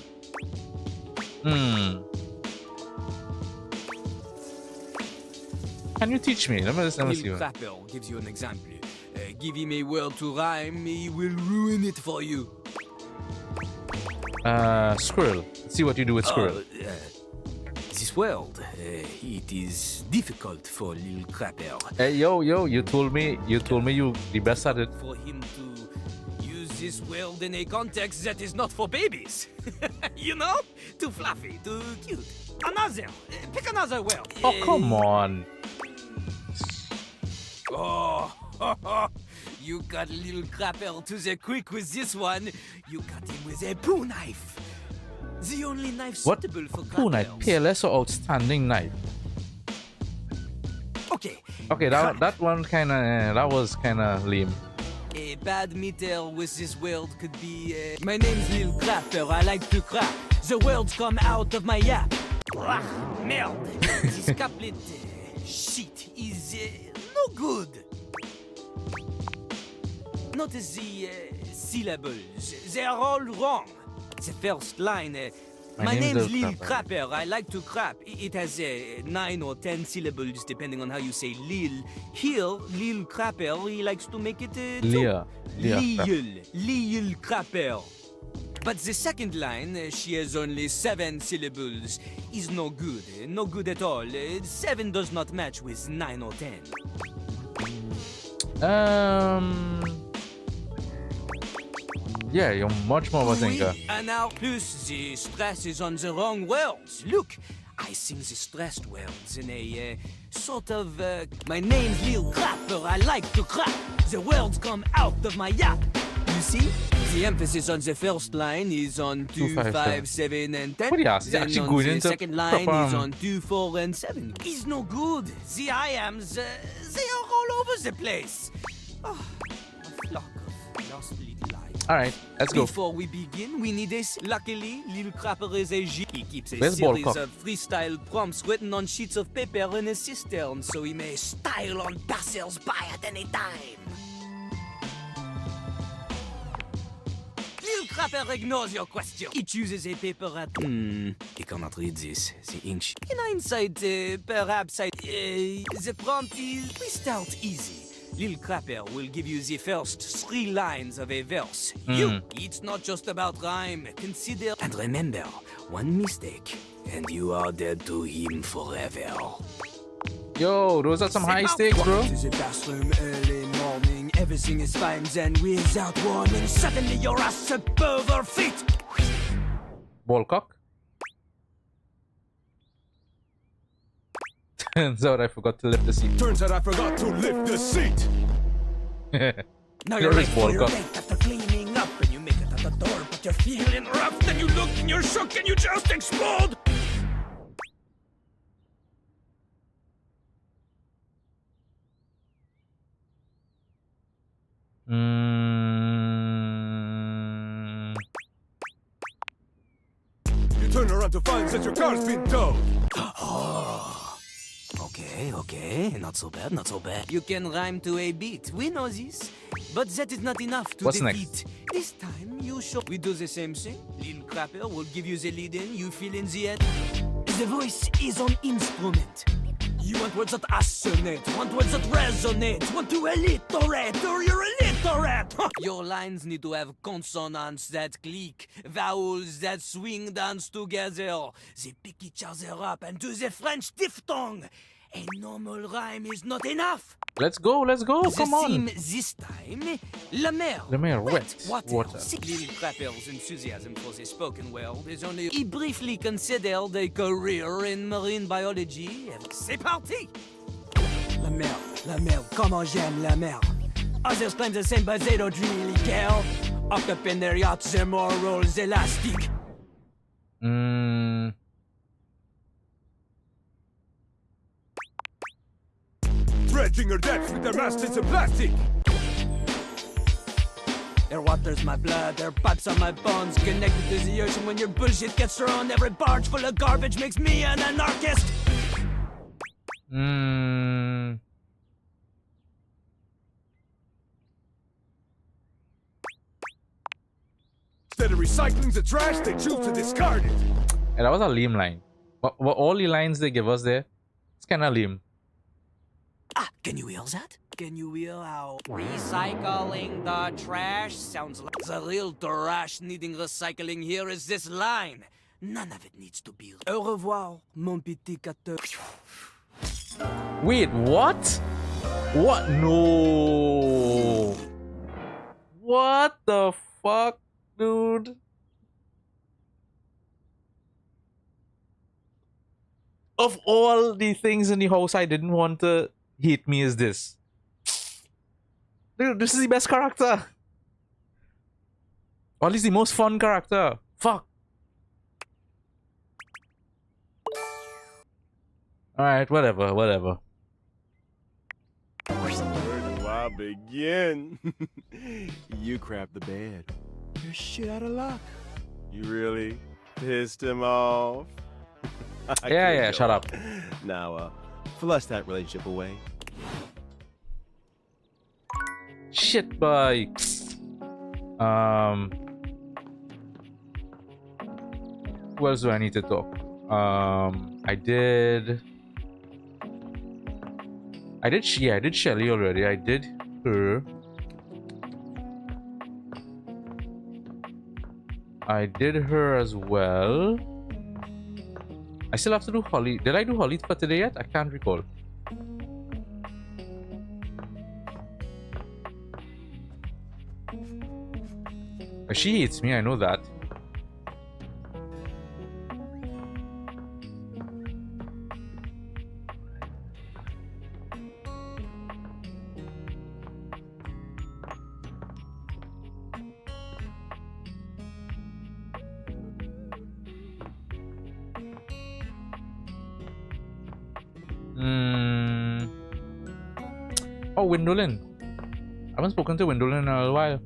Can you teach me? Let me see. Lil Crapper gives you an example. Give him a word to rhyme, he will ruin it for you. Squirrel. Let's see what you do with squirrel. This world, it is difficult for Lil Crapper. Hey, yo, you told me you're the best at it. For him to use this world in a context that is not for babies. You know? Too fluffy, too cute. Pick another word. Oh, come on. Oh, you got Lil Crapper to the quick with this one. You got him with a poo knife. The only knife suitable for poo knife? Peerless or outstanding knife? Okay. Okay, that one that was kinda lame. A bad meter with this word could be my name's Lil Crapper, I like to crap. The words come out of my yap. Merde. This couplet shit is no good. Notice the syllables. They are all wrong. The first line, my name's Lil Crapper, I like to crap. It has 9 or 10 syllables depending on how you say Lil. Here, Lil Crapper, he likes to make it Lil Crapper. But the second line, she has only 7 syllables, is no good. No good at all. 7 does not match with 9 or 10. Yeah, you're much more of a thinker. And now, plus the stress is on the wrong words. Look, I sing the stressed words in a sort of, my name's Lil Crapper, I like to crap. The words come out of my yap. You see? The emphasis on the first line is on 2, 5, 7, and 10. Then on the second line is on 2, 4, and 7. It's no good. The I-ams, they are all over the place. Oh, a flock of lost little lies. Alright, let's go. Before we begin, we need this. Luckily, Lil Crapper is a G. He keeps a Where's series Ballcock? of freestyle prompts written on sheets of paper in a cistern, so he may style on passers-by at any time. Lil Crapper ignores your question. He chooses a paper at... he cannot read this. The ink... In hindsight, perhaps the prompt is... We start easy. Lil Crapper will give you the first 3 lines of a verse. It's not just about rhyme. Consider... And remember, one mistake, and you are dead to him forever. Yo, those are some high stakes, bro. Walk to the bathroom early morning, everything is fine, then without warning, suddenly your ass above our feet. Ballcock. Turns out I forgot to lift the seat. Turns out I forgot to lift the seat. Now There you're is late for your Volkov. date after cleaning up and you make it at the door, but you're feeling rough. Then you look and you're shook and you just explode. You turn around to find that your car's been towed. Oh, okay, not so bad, not so bad. You can rhyme to a beat, we know this. But that is not enough to What's defeat. next? This time you show. We do the same thing. Little Crapper will give you the lead in, you fill in the end. The voice is on instrument. You want words that assonate, want words that resonate, want to alliterate, or you're illiterate. Your lines need to have consonants that click, vowels that swing dance together. They pick each other up and do the French diphthong. A normal rhyme is not enough. Let's go. Come The on. theme this time, La Mer. La mer, wet, water. Little Crapper's enthusiasm for the spoken word is only... He briefly considered a career in marine biology. C'est parti! La mer, comment j'aime la mer. Others claim the same, but they don't really care. Up in their yachts, their morals elastic. Dredging her decks with their masts in plastic. Their water's my blood, their pipes are my bones. Connected to the ocean when your bullshit gets thrown. Every barge full of garbage makes me an anarchist. Instead of recycling the trash, they choose to discard it. And that was a lame line. What all the lines they give us there, it's kind of lame. Can you hear that? Can you hear how recycling the trash sounds like the real trash needing recycling? Here is this line. None of it needs to be. Au revoir, mon petit gâteau. Wait, what? What? No. What the fuck, dude? Of all the things in the house I didn't want to hate me is this. Dude, this is the best character. Or at least the most fun character. Fuck. Alright, whatever. Where do I begin? You crapped the bed. You're shit out of luck. You really pissed him off? Yeah, shut up. Now, flush that relationship away. Shit, boy. Who else do I need to talk? I did Shelly already. I did her. I did her as well. I still have to do Holly. Did I do Holly for today yet? I can't recall. She hates me, I know that. Oh, Windolin. I haven't spoken to Windolin in a while.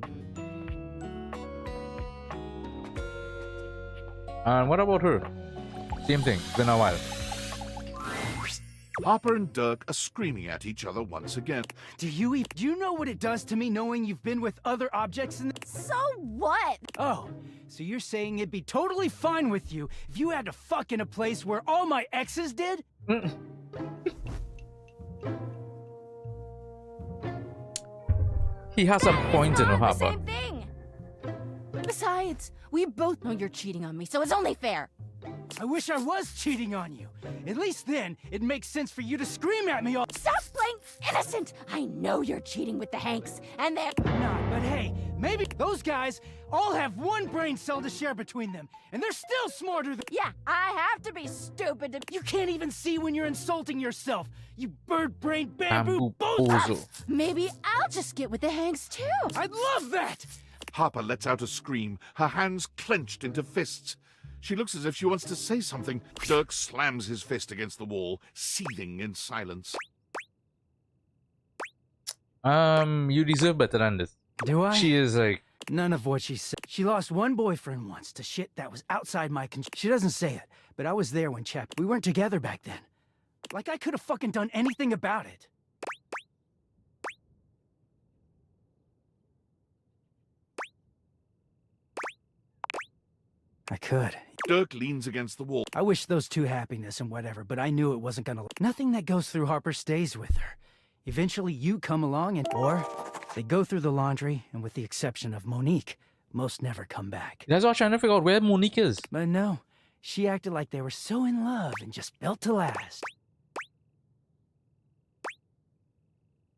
And what about her? Same thing, it's been a while. Hopper and Dirk are screaming at each other once again. Do you know what it does to me knowing you've been with other objects in the— So what? Oh, so you're saying it'd be totally fine with you if you had to fuck in a place where all my exes did? He has some point in Hopper. Same thing. Besides, we both know you're cheating on me, so it's only fair. I wish I was cheating on you. At least then, it makes sense for you to scream at me all— Stop playing innocent! I know you're cheating with the Hanks, and they're— Nah, but hey, Maybe those guys all have one brain cell to share between them, and they're still smarter than— Yeah, I have to be stupid to— You can't even see when you're insulting yourself, you bird-brained bamboo bozo! Maybe I'll just get with the Hanks too. I'd love that! Harper lets out a scream, her hands clenched into fists. She looks as if she wants to say something. Dirk slams his fist against the wall, seething in silence. You deserve better than this. Do I? She is like... None of what she said. She lost one boyfriend once to shit that was outside my control. She doesn't say it, but I was there when we weren't together back then. Like I could have fucking done anything about it. I could. Dirk leans against the wall. I wish those two happiness and whatever, but I knew it wasn't gonna... Nothing that goes through Harper stays with her. Eventually you come along and... Or they go through the laundry, and with the exception of Monique, most never come back. That's why I'm trying to figure out where Monique is. But no, she acted like they were so in love and just built to last.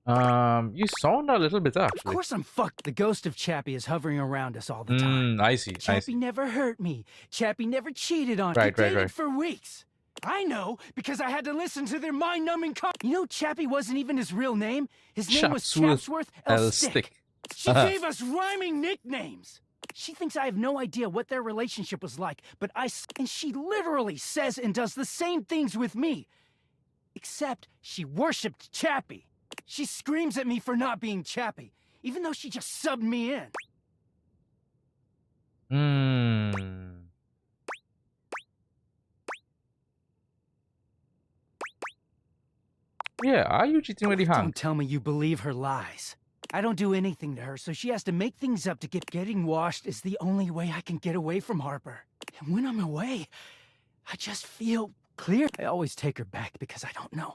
You sound a little bit actually. Of course I'm fucked. The ghost of Chappie is hovering around us all the time. I see. Chappie never hurt me. Chappie never cheated on me. Right. Dated for weeks. I know, because I had to listen to their mind-numbing You know Chappie wasn't even his real name? His name was Chapsworth L. Stick. She gave us rhyming nicknames. She thinks I have no idea what their relationship was like, but and she literally says and does the same things with me. Except she worshipped Chappie. She screams at me for not being Chappie, even though she just subbed me in. Yeah, are you cheating with the hand? Don't tell me you believe her lies. I don't do anything to her, so she has to make things up to getting washed is the only way I can get away from Harper. And when I'm away, I just feel clear. I always take her back because I don't know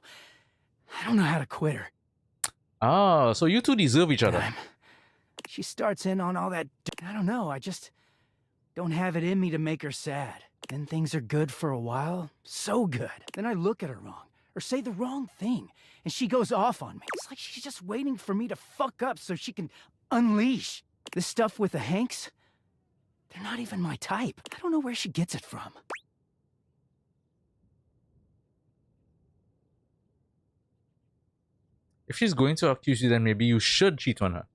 how to quit her. Oh, so you two deserve each other. She starts in on all that. I don't know. I just don't have it in me to make her sad. Then things are good for a while. So good. Then I look at her wrong or say the wrong thing, and she goes off on me. It's like she's just waiting for me to fuck up so she can unleash. This stuff with the Hanks, they're not even my type. I don't know where she gets it from. If she's going to accuse you, then maybe you should cheat on her.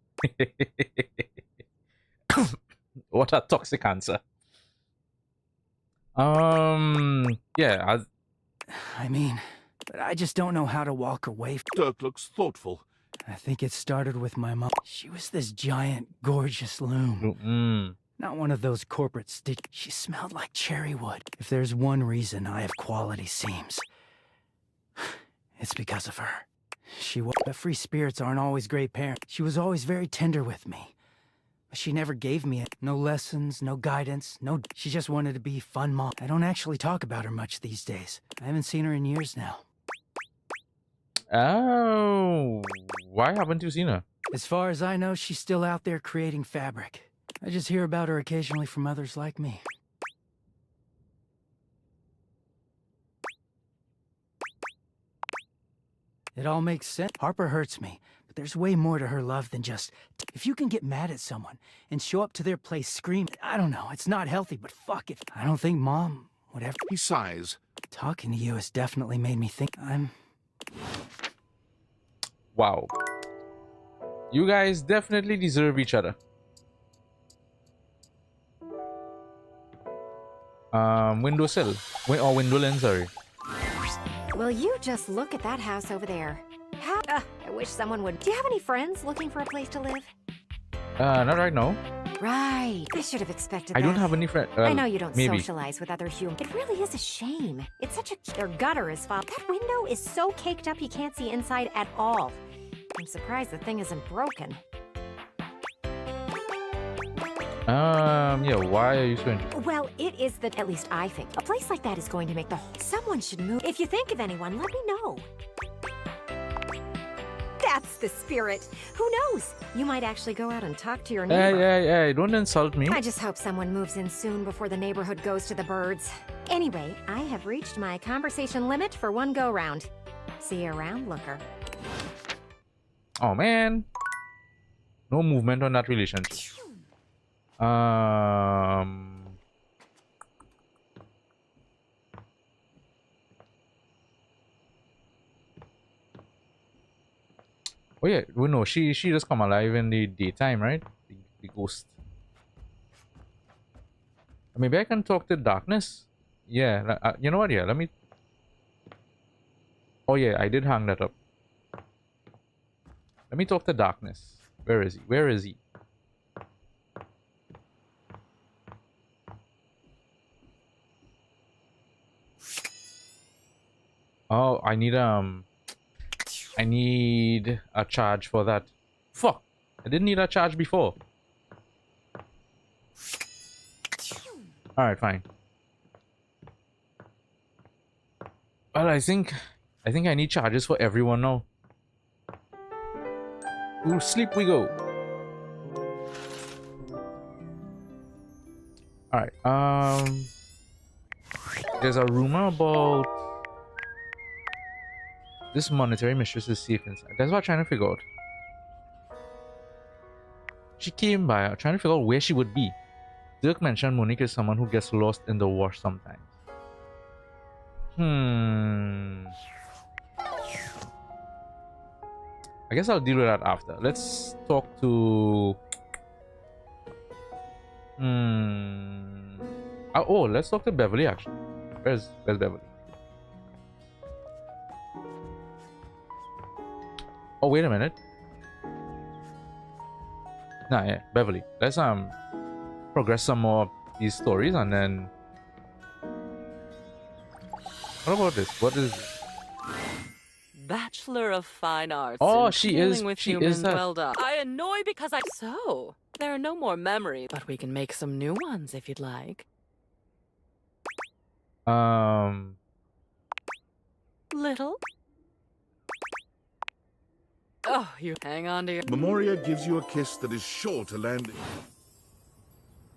What a toxic answer. Yeah. I mean, but I just don't know how to walk away. Dirk looks thoughtful. I think it started with my mom. She was this giant, gorgeous loom. Not one of those corporate stitch. She smelled like cherry wood. If there's one reason I have quality seams, it's because of her. But free spirits aren't always great parents. She was always very tender with me. But she never gave me it. No lessons, no guidance, She just wanted to be fun mom. I don't actually talk about her much these days. I haven't seen her in years now. Oh, why haven't you seen her? As far as I know, she's still out there creating fabric. I just hear about her occasionally from others like me. It all makes sense. Harper hurts me, but there's way more to her love than just... If you can get mad at someone and show up to their place screaming, I don't know, it's not healthy, but fuck it. I don't think Mom would ever... He sighs. Talking to you has definitely made me think I'm... Wow. You guys definitely deserve each other. Windowsill. Or windowland, sorry. Will you just look at that house over there? I wish someone would... Do you have any friends looking for a place to live? Not right now. Right. I should have expected I that. don't have any friends. I know you don't maybe. socialize with other humans. It really is a shame. It's such a... Their gutter is foul. That window is so caked up you can't see inside at all. I'm surprised the thing isn't broken. Yeah, why are you so interested? Well, it is that, at least I think, a place like that is going to make the... Someone should move. If you think of anyone, let me know. That's the spirit. Who knows? You might actually go out and talk to your neighbor. Hey, don't insult me. I just hope someone moves in soon before the neighborhood goes to the birds. Anyway, I have reached my conversation limit for one go-round. See you around, looker. Oh, man. No movement on that relationship. Oh yeah, well, no, she just come alive in the daytime, right? The ghost. Maybe I can talk to darkness. Yeah, you know what? Yeah, let me. Oh yeah, I did hang that up. Let me talk to darkness. Where is he? Where is he? Oh, I need a charge for that. Fuck! I didn't need a charge before. Alright, fine. Well, I think I need charges for everyone now. Ooh, sleep we go. Alright, there's a rumor about this monetary mistress is safe inside. That's what I'm trying to figure out. She came by, trying to figure out where she would be. Dirk mentioned Monique is someone who gets lost in the wash sometimes. I guess I'll deal with that after. Let's talk to... Oh, let's talk to Beverly actually. Where's Beverly? Oh, wait a minute. Nah, yeah, Beverly. Let's progress some more of these stories and then... What about this? What is this? Bachelor of Fine Arts. Oh, she is. With She humans. is that. Well done. I annoy because I. So there are no more memories, but we can make some new ones if you'd like. Little. Oh, you hang on to your. Memoria gives you a kiss that is sure to land.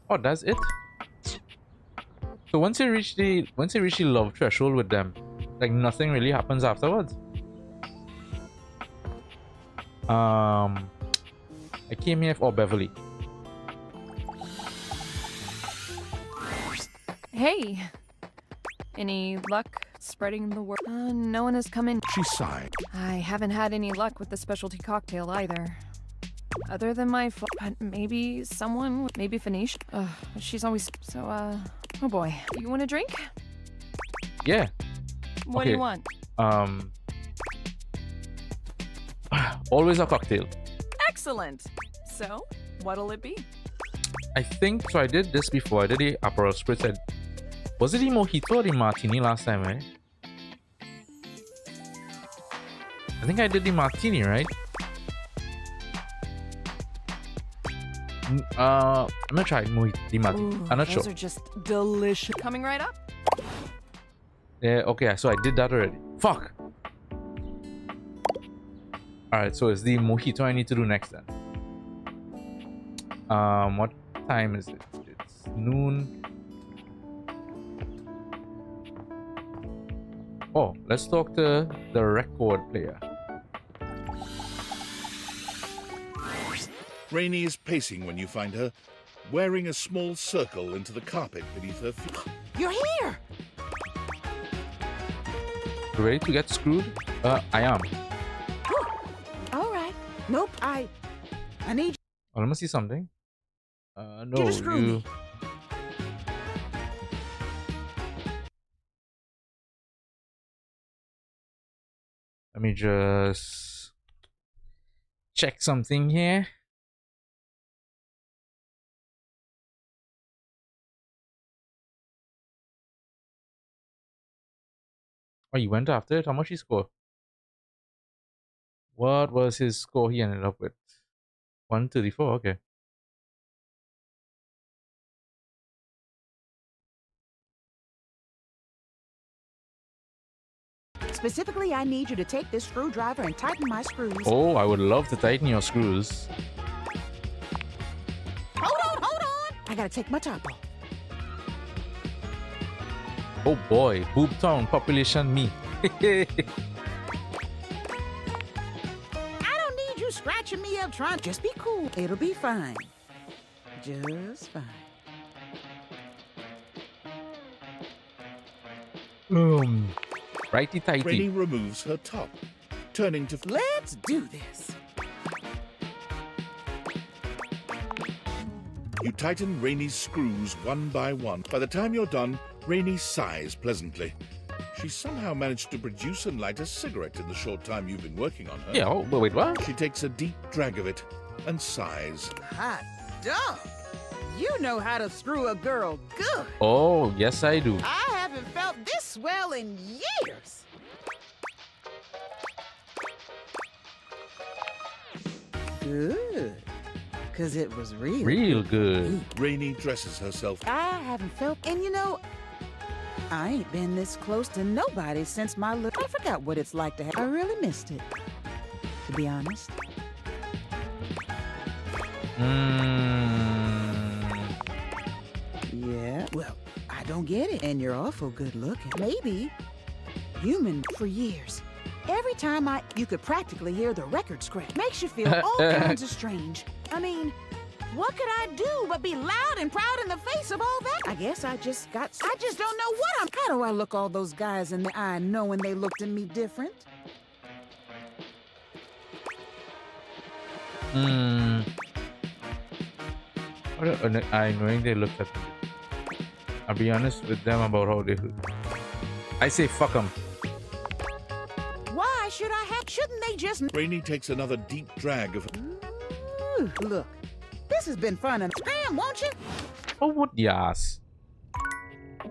Oh, that's it. So once you reach the love threshold with them, like nothing really happens afterwards. I came here for Beverly. Hey, any luck spreading the word? No one has come in. She sighed. I haven't had any luck with the specialty cocktail either. Other than my maybe someone, maybe Phoenicia. She's always so, oh boy. You want a drink? Yeah. What do you want? Always a cocktail. Excellent. So, what'll it be? I think so. I did this before. I did the Aperol Spritz. Was it the mojito or the martini last time, right? I think I did the martini, right? I'm gonna try the martini. Ooh, I'm not sure. Those are just delicious. Coming right up. Yeah, okay, so I did that already. Fuck! Alright, so it's the mojito I need to do next then. What time is it? It's noon. Oh, let's talk to the record player. Rainey is pacing when you find her, wearing a small circle into the carpet beneath her feet. You're here! You ready to get screwed? I am. All right. Nope, I need Oh, let me see something. No, you to screw me. Let me just check something here. Oh, he went after it? How much he scored? What was his score he ended up with? 134, okay. Specifically, I need you to take this screwdriver and tighten my screws. Oh, I would love to tighten your screws. Hold on! I gotta take my top off. Oh boy, Boobtown population me. I don't need you scratching me up trying. Just be cool. It'll be fine. just fine. Righty tighty. Rainy removes her top, turning to... Let's do this. You tighten Rainy's screws one by one. By the time you're done, Rainy sighs pleasantly. She somehow managed to produce and light a cigarette in the short time you've been working on her. Yeah, oh, wait, what? She takes a deep drag of it and sighs. Hot dog. You know how to screw a girl good. Oh, yes, I do. I haven't felt this swell in years. Good. Because it was real good. Rainy dresses herself. I haven't felt... And you know, I ain't been this close to nobody since my little... I forgot what it's like to have... I really missed it, to be honest. Yeah, well, I don't get it. And you're awful good looking. Maybe human for years. Every time you could practically hear the record scratch. Makes you feel all kinds of strange. I mean, what could I do but be loud and proud in the face of all that? I guess I just don't know what I'm... How do I look all those guys in the eye knowing they looked at me different? I knowing they looked at me. I'll be honest with them about how they look. I say fuck them. Why should I have... Shouldn't they just... Rainy takes another deep drag of... Ooh, look, this has been fun and scram, won't you? Oh, what? Yes.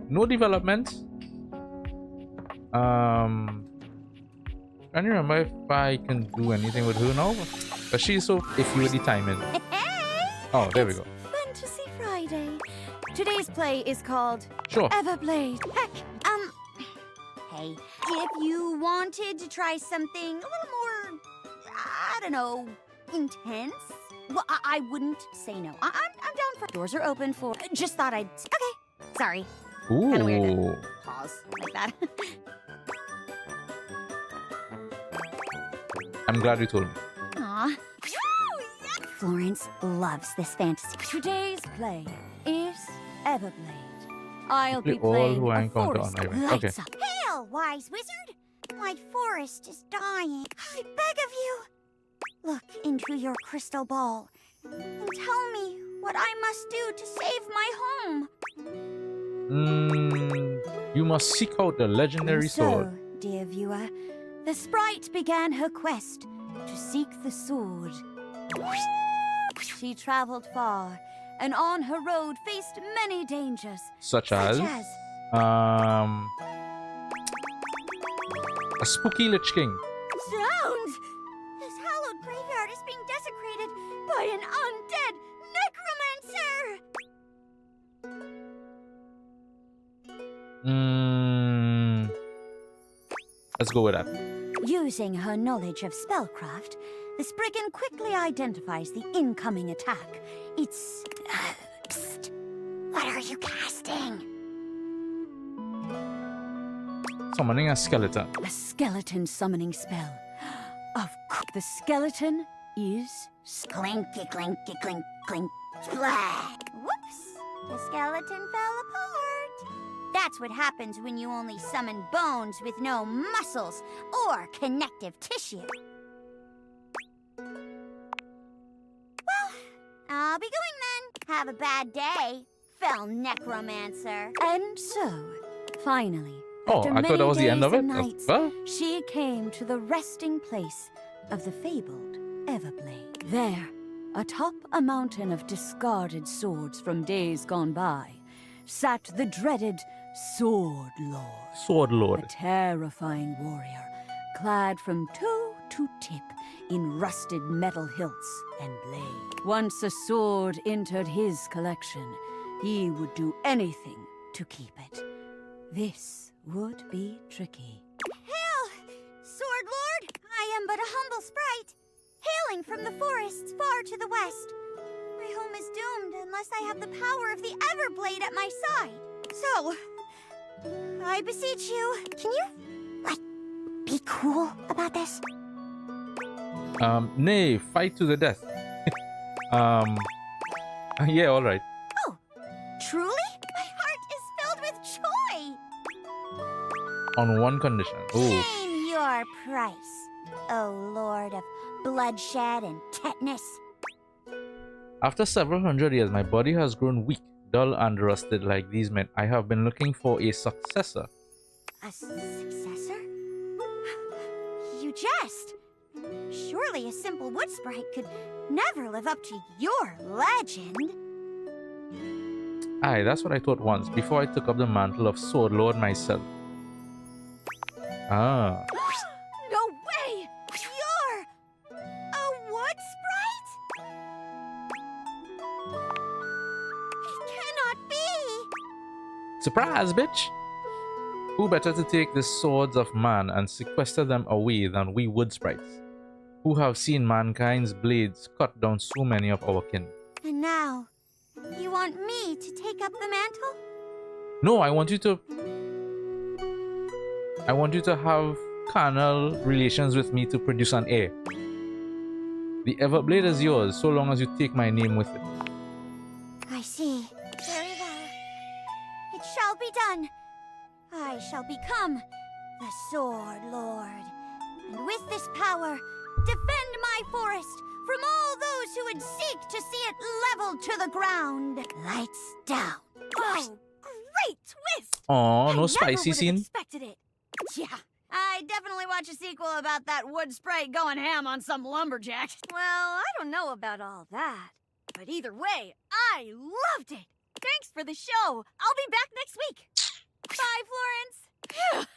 No development. Can you remember if I can do anything with her now? But she's so iffy with the timing. Oh, there we go. Fantasy Friday. Today's play is called Sure. Everblade. Heck, hey, if you wanted to try something a little more, I don't know, intense, well, I wouldn't say no. I'm down for... Doors are open for... Just thought I'd... Okay, sorry. Ooh. Kinda weird to pause like that. I'm glad you told me. Aw. Florence loves this fantasy. Today's play is Everblade. I'll be All playing who I a encounter forest on Iron. lights Okay. up. Hail, wise wizard! My forest is dying. I beg of you, look into your crystal ball and tell me what I must do to save my home. You must seek out the legendary sword. So, dear viewer, the sprite began her quest to seek the sword. She traveled far, and on her road faced many dangers. Such as a spooky Lich King. Zounds! This hallowed graveyard is being desecrated by an undead necromancer! Let's go with that. Using her knowledge of spellcraft, the Spriggan quickly identifies the incoming attack. It's... psst. What are you casting? Summoning a skeleton. A skeleton summoning spell. Of course, the skeleton is... Clinky, clinky, clink, clink, splash. Whoops! The skeleton fell apart. That's what happens when you only summon bones with no muscles or connective tissue. Well, I'll be going then. Have a bad day, fell necromancer. And so, finally, Oh, after I thought that was the end of it. nights, Well, she came to the resting place of the fabled Everblade. There, atop a mountain of discarded swords from days gone by, sat the dreaded Sword Lord. Sword Lord. A terrifying warrior, clad from toe to tip in rusted metal hilts and blade. Once a sword entered his collection, he would do anything to keep it. This would be tricky. Hail, Sword Lord! I am but a humble sprite, hailing from the forests far to the west. My home is doomed unless I have the power of the Everblade at my side. So, I beseech you, can you, be cool about this? nay, fight to the death. I Yeah, all right. Oh, truly? My heart is filled with joy. On one condition. Ooh. Name your price, O Lord of bloodshed and tetanus. After several hundred years, my body has grown weak, dull, and rusted like these men. I have been looking for a successor. A successor? You jest. Surely a simple wood sprite could never live up to your legend. Aye, that's what I thought once, before I took up the mantle of Sword Lord myself. Ah. No way! You're a wood sprite? It cannot be! Surprise, bitch! Who better to take the swords of man and sequester them away than we wood sprites, who have seen mankind's blades cut down so many of our kin? And now, you want me to take up the mantle? No, I want you to have carnal relations with me to produce an heir. The Everblade is yours, so long as you take my name with it. I see. Very well. It shall be done. I shall become the Sword Lord. And with this power, defend my forest from all those who would seek to see it leveled to the ground. Lights down. Oh, great twist! Aw, no I spicy never scene? expected it. Yeah, I definitely watch a sequel about that wood sprite going ham on some lumberjack. Well, I don't know about all that. But either way, I loved it. Thanks for the show. I'll be back next week. Bye, Florence.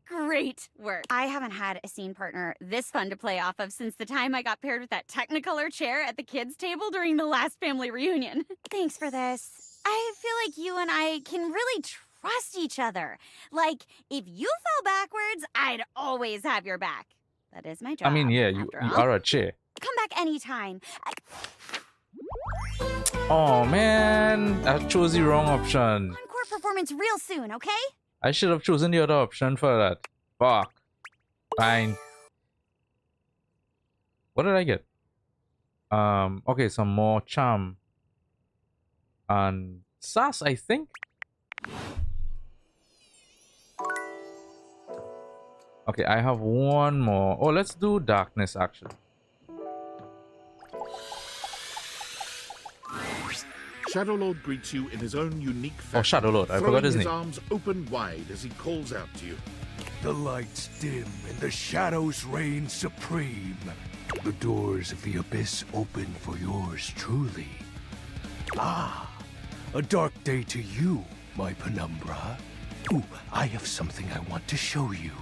Great work. I haven't had a scene partner this fun to play off of since the time I got paired with that Technicolor chair at the kids' table during the last family reunion. Thanks for this. I feel like you and I can really trust each other. Like, if you fell backwards, I'd always have your back. That is my job. I mean, yeah, you are a chair. Come back anytime. Oh man, I chose the wrong option. Encore performance real soon, okay? I should have chosen the other option for that. Fuck. Fine. What did I get? Okay, some more charm. And sass, I think. Okay, I have one more. Oh, let's do darkness actually. Shadowlord greets you in his own unique fashion. Oh, Shadowlord, I forgot his name. His arms open wide as he calls out to you. The lights dim and the shadows reign supreme. The doors of the abyss open for yours truly. Ah, a dark day to you, my penumbra. Ooh, I have something I want to show you.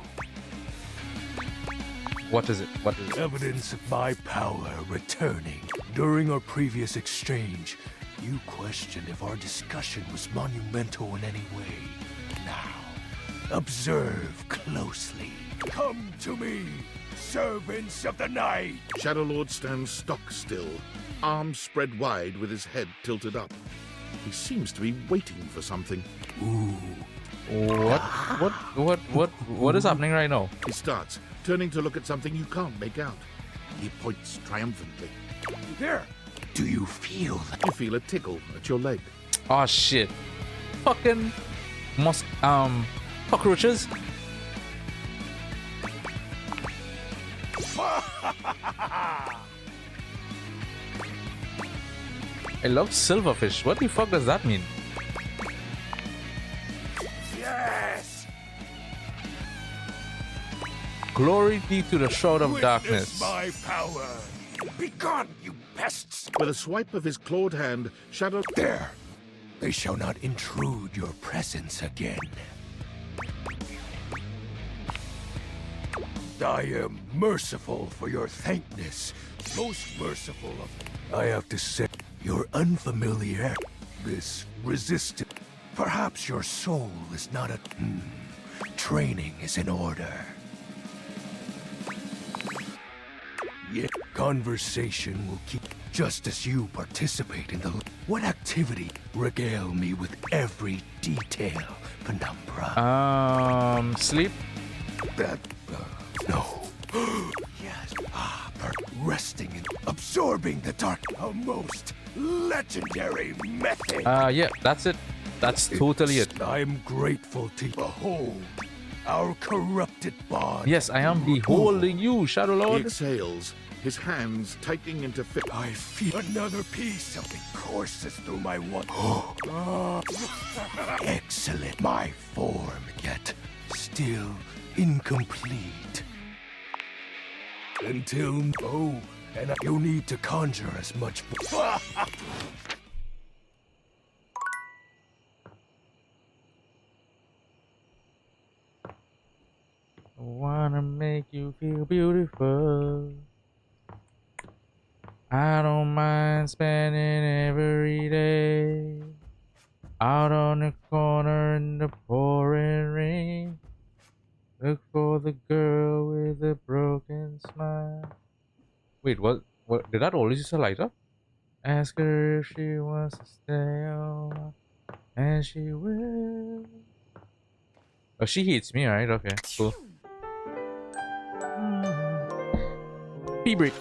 What is it? What is it? Evidence of my power returning. During our previous exchange, you questioned if our discussion was monumental in any way. Now, observe closely. Come to me, servants of the night! Shadowlord stands stock still, arms spread wide with his head tilted up. He seems to be waiting for something. Ooh. What is happening right now? He starts, turning to look at something you can't make out. He points triumphantly. There! Do you feel that? You feel a tickle at your leg. Oh shit. Fucking cockroaches. I love silverfish. What the fuck does that mean? Yes! Glory be to the Shroud of Darkness. My power! Begone, you pests! With a swipe of his clawed hand, Shadow... There! They shall not intrude your presence again. I am merciful for your thankness. Most merciful of... I have to say, your unfamiliar... This resistance... Perhaps your soul is not a... Training is in order. Yet conversation will keep... Just as you participate in the... What activity? Regale me with every detail, Penumbra. Sleep? That... no. Yes. Resting and absorbing the dark. A most legendary method. Yeah, that's it. That's totally it. I'm grateful to behold our corrupted bond. Yes, I am beholding you, Shadow He Lord. exhales, his hands tightening into fit. I feel another piece of it courses through my one. Excellent. My form, yet still incomplete. Until and you need to conjure as much. I wanna make you feel beautiful. I don't mind spending every day out on the corner in the pouring rain. Look for the girl with the broken smile. Wait, what? What? Did that always use a lighter? Ask her if she wants to stay on, and she will. Oh, she hates me, right? Okay, cool. P-break.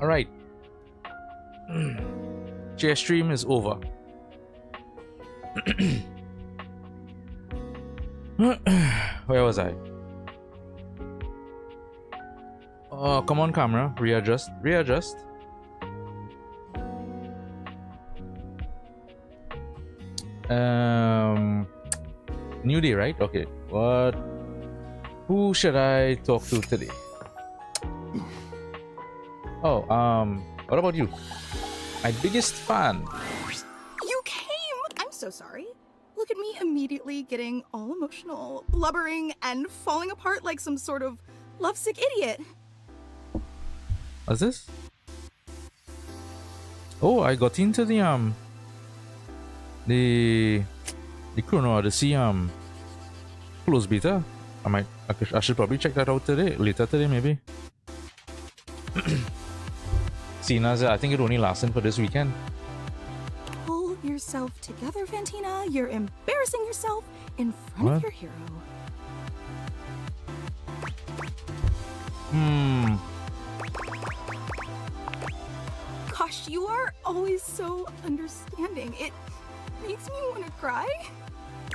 All right. Chair stream is over. Where was I? Oh, come on, camera. Readjust. Readjust. New day, right? Okay. Who should I talk to today? Oh, what about you? My biggest fan. You came! I'm so sorry. Look at me immediately getting all emotional, blubbering, and falling apart like some sort of lovesick idiot. What's this? Oh, I got into the Chrono Odyssey closed beta. I should probably check that out later today maybe. Seeing as I think it only lasted for this weekend. Pull yourself together, Fantina. You're embarrassing yourself in front of your hero. Gosh, you are always so understanding. It makes me want to cry.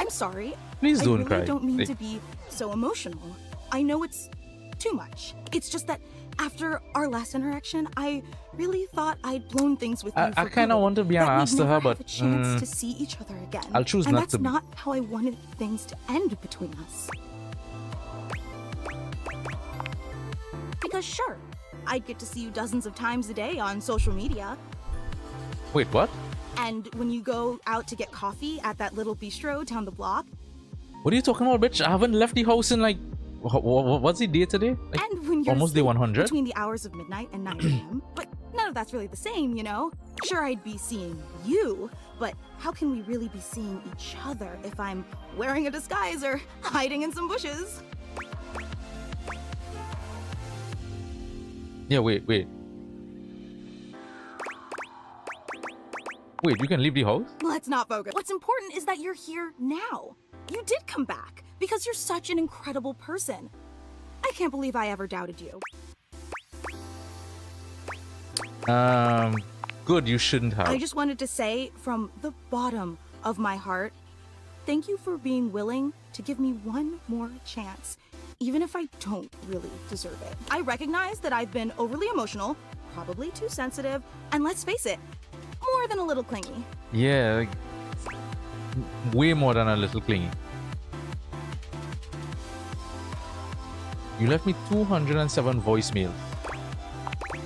I'm sorry. Please don't cry. I really don't mean to be so emotional. I know it's too much. It's just that after our last interaction, I really thought I'd blown things with you. I kind of want to be an ass to her, but a chance to see each other again. I'll choose not to. And that's not how I wanted things to end between us. Because sure, I'd get to see you dozens of times a day on social media. Wait, what? And when you go out to get coffee at that little bistro down the block. What are you talking about, bitch? I haven't left the house in like what's the day today? Like, and when you're almost day 100? Between the hours of midnight and 9 a.m. But none of that's really the same, you know? Sure, I'd be seeing you, but how can we really be seeing each other if I'm wearing a disguise or hiding in some bushes? Yeah, wait. Wait, you can leave the house? Let's not focus. What's important is that you're here now. You did come back because you're such an incredible person. I can't believe I ever doubted you. Good, you shouldn't have. I just wanted to say from the bottom of my heart, thank you for being willing to give me one more chance, even if I don't really deserve it. I recognize that I've been overly emotional, probably too sensitive, and let's face it, more than a little clingy. Yeah, like, way more than a little clingy. You left me 207 voicemails.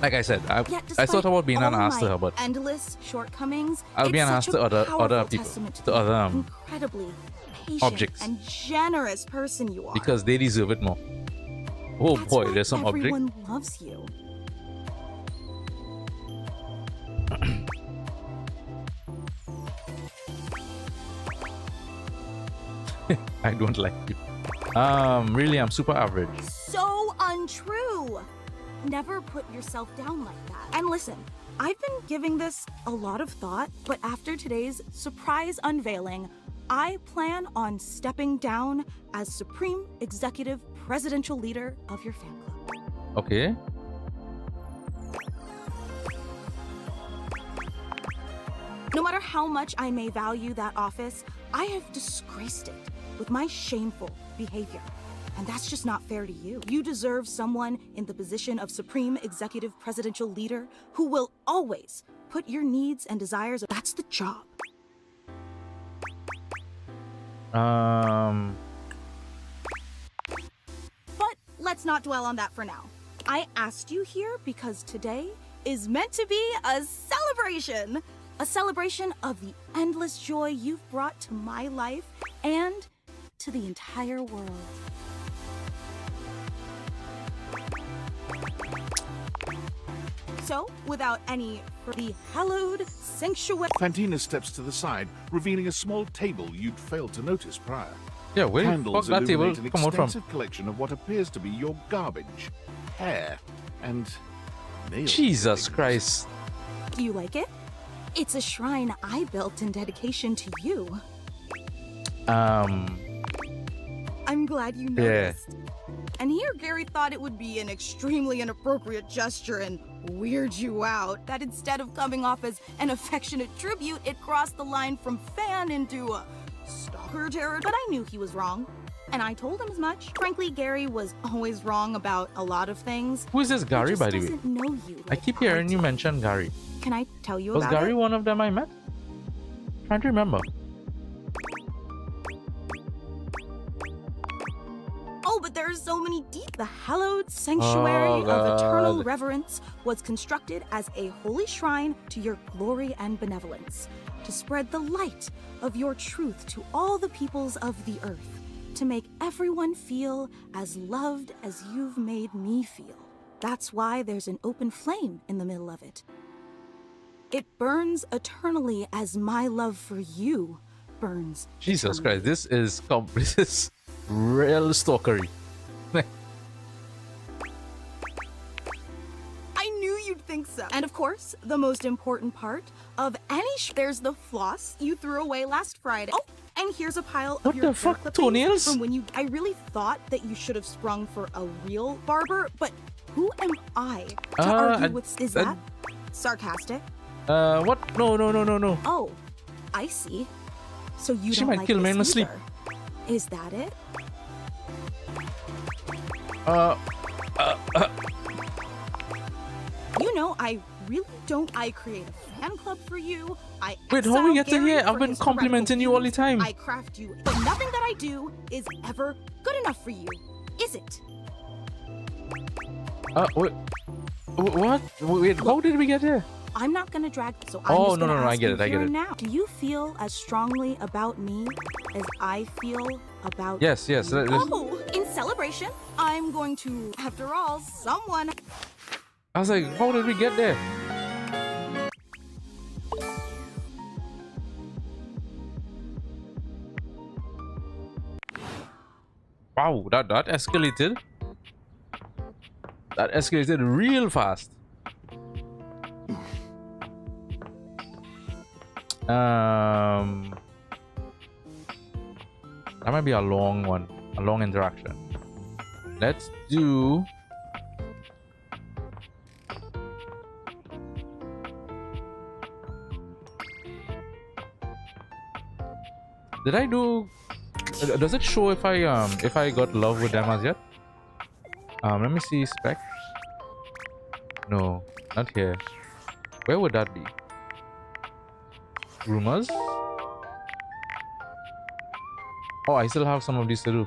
Like I said, I thought about being an ass to her, but endless shortcomings. I'll be an ass to other people, to other incredibly patient objects and generous person you are. Because they deserve it more. Oh That's boy, why there's some objects. Everyone loves you. I don't like you. Really, I'm super average. So untrue. Never put yourself down like that. And listen, I've been giving this a lot of thought, but after today's surprise unveiling, I plan on stepping down as Supreme Executive Presidential Leader of your fan club. Okay. No matter how much I may value that office, I have disgraced it with my shameful behavior. And that's just not fair to you. You deserve someone in the position of Supreme Executive Presidential Leader who will always put your needs and desires. That's the job. But let's not dwell on that for now. I asked you here because today is meant to be a celebration. A celebration of the endless joy you've brought to my life and to the entire world. So, without any the hallowed sanctuary... Fantina steps to the side, revealing a small table you'd failed to notice prior. Yeah, where Candles the fuck that table illuminate an come out from? extensive collection of what appears to be your garbage, hair, and nails. Jesus Christ. Do you like it? It's a shrine I built in dedication to you. I'm glad you noticed. And here Gary thought it would be an extremely inappropriate gesture and weird you out, that instead of coming off as an affectionate tribute, it crossed the line from fan into a stalker territory. But I knew he was wrong, and I told him as much. Frankly, Gary was always wrong about a lot of things. Who is this Gary, by the way? Doesn't know you I keep hearing you mention Gary. Can I tell you Was about Gary it? one of them I met? Trying to remember. Oh, but there are so many deep. The hallowed sanctuary of eternal reverence was constructed as a holy shrine to your glory and benevolence, to spread the light of your truth to all the peoples of the earth, to make everyone feel as loved as you've made me feel. That's why there's an open flame in the middle of it. It burns eternally as my love for you burns. Jesus Christ, this is real stalkery. I knew you'd think so. And of course, the most important part of any there's the floss you threw away last Friday. Oh, and here's a pile What of your the fuck, hair clippings toenails? from when you. I really thought that you should have sprung for a real barber, but who am I to argue with? Is that sarcastic? What? No. Oh, I see. So you She don't might like kill me this in my sleep. either. Is that it? You know, I really don't. I create a fan club for you. Wait, how we get to Gary here? for I've been his complimenting you all the time. I craft you, but nothing that I do is ever good enough for you, is it? Wait, what? Wait, how did we get here? I'm not gonna drag. So I'm Oh, just gonna no, I ask get you it, I here get and it. Now, do you feel as strongly about me as I feel about? Yes. Oh, in celebration, I'm going to. After all, someone. I was like, how did we get there? Wow, that escalated. That escalated real fast. That might be a long one, a long interaction. Let's do. Did I do? Does it show if I got love with them as yet? Let me see spec. No, not here. Where would that be? Rumors? Oh, I still have some of these to do.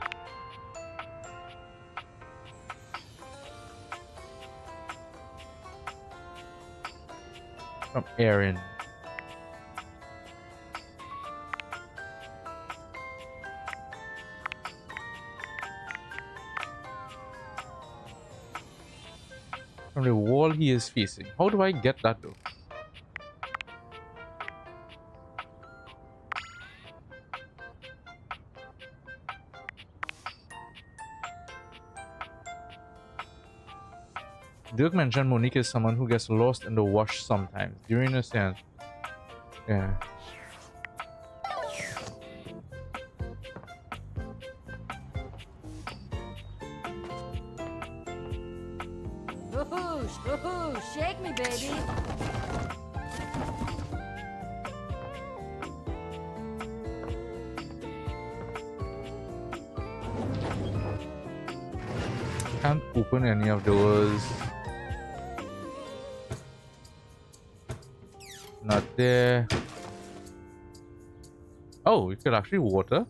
From Aaron. From the wall he is facing. How do I get that though? Dirk mentioned Monique is someone who gets lost in the wash sometimes during a seance. Yeah. Woohoo! Shake me, baby. Can't open any of those. Not there. Oh, you could actually water.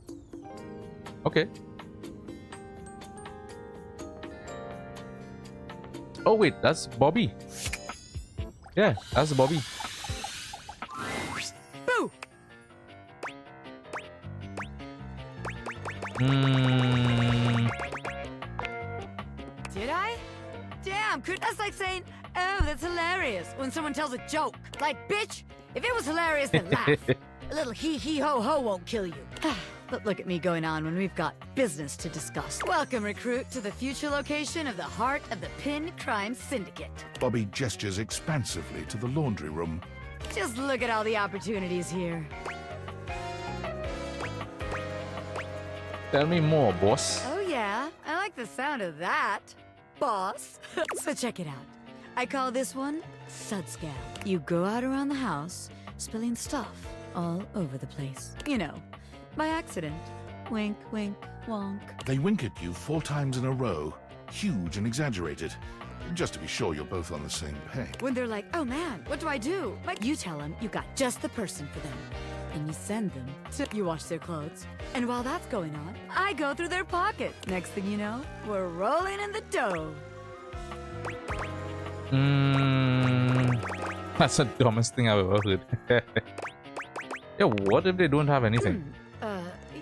Okay. Oh wait, that's Bobby. Yeah, that's Bobby. Boo! Did I? Damn, that's like saying, oh, that's hilarious when someone tells a joke. Like, bitch, if it was hilarious, then laugh. A little hee-hee-ho-ho won't kill you. But look at me going on when we've got business to discuss. Welcome, recruit, to the future location of the heart of the Pin Crime Syndicate. Bobby gestures expansively to the laundry room. Just look at all the opportunities here. Tell me more, boss. Oh yeah, I like like the sound of that, boss. So check it out. I call this one Sudscale. You go out around the house, spilling stuff all over the place. You know, by accident. Wink, wink, wonk. They wink at you 4 times in a row, huge and exaggerated, just to be sure you're both on the same page. When they're like, oh man, what do I do? Like, you tell them you got just the person for them. And you send them to, you wash their clothes. And while that's going on, I go through their pockets. Next thing you know, we're rolling in the dough. That's the dumbest thing I've ever heard. Yeah, what if they don't have anything?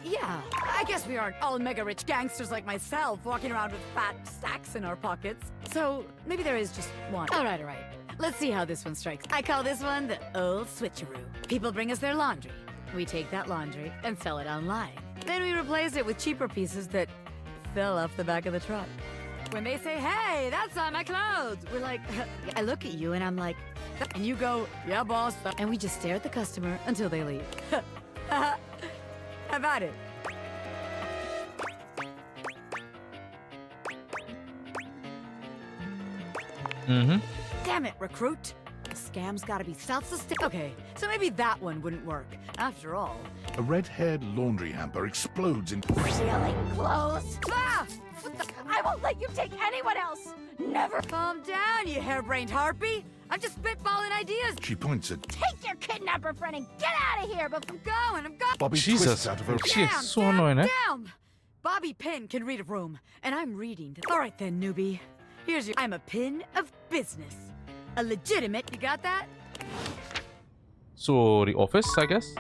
Yeah. I guess we aren't all mega rich gangsters like myself walking around with fat stacks in our pockets. So maybe there is just one. All right. Let's see how this one strikes. I call this one the old switcheroo. People bring us their laundry. We take that laundry and sell it online. Then we replace it with cheaper pieces that fell off the back of the truck. When they say, hey, that's on my clothes, we're like, I look at you and I'm like, and you go, yeah, boss. And we just stare at the customer until they leave. How about it? Damn it, recruit. The scam's gotta be self-sustaining. Okay, so maybe that one wouldn't work. After all. A red-haired laundry hamper explodes in... Stealing clothes? Ah! I won't let you take anyone else! Never! Calm down, you harebrained harpy! I'm just spitballing ideas! She points at... Take your kidnapper friend and get out of here! But I'm going! Bobby Jesus, twists out of her... she is so annoying, eh? Damn! Bobby Pin can read a room, and I'm reading. Alright then, newbie. Here's your... I'm a pin of business. A legitimate... You got that? So, the office, I guess?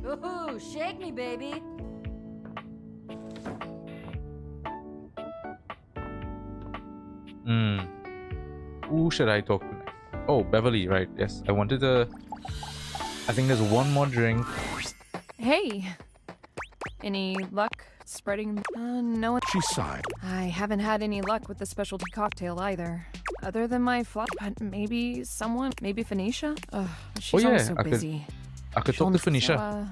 Ooh, shake me, baby. Who should I talk to next? Oh, Beverly, right. Yes, I wanted to... I think there's one more drink. Hey. Any luck spreading? No one. She sighed. I haven't had any luck with the specialty cocktail either. Other than my flop, but maybe someone, maybe Phoenicia? She's always so busy. I could talk to Phoenicia. So,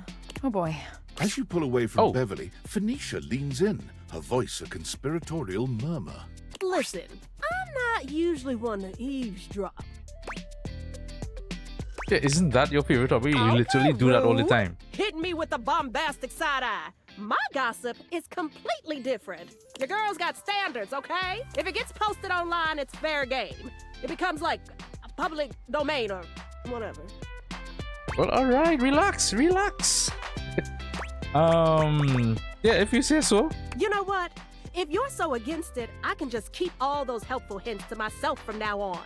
oh boy. As you pull away from Beverly, Phoenicia leans in, her voice a conspiratorial murmur. Listen, I'm not usually one to eavesdrop. Yeah, isn't that your favorite hobby? You literally do that all the time. Hitting me with the bombastic side eye. My gossip is completely different. Your girl's got standards, okay? If it gets posted online, it's fair game. It becomes like a public domain or whatever. Well, alright, relax. Yeah, if you say so. You know what? If you're so against it, I can just keep all those helpful hints to myself from now on.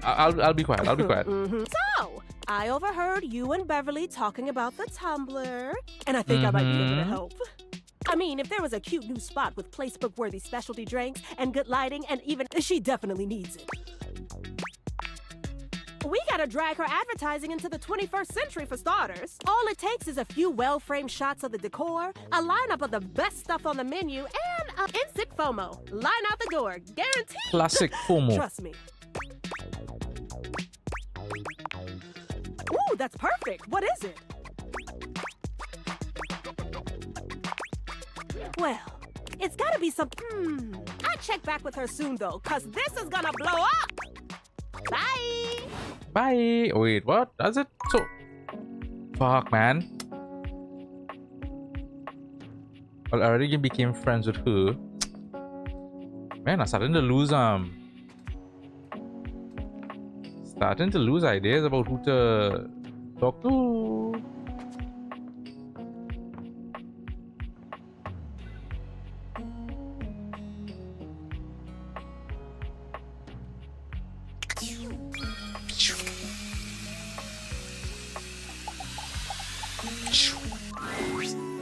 I'll be quiet. So, I overheard you and Beverly talking about the Tumblr, and I think I might be able to help. I mean, if there was a cute new spot with placebook-worthy specialty drinks and good lighting, and even she definitely needs it. We gotta drag her advertising into the 21st century for starters. All it takes is a few well-framed shots of the decor, a lineup of the best stuff on the menu, and instant FOMO. Line out the door, guaranteed. Classic FOMO. Trust me. Ooh, that's perfect. What is it? Well, it's gotta be some... I'll check back with her soon, though, because this is gonna blow up. Bye. Bye. Wait, what? Does it? So... Fuck, man. Well, I already became friends with her. Man, I'm starting to lose, ideas about who to talk to.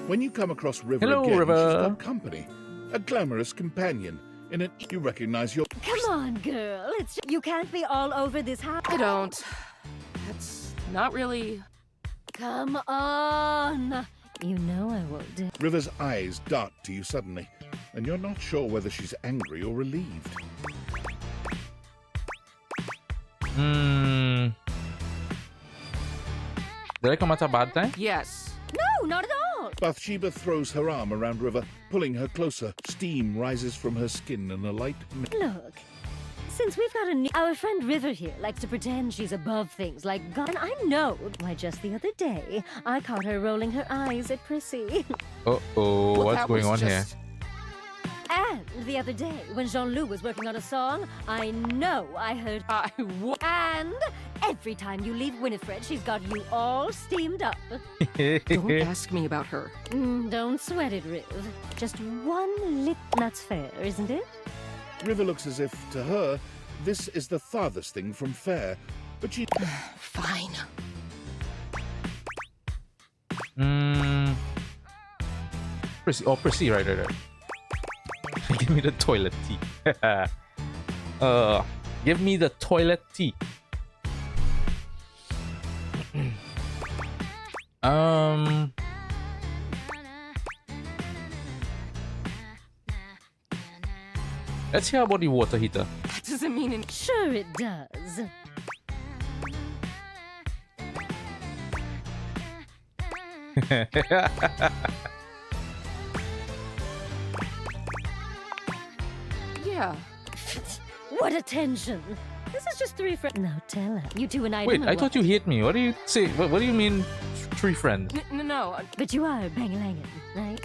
When you come across River Hello, again, River. she's got company. A glamorous companion. In an... You recognize your... Come on, girl. You can't be all over this house. I don't. That's not really... Come on. You know I won't do. River's eyes dart to you suddenly. and you're not sure whether she's angry or relieved. Did I come at a bad time? Yes. No, not at all. Bathsheba throws her arm around River, pulling her closer. Steam rises from her skin and a light... Look, since we've got a new... Our friend River here likes to pretend she's above things like God. And I know why just the other day, I caught her rolling her eyes at Prissy. Uh-oh, what's going on here? And the other day, when Jean-Loup was working on a song, I know I heard... And every time you leave Winifred, she's got you all steamed up. Don't ask me about her. Don't sweat it, Riv. Just one lip... That's fair, isn't it? River looks as if, to her, this is the farthest thing from fair, but she... Fine. Prissy, right. Give me the toilet tea. Give me the toilet tea. Let's hear about the water heater. That doesn't mean... Sure it does. Yeah. What attention! This is just 3 friends. Now tell her. You two and I... Wait, I thought you hate me. What do you say? What do you mean 3 friends? No. But you are bang-langin', right?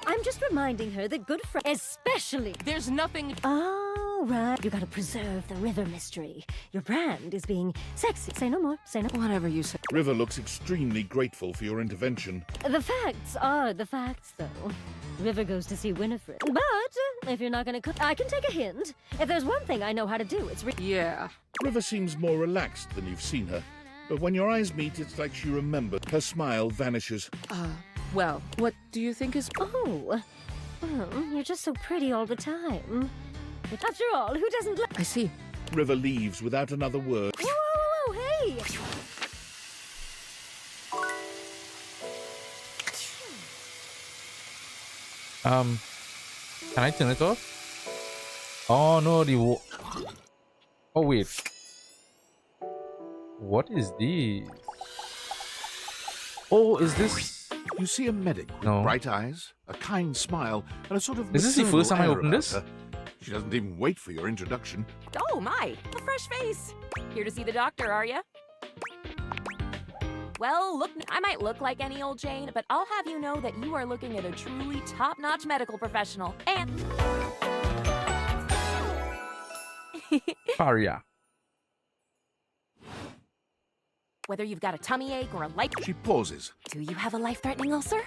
I'm just reminding her that good friends... Especially... There's nothing... Oh, right. You gotta preserve the River mystery. Your brand is being sexy. Say no more. Say no... Whatever you say. River looks extremely grateful for your intervention. The facts are the facts, though. River goes to see Winifred. But if you're not gonna cook, I can take a hint. If there's one thing I know how to do, it's... Yeah. River seems more relaxed than you've seen her. But when your eyes meet, it's like she remembers. Her smile vanishes. Well, what do you think is... Oh, well, you're just so pretty all the time. But after all, who doesn't like... I see. River leaves without another word. Whoa, hey! Can I turn it off? Oh no, oh wait. What is this? Oh, is this... You see a medic with bright eyes, a kind smile, and a sort of... Is this the first time I opened this? Her. She doesn't even wait for your introduction. Oh my, a fresh face. Here to see the doctor, are you? Well, look, I might look like any old Jane, but I'll have you know that you are looking at a truly top-notch medical professional. And... Faria. Whether you've got a tummy ache or a life... She pauses. Do you have a life-threatening ulcer?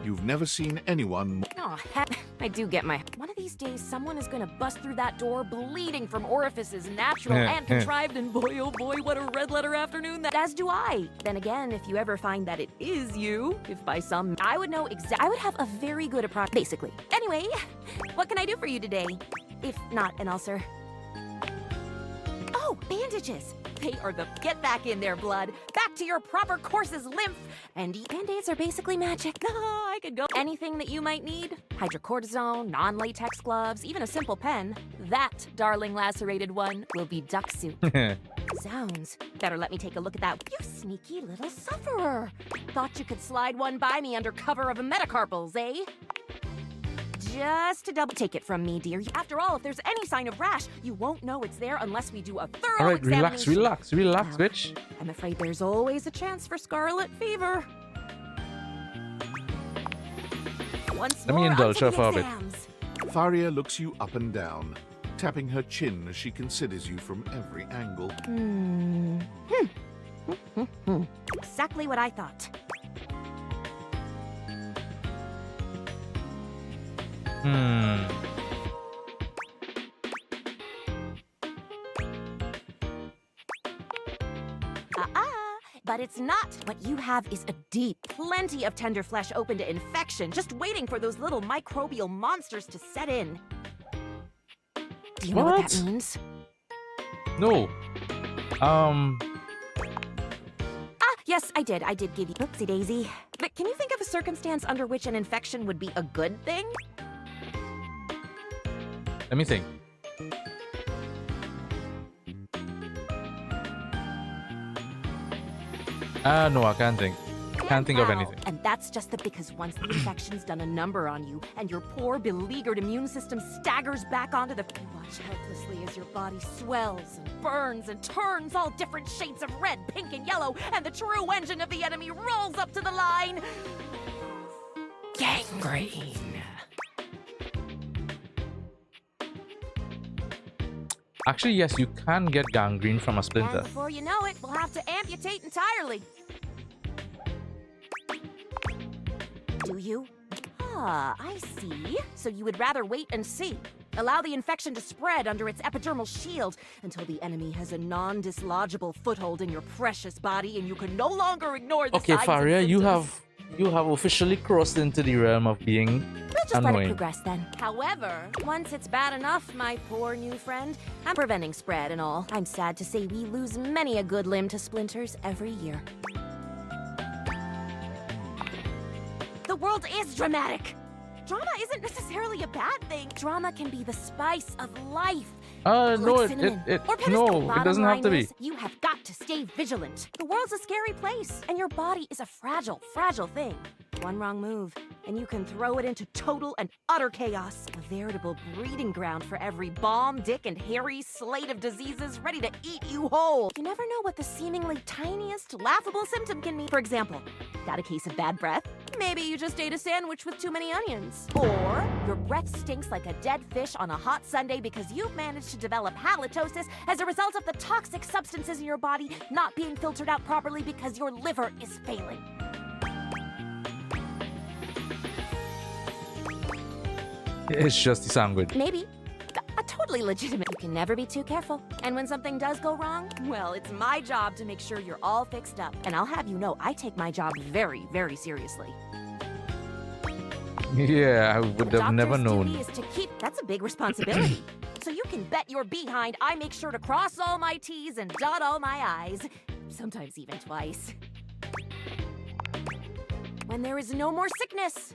You've never seen anyone... Oh, heck, I do get my... One of these days, someone is gonna bust through that door bleeding from orifices, natural and contrived, and boy, oh boy, what a red-letter afternoon that... As do I. Then again, if you ever find that it is you, if by some... I would know I would have a very good approach... Basically. Anyway, what can I do for you today? If not an ulcer. Oh, bandages. They are the... Get back in there, blood. Back to your proper courses, lymph. And Band-Aids are basically magic. Oh, I could go... Anything that you might need. Hydrocortisone, non-latex gloves, even a simple pen. That, darling lacerated one, will be duck soup. Zounds. Better let me take a look at that. You sneaky little sufferer. Thought you could slide one by me under cover of a metacarpals, eh? Just to double take it from me, dear. After all, if there's any sign of rash, you won't know it's there unless we do a thorough All right, examination. relax, bitch. I'm afraid there's always a chance for scarlet fever. Once Let me more, indulge onto her the for a bit. exams. Faria looks you up and down, tapping her chin as she considers you from every angle. Exactly what I thought. But it's not. What you have is a deep, plenty of tender flesh open to infection, just waiting for those little microbial monsters to set in. Do you know what that means? No. Yes, I did. I did give you... Oopsie daisy. But can you think of a circumstance under which an infection would be a good thing? Let me think. No, I can't think. Can't think of anything. And that's just because once the infection's done a number on you, and your poor, beleaguered immune system staggers back onto the... You watch helplessly as your body swells and burns and turns all different shades of red, pink, and yellow, and the true engine of the enemy rolls up to the line. Gangrene. Actually, yes, you can get gangrene from a splinter. And before you know it, we'll have to amputate entirely. Do you? Ah, I see. So you would rather wait and see. Allow the infection to spread under its epidermal shield until the enemy has a non-dislodgeable foothold in your precious body and you can no longer ignore the Okay, signs Faria, and you symptoms. have officially crossed into the realm of being We'll just let it annoying. progress then. However, once it's bad enough, my poor new friend, I'm preventing spread and all. I'm sad to say we lose many a good limb to splinters every year. The world is dramatic. Drama isn't necessarily a bad thing. Drama can be the spice of life. No, Like it cinnamon. Or pesto. no, it Bottom doesn't have line to be. is, you have got to stay vigilant. The world's a scary place, and your body is a fragile, fragile thing. One wrong move, and you can throw it into total and utter chaos. A veritable breeding ground for every bomb, dick, and hairy slate of diseases ready to eat you whole. You never know what the seemingly tiniest, laughable symptom can mean. For example, got a case of bad breath? Maybe you just ate a sandwich with too many onions. Or your breath stinks like a dead fish on a hot Sunday because you've managed to develop halitosis as a result of the toxic substances in your body not being filtered out properly because your liver is failing. It's just the sandwich. Maybe. A totally legitimate. You can never be too careful. And when something does go wrong, well, it's my job to make sure you're all fixed up. And I'll have you know I take my job very, very seriously. Yeah, I would have never Doctor's known. duty is to keep... That's a big responsibility. So you can bet your behind I make sure to cross all my T's and dot all my I's. Sometimes even twice. When there is no more sickness.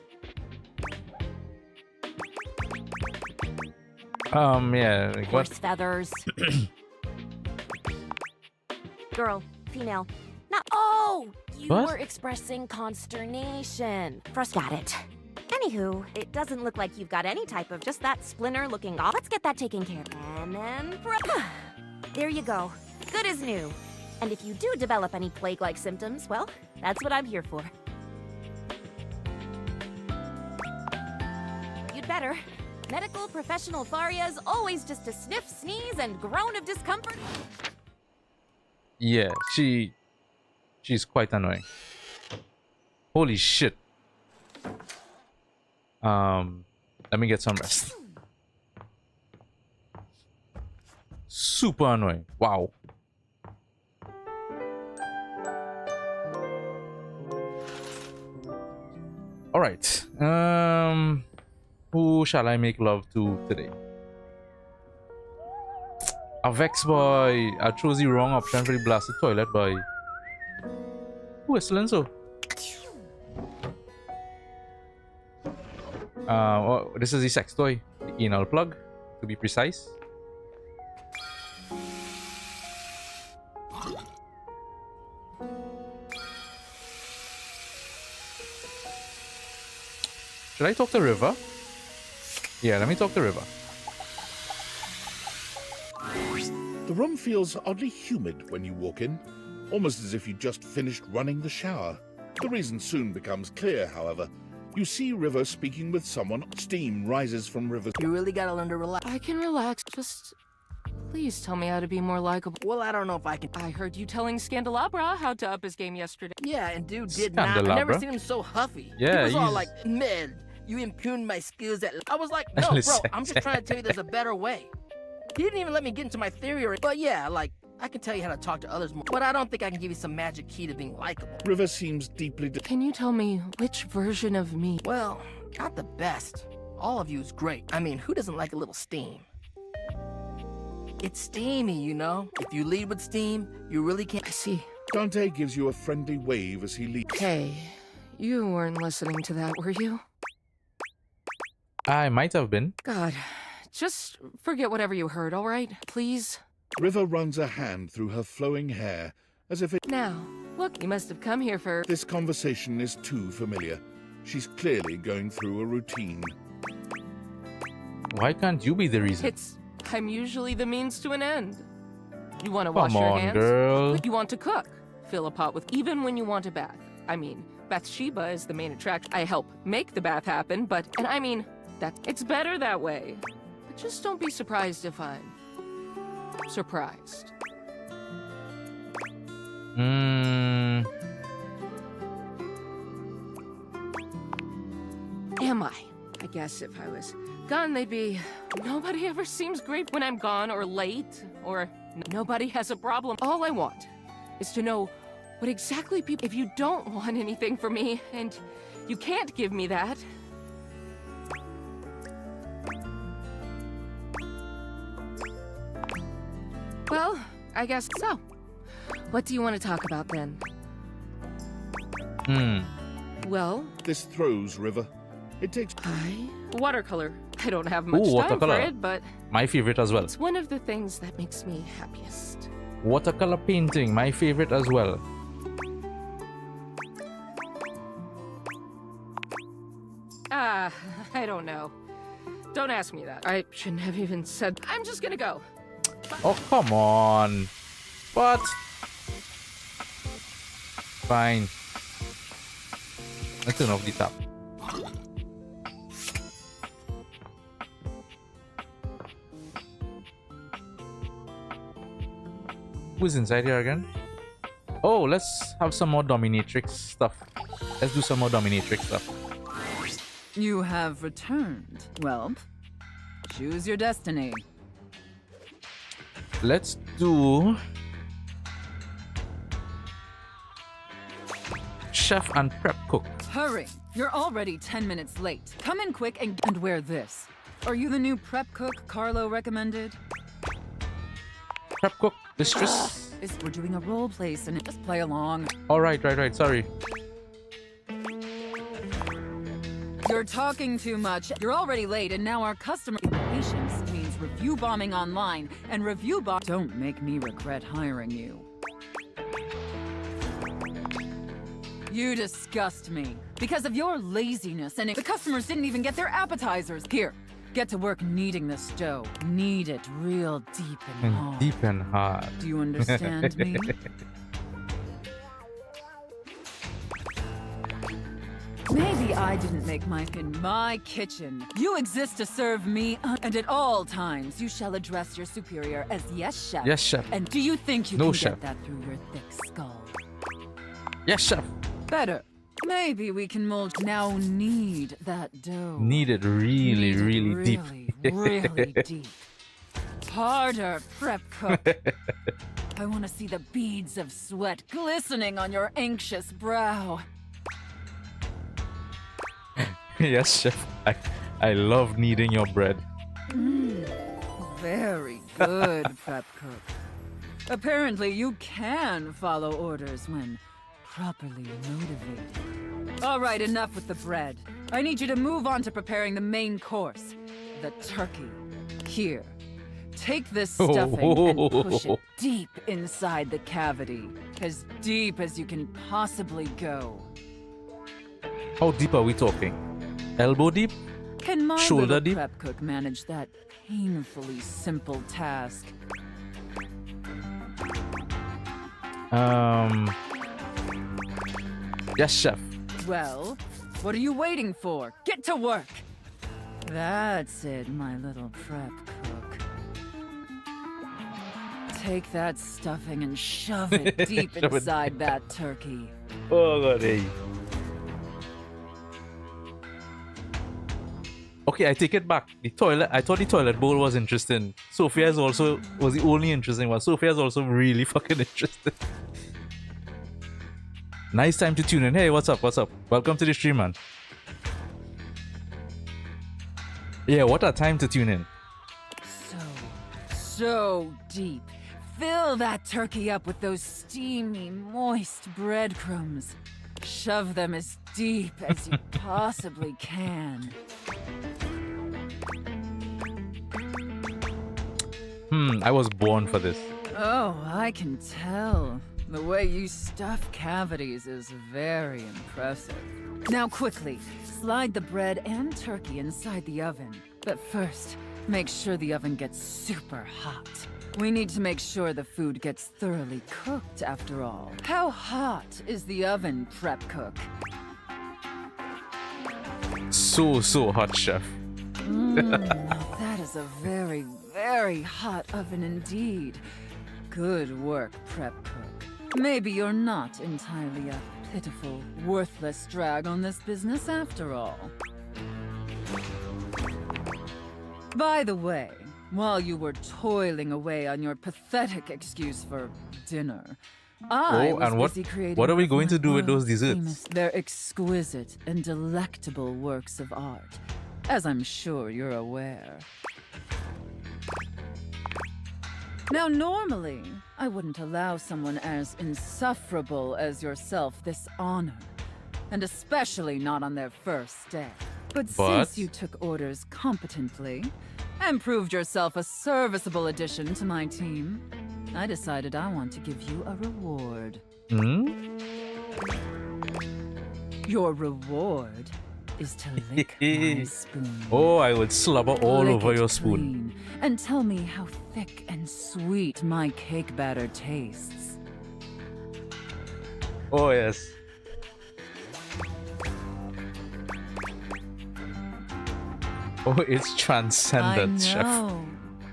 Yeah, like Horse what? feathers. Girl, female. Not. Oh, you What? were expressing consternation. First, got it. Anywho, it doesn't look like you've got any type of just that splinter looking off. Let's get that taken care of. And then, there you go. Good as new. And if you do develop any plague-like symptoms, well, that's what I'm here for. You'd better. Medical professional Faria's always just a sniff, sneeze, and groan of discomfort. Yeah, she's quite annoying. Holy shit. Let me get some rest. Super annoying. Wow. All right. Who shall I make love to today? A Vex boy. I chose the wrong option for the blasted toilet boy. Who is so? Oh, this is the sex toy. The anal plug, to be precise. Should I talk to River? Yeah, let me talk to River. The room feels oddly humid when you walk in, almost as if you just finished running the shower. The reason soon becomes clear, however. You see River speaking with someone. Steam rises from River's... You really gotta learn to relax. I can relax. Just please tell me how to be more likable. Well, I don't know if I can. I heard you telling Scandelabra how to up his game yesterday. Yeah, and dude did not. I've never seen him so huffy. Yeah, he was all he's- like, "Man, you impugned my skills." I was like, "No, bro, I'm just trying to tell you there's a better way." He didn't even let me get into my theory. But yeah, like, I can tell you how to talk to others more. But I don't think I can give you some magic key to being likable. River seems deeply... Can you tell me which version of me? Well, not the best. All of you is great. I mean, who doesn't like a little steam? It's steamy, you know? If you lead with steam, you really can't. I see. Dante gives you a friendly wave as he leaves. Hey, you weren't listening to that, were you? I might have been. God, just forget whatever you heard, all right? Please? River runs a hand through her flowing hair as if it... Now, look, you must have come here for... This conversation is too familiar. She's clearly going through a routine. Why can't you be the reason? I'm usually the means to an end. You want to wash Come your on, hands? girl. You want to cook? Fill a pot with... Even when you want a bath. I mean, Bathsheba is the main attraction. I help make the bath happen, but... And I mean, it's better that way. But just don't be surprised if I'm... surprised. Am I? I guess if I was gone, they'd be... Nobody ever seems great when I'm gone or late, or nobody has a problem. All I want is to know what exactly people... If you don't want anything from me, and you can't give me that... Well, I guess so. What do you want to talk about then? Well... This throws River. It takes... Watercolor. I don't have much Ooh, time watercolor. for it, but... My favorite as well. It's one of the things that makes me happiest. Watercolor painting, my favorite as well. I don't know. Don't ask me that. I shouldn't have even said... I'm just gonna go. Oh, come on. What? Fine. Let's turn off the tap. Who's inside here again? Oh, let's have some more dominatrix stuff. Let's do some more dominatrix stuff. You have returned. Well, choose your destiny. Let's do... Chef and prep cook. Hurry! You're already 10 minutes late. Come in quick and wear this. Are you the new prep cook Carlo recommended? Prep cook, mistress. We're doing a role play, so just play along. All right, sorry. You're talking too much. You're already late, and now our customer impatience means review bombing online, and review bomb. Don't make me regret hiring you. You disgust me. Because of your laziness, and the customers didn't even get their appetizers. Here, get to work kneading this dough. Knead it real deep and hard. Deep and hard. Do you understand me? Maybe I didn't make in my kitchen. You exist to serve me, and at all times you shall address your superior as yes, chef. Yes, chef. And do you think you No, can chef. get that through your thick skull? Yes, chef. Better. Maybe we can mold. Now knead that dough. Need it really, really deep. Really deep. Harder, prep cook. I want to see the beads of sweat glistening on your anxious brow. Yes, chef. I love kneading your bread. Very good, prep cook. Apparently, you can follow orders when properly motivated. All right, enough with the bread. I need you to move on to preparing the main course, the turkey. Here, take this stuffing and push it deep inside the cavity, as deep as you can possibly go. How deep are we talking? Elbow deep? Can my Shoulder little deep? prep cook manage that painfully simple task? Yes, chef. Well, what are you waiting for? Get to work! That's it, my little prep cook. Take that stuffing and shove it deep Shove it inside that turkey. Oh, God, hey. Okay, I take it back. The toilet, I thought the toilet bowl was interesting. Sophia's also was the only interesting one. Sophia's also really fucking interesting. Nice time to tune in. Hey, what's up? Welcome to the stream, man. Yeah, what a time to tune in. so deep. Fill that turkey up with those steamy, moist breadcrumbs. Shove them as deep as you possibly can. I was born for this. Oh, I can tell. The way you stuff cavities is very impressive. Now quickly, slide the bread and turkey inside the oven. But first, make sure the oven gets super hot. We need to make sure the food gets thoroughly cooked after all. How hot is the oven, prep cook? So hot, chef. That is a very, very hot oven indeed. Good work, prep cook. Maybe you're not entirely a pitiful, worthless drag on this business after all. By the way, while you were toiling away on your pathetic excuse for dinner, I was busy creating what are we going to do with those desserts? They're exquisite and delectable works of art, as I'm sure you're aware. Now, normally, I wouldn't allow someone as insufferable as yourself this honor, and especially not on their first day. But since you took orders competently and proved yourself a serviceable addition to my team, I decided I want to give you a reward. Your reward is to lick my spoon. Oh, I would slobber all over your spoon. Clean, and tell me how thick and sweet my cake batter tastes. Oh, yes. Oh, it's transcendent, chef.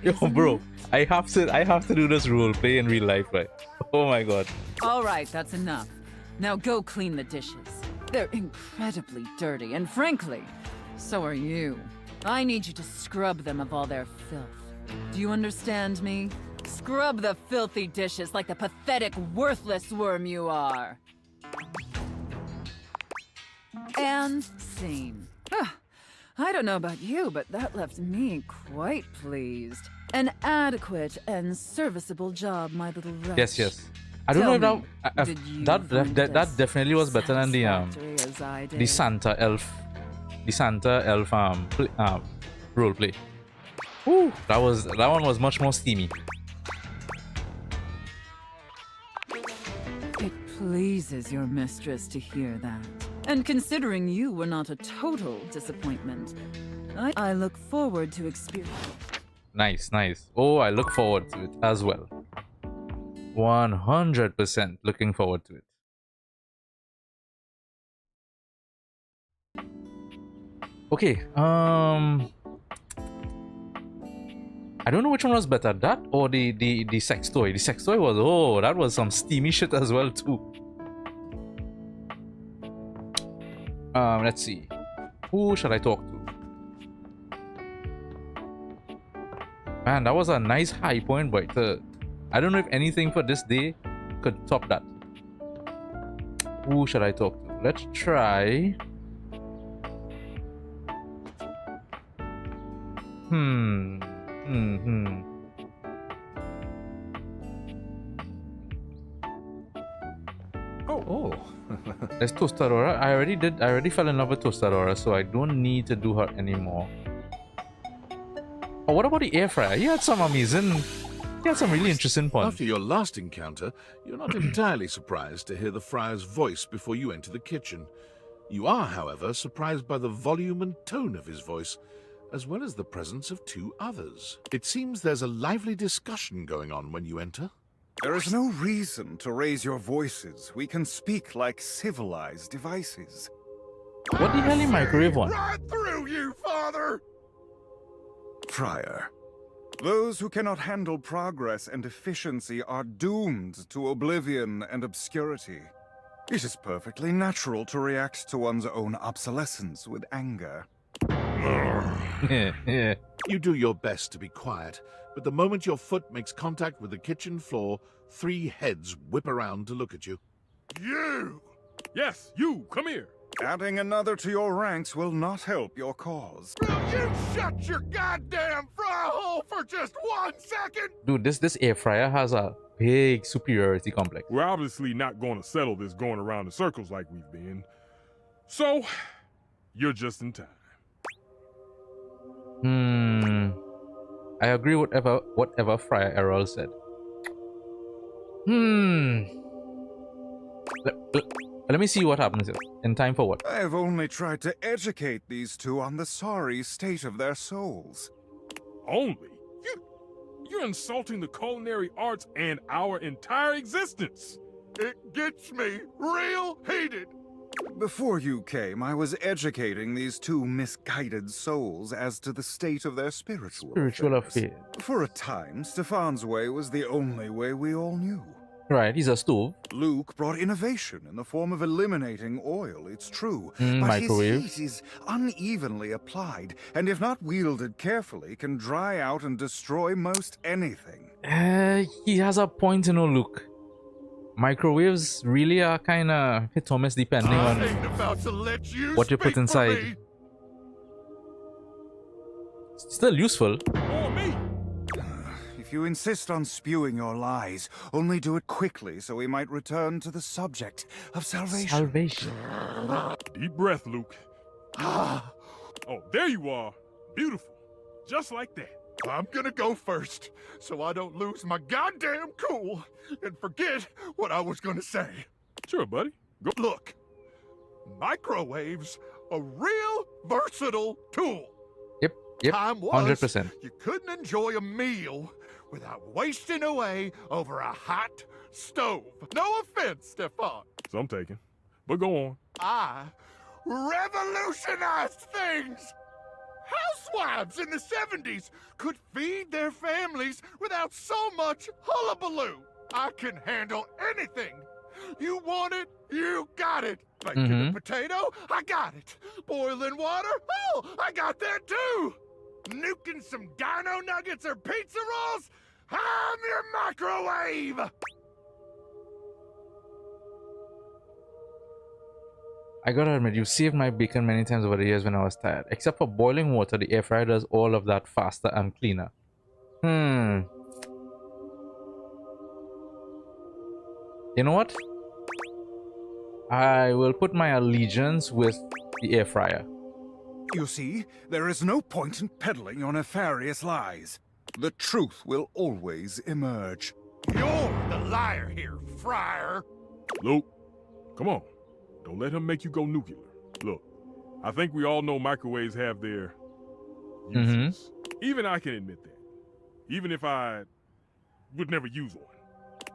Yo, bro, I have to do this role play in real life, right? Oh my god. All right, that's enough. Now go clean the dishes. They're incredibly dirty, and frankly, so are you. I need you to scrub them of all their filth. Do you understand me? Scrub the filthy dishes like the pathetic, worthless worm you are. And scene. I don't know about you, but that left me quite pleased. An adequate and serviceable job, my little wretch. Yes. I don't know if that definitely was better than the Santa Elf role play. Ooh, that one was much more steamy. It pleases your mistress to hear that. And considering you were not a total disappointment, I look forward to experience. Nice. Oh, I look forward to it as well. 100% looking forward to it. Okay, I don't know which one was better, that or the sex toy. The sex toy was, that was some steamy shit as well too. Let's see. Who should I talk to? Man, that was a nice high point, but I don't know if anything for this day could top that. Who should I talk to? Let's try. Oh. There's Tostadora. I already fell in love with Tostadora, so I don't need to do her anymore. Oh, what about the air fryer? You had some really interesting points. After your last encounter, you're not entirely surprised to hear the friar's voice before you enter the kitchen. You are, however, surprised by the volume and tone of his voice, as well as the presence of two others. It seems there's a lively discussion going on when you enter. There is no reason to raise your voices. We can speak like civilized devices. What the hell is microwave one? Right through you, father! Friar, those who cannot handle progress and efficiency are doomed to oblivion and obscurity. It is perfectly natural to react to one's own obsolescence with anger. Yeah. You do your best to be quiet, but the moment your foot makes contact with the kitchen floor, 3 heads whip around to look at you. You! Yes, you! Come here! Adding another to your ranks will not help your cause. You shut your goddamn fry hole for just 1 second! Dude, this air fryer has a big superiority complex. We're obviously not going to settle this going around in circles like we've been. So, you're just in time. I agree with whatever Friar Errol said. Let me see what happens here. In time for what? I've only tried to educate these two on the sorry state of their souls. Only? You're insulting the culinary arts and our entire existence. It gets me real heated. Before you came, I was educating these two misguided souls as to the state of their spiritual affairs. For a time, Stefan's way was the only way we all knew. Right, he's a stove. Luke brought innovation in the form of eliminating oil, it's true. But microwave. his heat is unevenly applied, and if not wielded carefully, can dry out and destroy most anything. He has a point, Luke. Microwaves really are kind of hit or miss depending on what you put inside. Still useful. If you insist on spewing your lies, only do it quickly so we might return to the subject of salvation. Deep breath, Luke. Oh, there you are. Beautiful. Just like that. I'm gonna go first, so I don't lose my goddamn cool and forget what I was gonna say. Sure, buddy. Go. Look, microwaves a real versatile tool. Yep, Time was 100%. you couldn't enjoy a meal without wasting away over a hot stove. No offense, Stefan. Some taken. But go on. I revolutionized things. Housewives in the 70s could feed their families without so much hullabaloo. I can handle anything. You want it, you got it. Baking a potato, I got it. Boiling water, oh, I got that too. Nuking some dino nuggets or pizza rolls, I'm your microwave. I gotta admit, you saved my bacon many times over the years when I was tired. Except for boiling water, the air fryer does all of that faster and cleaner. You know what? I will put my allegiance with the air fryer. You see, there is no point in peddling your nefarious lies. The truth will always emerge. You're the liar here, Friar. Luke, come on. Don't let him make you go nuclear. Look, I think we all know microwaves have their uses. Even I can admit that. Even if I would never use one.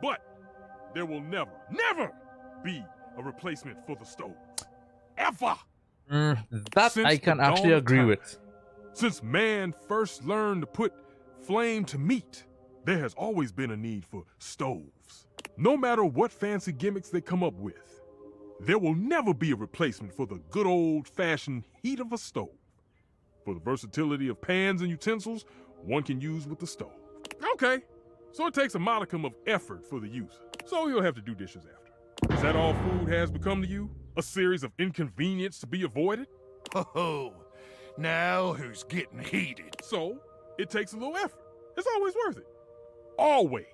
But there will never be a replacement for the stove. Ever! That I can actually agree with. Since man first learned to put flame to meat, there has always been a need for stoves. No matter what fancy gimmicks they come up with, there will never be a replacement for the good old-fashioned heat of a stove. For the versatility of pans and utensils, one can use with the stove. Okay, so it takes a modicum of effort for the user, so you'll have to do dishes after. Is that all food has become to you? A series of inconvenience to be avoided? Oh, now who's getting heated? So, it takes a little effort. It's always worth it. Always.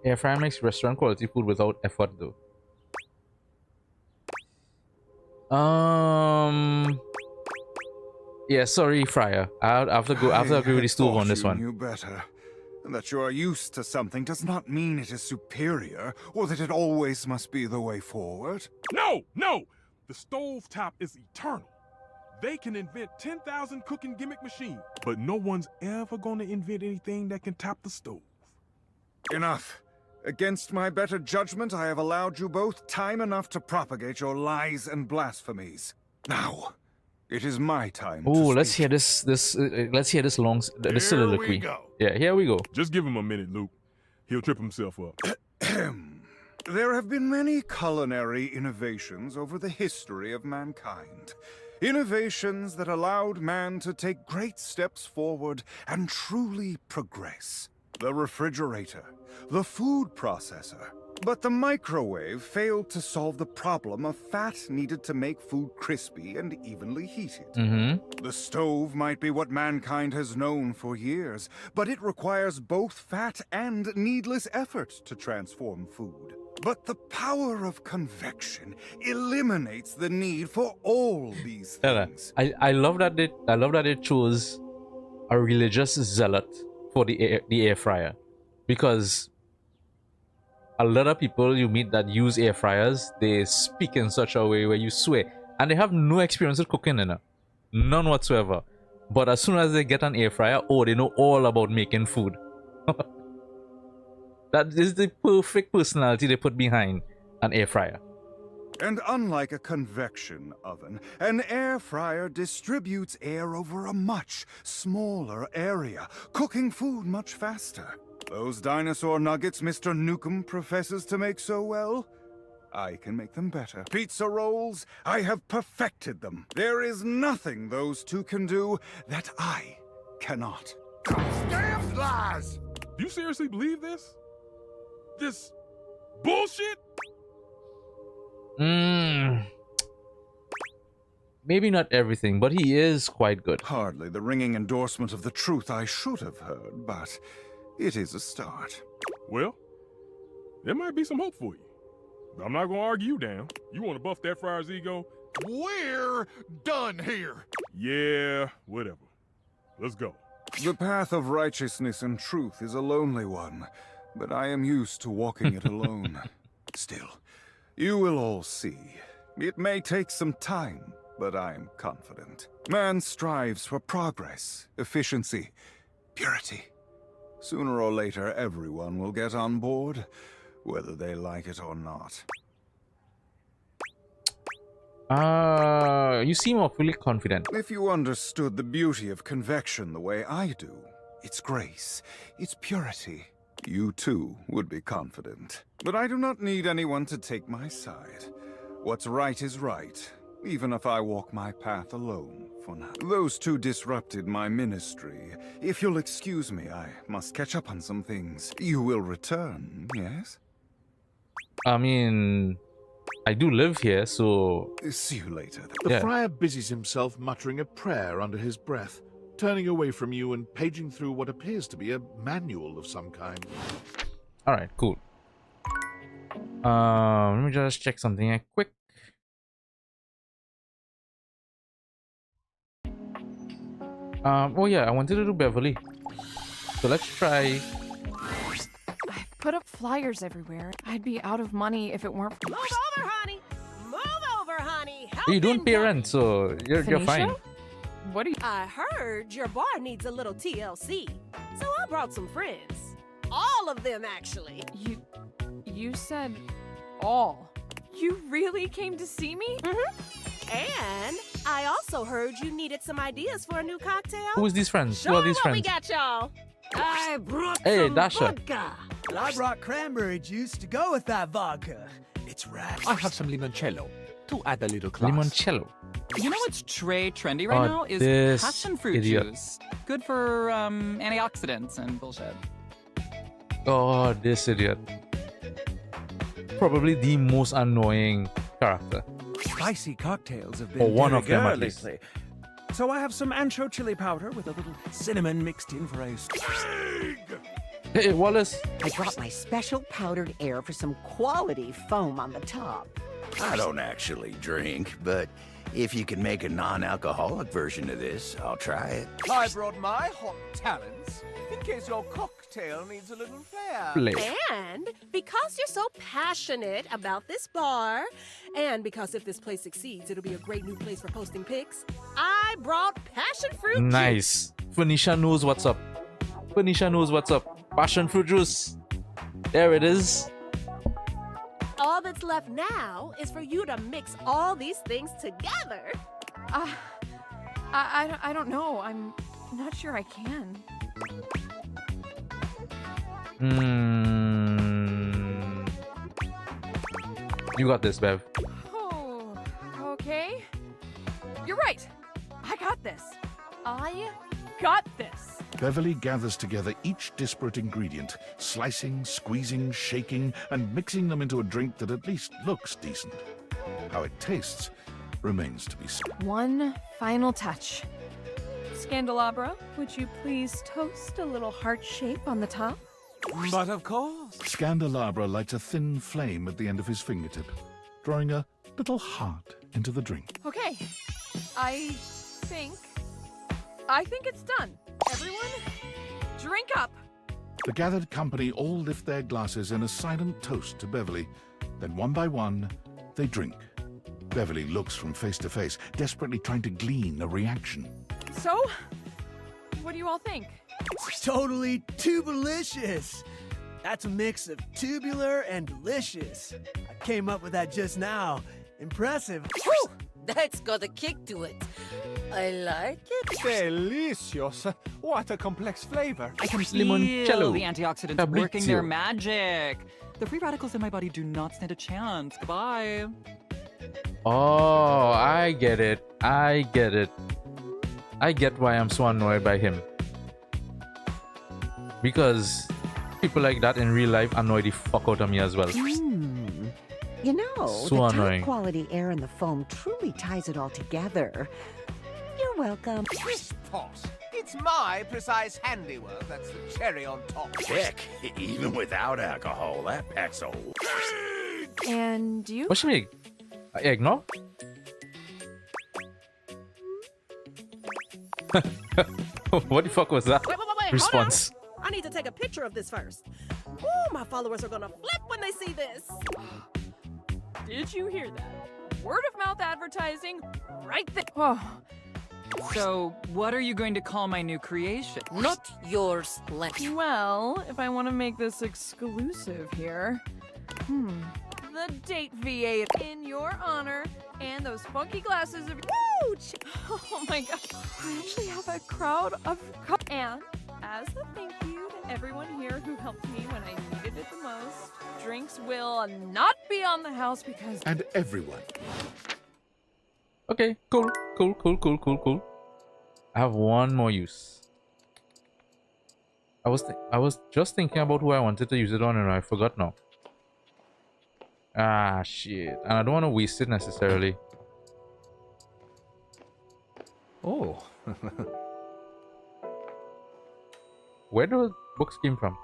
Air fryer makes restaurant quality food without effort though. Yeah, sorry, Fryer. I have to agree with the stove on this one. You better. That you are used to something does not mean it is superior, or that it always must be the way forward. No! The stovetop is eternal. They can invent 10,000 cooking gimmick machines, but no one's ever gonna invent anything that can top the stove. Enough. Against my better judgment, I have allowed you both time enough to propagate your lies and blasphemies. Now, it is my time. Oh, let's hear this. Let's hear this long soliloquy. We go. Yeah, here we go. Just give him a minute, Luke. He'll trip himself up. There have been many culinary innovations over the history of mankind. Innovations that allowed man to take great steps forward and truly progress. the refrigerator, the food processor. But the microwave failed to solve the problem of fat needed to make food crispy and evenly heated. The stove might be what mankind has known for years, but it requires both fat and needless effort to transform food. But the power of convection eliminates the need for all these things. I love that it chose a religious zealot for the air fryer, because a lot of people you meet that use air fryers, they speak in such a way where you swear, and they have no experience with cooking in it, none whatsoever. But as soon as they get an air fryer, oh, they know all about making food. That is the perfect personality they put behind an air fryer. And unlike a convection oven, an air fryer distributes air over a much smaller area, cooking food much faster. Those dinosaur nuggets Mr. Nukem professes to make so well, I can make them better. Pizza rolls, I have perfected them. There is nothing those two can do that I cannot. Damn lies! Do you seriously believe this? This bullshit? Maybe not everything, but he is quite good. Hardly the ringing endorsement of the truth I should have heard, but it is a start. Well, there might be some hope for you. But I'm not gonna argue you down. You wanna buff that fryer's ego? We're done here. Yeah, whatever. Let's go. The path of righteousness and truth is a lonely one, but I am used to walking it alone. Still, you will all see. It may take some time, but I am confident. Man strives for progress, efficiency, purity. Sooner or later, everyone will get on board, whether they like it or not. You seem awfully confident. If you understood the beauty of convection the way I do, its grace, its purity, you too would be confident. But I do not need anyone to take my side. What's right is right, even if I walk my path alone for now. Those two disrupted my ministry. If you'll excuse me, I must catch up on some things. You will return, yes? I mean, I do live here, so... See you later. The friar busies himself muttering a prayer under his breath, turning away from you and paging through what appears to be a manual of some kind. Alright, cool. Let me just check something quick. Oh yeah, I wanted to do Beverly. So let's try. I've put up flyers everywhere. I'd be out of money if it weren't for... Move over, honey! Move over, honey! You don't pay rent, so you're fine. What are you... I heard your bar needs a little TLC, so I brought some friends. All of them, actually. You said all. You really came to see me? And I also heard you needed some ideas for a new cocktail. Who is these friends? Show Who are these what friends? we got, y'all. I brought Hey, some Dasha. vodka. Well, I brought cranberry juice to go with that vodka. It's right. I have some limoncello to add a little class. Limoncello. You know what's trendy right now is this passion fruit idiot. juice. Good for antioxidants and bullshit. Oh, this idiot. Probably the most annoying character. Spicy cocktails have been Or one de of them, at rigueur least. lately. So I have some ancho chili powder with a little cinnamon mixed in for a... Hey, Wallace. I brought my special powdered air for some quality foam on the top. I don't actually drink, but if you can make a non-alcoholic version of this, I'll try it. I brought my hot talents in case your cocktail needs a little flair. And because you're so passionate about this bar, and because if this place succeeds, it'll be a great new place for posting pics, I brought passion fruit Nice. Phoenicia knows what's up. Phoenicia knows what's up. Passion fruit juice. There it is. All that's left now is for you to mix all these things together. I don't know. I'm not sure I can. You got this, Bev. Oh, okay. You're right. I got this. I got this! Beverly gathers together each disparate ingredient, slicing, squeezing, shaking, and mixing them into a drink that at least looks decent. How it tastes remains to be seen. One final touch. Scandelabra, would you please toast a little heart shape on the top? But of course. Scandelabra lights a thin flame at the end of his fingertip, drawing a little heart into the drink. Okay. I think it's done. Everyone, drink up. The gathered company all lift their glasses in a silent toast to Beverly. Then one by one, they drink. Beverly looks from face to face, desperately trying to glean a reaction. So, what do you all think? Totally tubalicious. That's a mix of tubular and delicious. I came up with that just now. Impressive. Whew! That's got a kick to it. I like it. Delicious. What a complex flavor. I can feel Limoncello. the antioxidants Fabrizio. working their magic. The free radicals in my body do not stand a chance. Goodbye. Oh, I get it. I get it. I get why I'm so annoyed by him. Because people like that in real life annoy the fuck out of me as well. You know, So the annoying. top-quality air in the foam truly ties it all together. You're welcome. Crisp pot. It's my precise handiwork. That's the cherry on top. Heck, even without alcohol, that packs a... And you? What's she make? Eggnog? What the fuck was that? Wait, Response. hold on. I need to take a picture of this first. Ooh, my followers are gonna flip when they see this. Did you hear that? Word of mouth advertising right there. Oh, So, what are you going to call my new creation? Not yours, Letty. well, if I want to make this exclusive here. The date V8 in your honor and those funky glasses of. Woo! Oh my god. I actually have a crowd of. And as a thank you to everyone here who helped me when I needed it the most, drinks will not be on the house because. And everyone. Okay, cool. I have one more use. I was just thinking about who I wanted to use it on and I forgot now. Ah, shit. And I don't want to waste it necessarily. Oh. Where do books came from?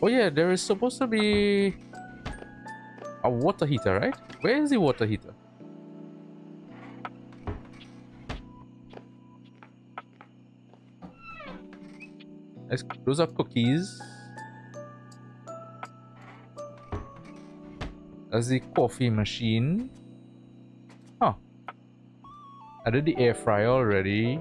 Oh yeah, there is supposed to be a water heater, right? Where is the water heater? Those are cookies. That's the coffee machine. Huh. I did the air fryer already.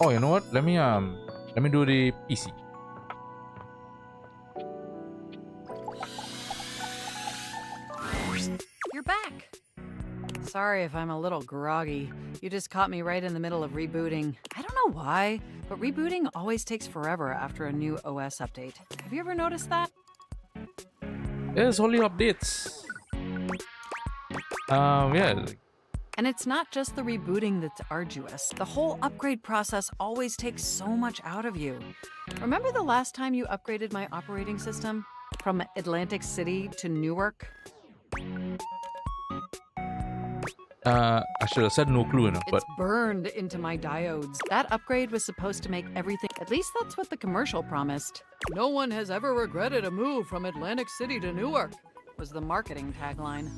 Oh, you know what? Let me do the PC. You're back. Sorry if I'm a little groggy. You just caught me right in the middle of rebooting. I don't know why, but rebooting always takes forever after a new OS update. Have you ever noticed that? There's only updates. Yeah. And it's not just the rebooting that's arduous. The whole upgrade process always takes so much out of you. Remember the last time you upgraded my operating system? From Atlantic City to Newark? I should have said no clue enough, but It's burned into my diodes. That upgrade was supposed to make everything, at least that's what the commercial promised. No one has ever regretted a move from Atlantic City to Newark, was the marketing tagline.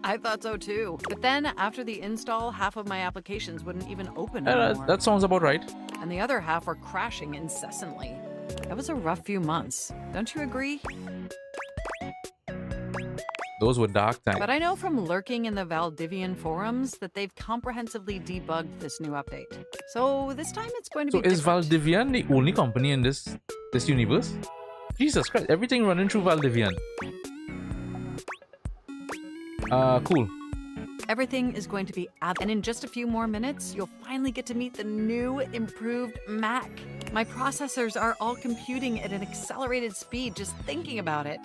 I thought so too. But then after the install, half of my applications wouldn't even open anymore. that sounds about right. And the other half were crashing incessantly. That was a rough few months. Don't you agree? Those were dark times. But I know from lurking in the Valdivian forums that they've comprehensively debugged this new update. So this time it's going to So be is different. Valdivian the only company in this universe? Jesus Christ, everything running through Valdivian. Cool. Everything is going to be up, and in just a few more minutes, you'll finally get to meet the new, improved Mac. My processors are all computing at an accelerated speed just thinking about it.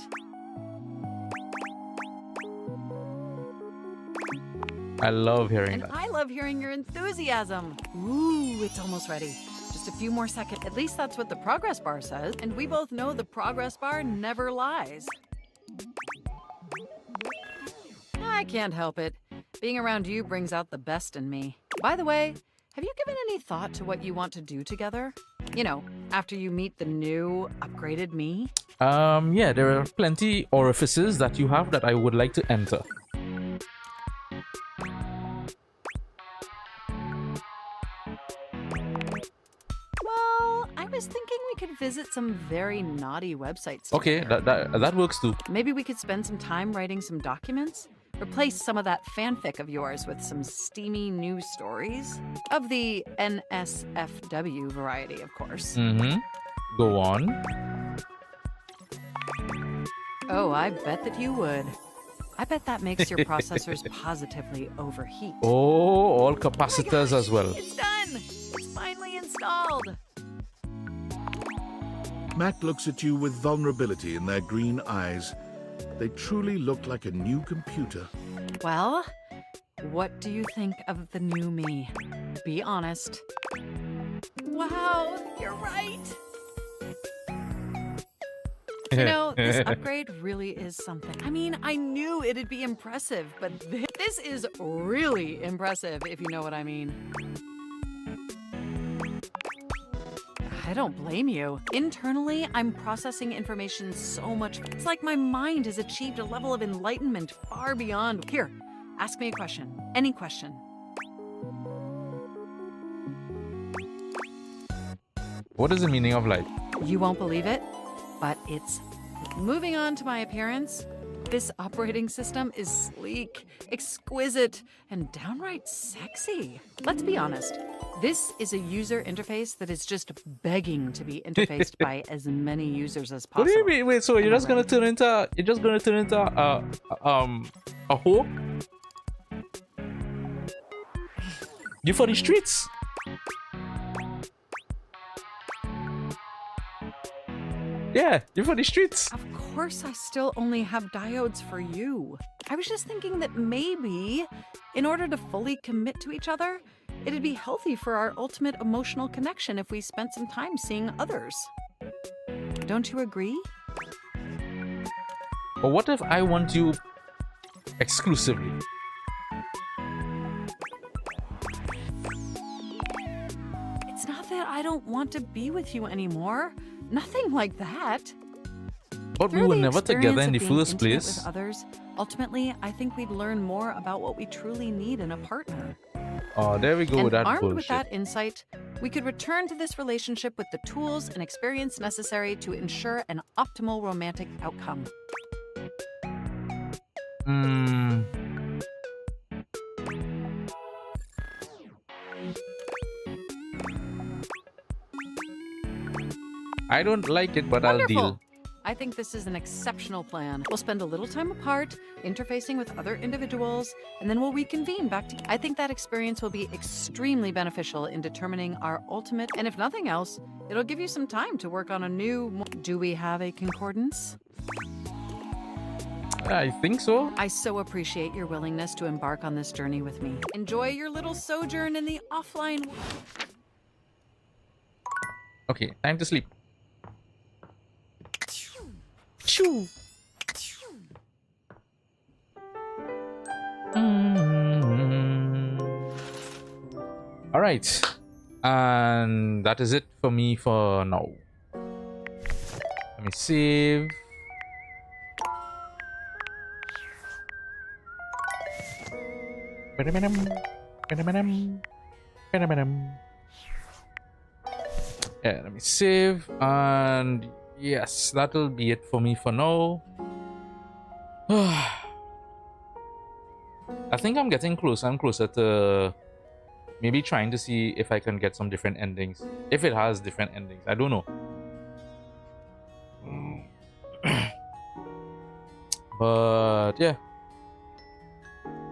I love hearing And that. I love hearing your enthusiasm. Ooh, it's almost ready. Just a few more seconds. At least that's what the progress bar says. And we both know the progress bar never lies. I can't help it. Being around you brings out the best in me. By the way, have you given any thought to what you want to do together? You know, after you meet the new, upgraded me? Yeah, there are plenty orifices that you have that I would like to enter. Well, I was thinking we could visit some very naughty websites. Okay, together. that works too. Maybe we could spend some time writing some documents? Replace some of that fanfic of yours with some steamy new stories? Of the NSFW variety, of course. Mm-hmm. Go on. Oh, I bet that you would. I bet that makes your processors positively overheat. Oh, all capacitors as well. It's done! It's finally installed! Matt looks at you with vulnerability in their green eyes. They truly look like a new computer. Well, what do you think of the new me? Be honest. Wow, you're right! You know, this upgrade really is something. I mean, I knew it'd be impressive, but this is really impressive, if you know what I mean. I don't blame you. Internally, I'm processing information so much. It's like my mind has achieved a level of enlightenment far beyond. Here, ask me a question. Any question. What is the meaning of light? You won't believe it, but it's... Moving on to my appearance, this operating system is sleek, exquisite, and downright sexy. Let's be honest, this is a user interface that is just begging to be interfaced by as many users as possible. What do you mean? Wait, so you're just gonna turn into a whore? You for the streets? Yeah, you're for the streets. Of course I still only have diodes for you. I was just thinking that maybe, in order to fully commit to each other, it'd be healthy for our ultimate emotional connection if we spent some time seeing others. Don't you agree? But what if I want you exclusively? It's not that I don't want to be with you anymore. Nothing like that. But we Through were the never together in the experience of first being intimate place. with others, ultimately, I think we'd learn more about what we truly need in a partner. Oh, there we go And with that armed bullshit. with that insight, we could return to this relationship with the tools and experience necessary to ensure an optimal romantic outcome. I don't like it, but Wonderful. I'll deal. I think this is an exceptional plan. We'll spend a little time apart, interfacing with other individuals, and then we'll reconvene back to... I think that experience will be extremely beneficial in determining our ultimate, and if nothing else, it'll give you some time to work on a new... Do we have a concordance? I think so. I so appreciate your willingness to embark on this journey with me. Enjoy your little sojourn in the offline world. Okay, time to sleep. Shoo. All right, and that is it for me for now. Let me save. Yeah, let me save, and yes, that'll be it for me for now. I think I'm getting close. I'm closer to maybe trying to see if I can get some different endings. If it has different endings, I don't know. But yeah,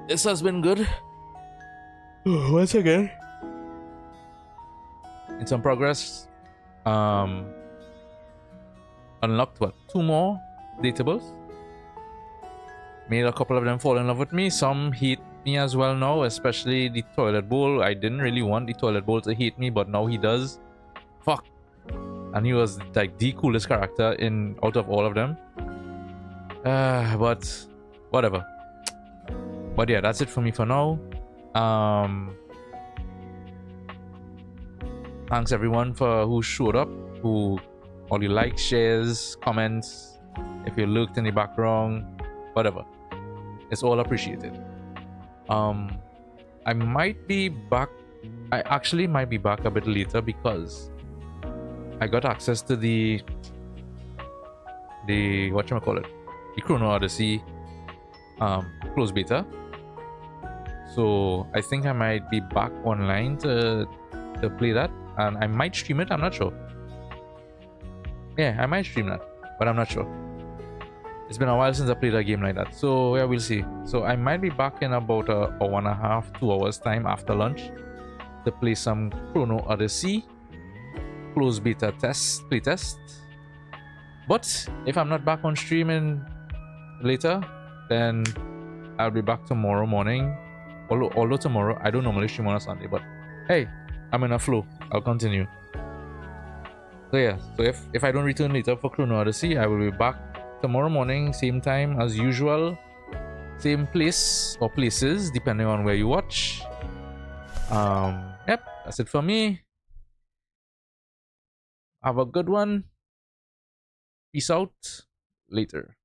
this has been good. Once again, in some progress. Unlocked what? 2 more datables. Made a couple of them fall in love with me. Some hate me as well now, especially the toilet bowl. I didn't really want the toilet bowl to hate me, but now he does. Fuck. And he was like the coolest character out of all of them. But whatever. But yeah, that's it for me for now. Thanks everyone for who showed up, who all you likes, shares, comments, if you looked in the background, whatever. It's all appreciated. I might be back. I actually might be back a bit later because I got access to the whatchamacallit, the Chrono Odyssey closed beta. So I think I might be back online to play that, and I might stream it. I'm not sure. Yeah, I might stream that, but I'm not sure. It's been a while since I played a game like that, so yeah, we'll see. So I might be back in about a 1.5 2 hours time after lunch to play some Chrono Odyssey closed beta playtest. But if I'm not back on streaming later, then I'll be back tomorrow morning. Although tomorrow I don't normally stream on a Sunday, but hey, I'm in a flow. I'll continue. So yeah, so if I don't return later for Chrono Odyssey, I will be back tomorrow morning, same time as usual, same place or places depending on where you watch. Yep, that's it for me. Have a good one. Peace out. Later.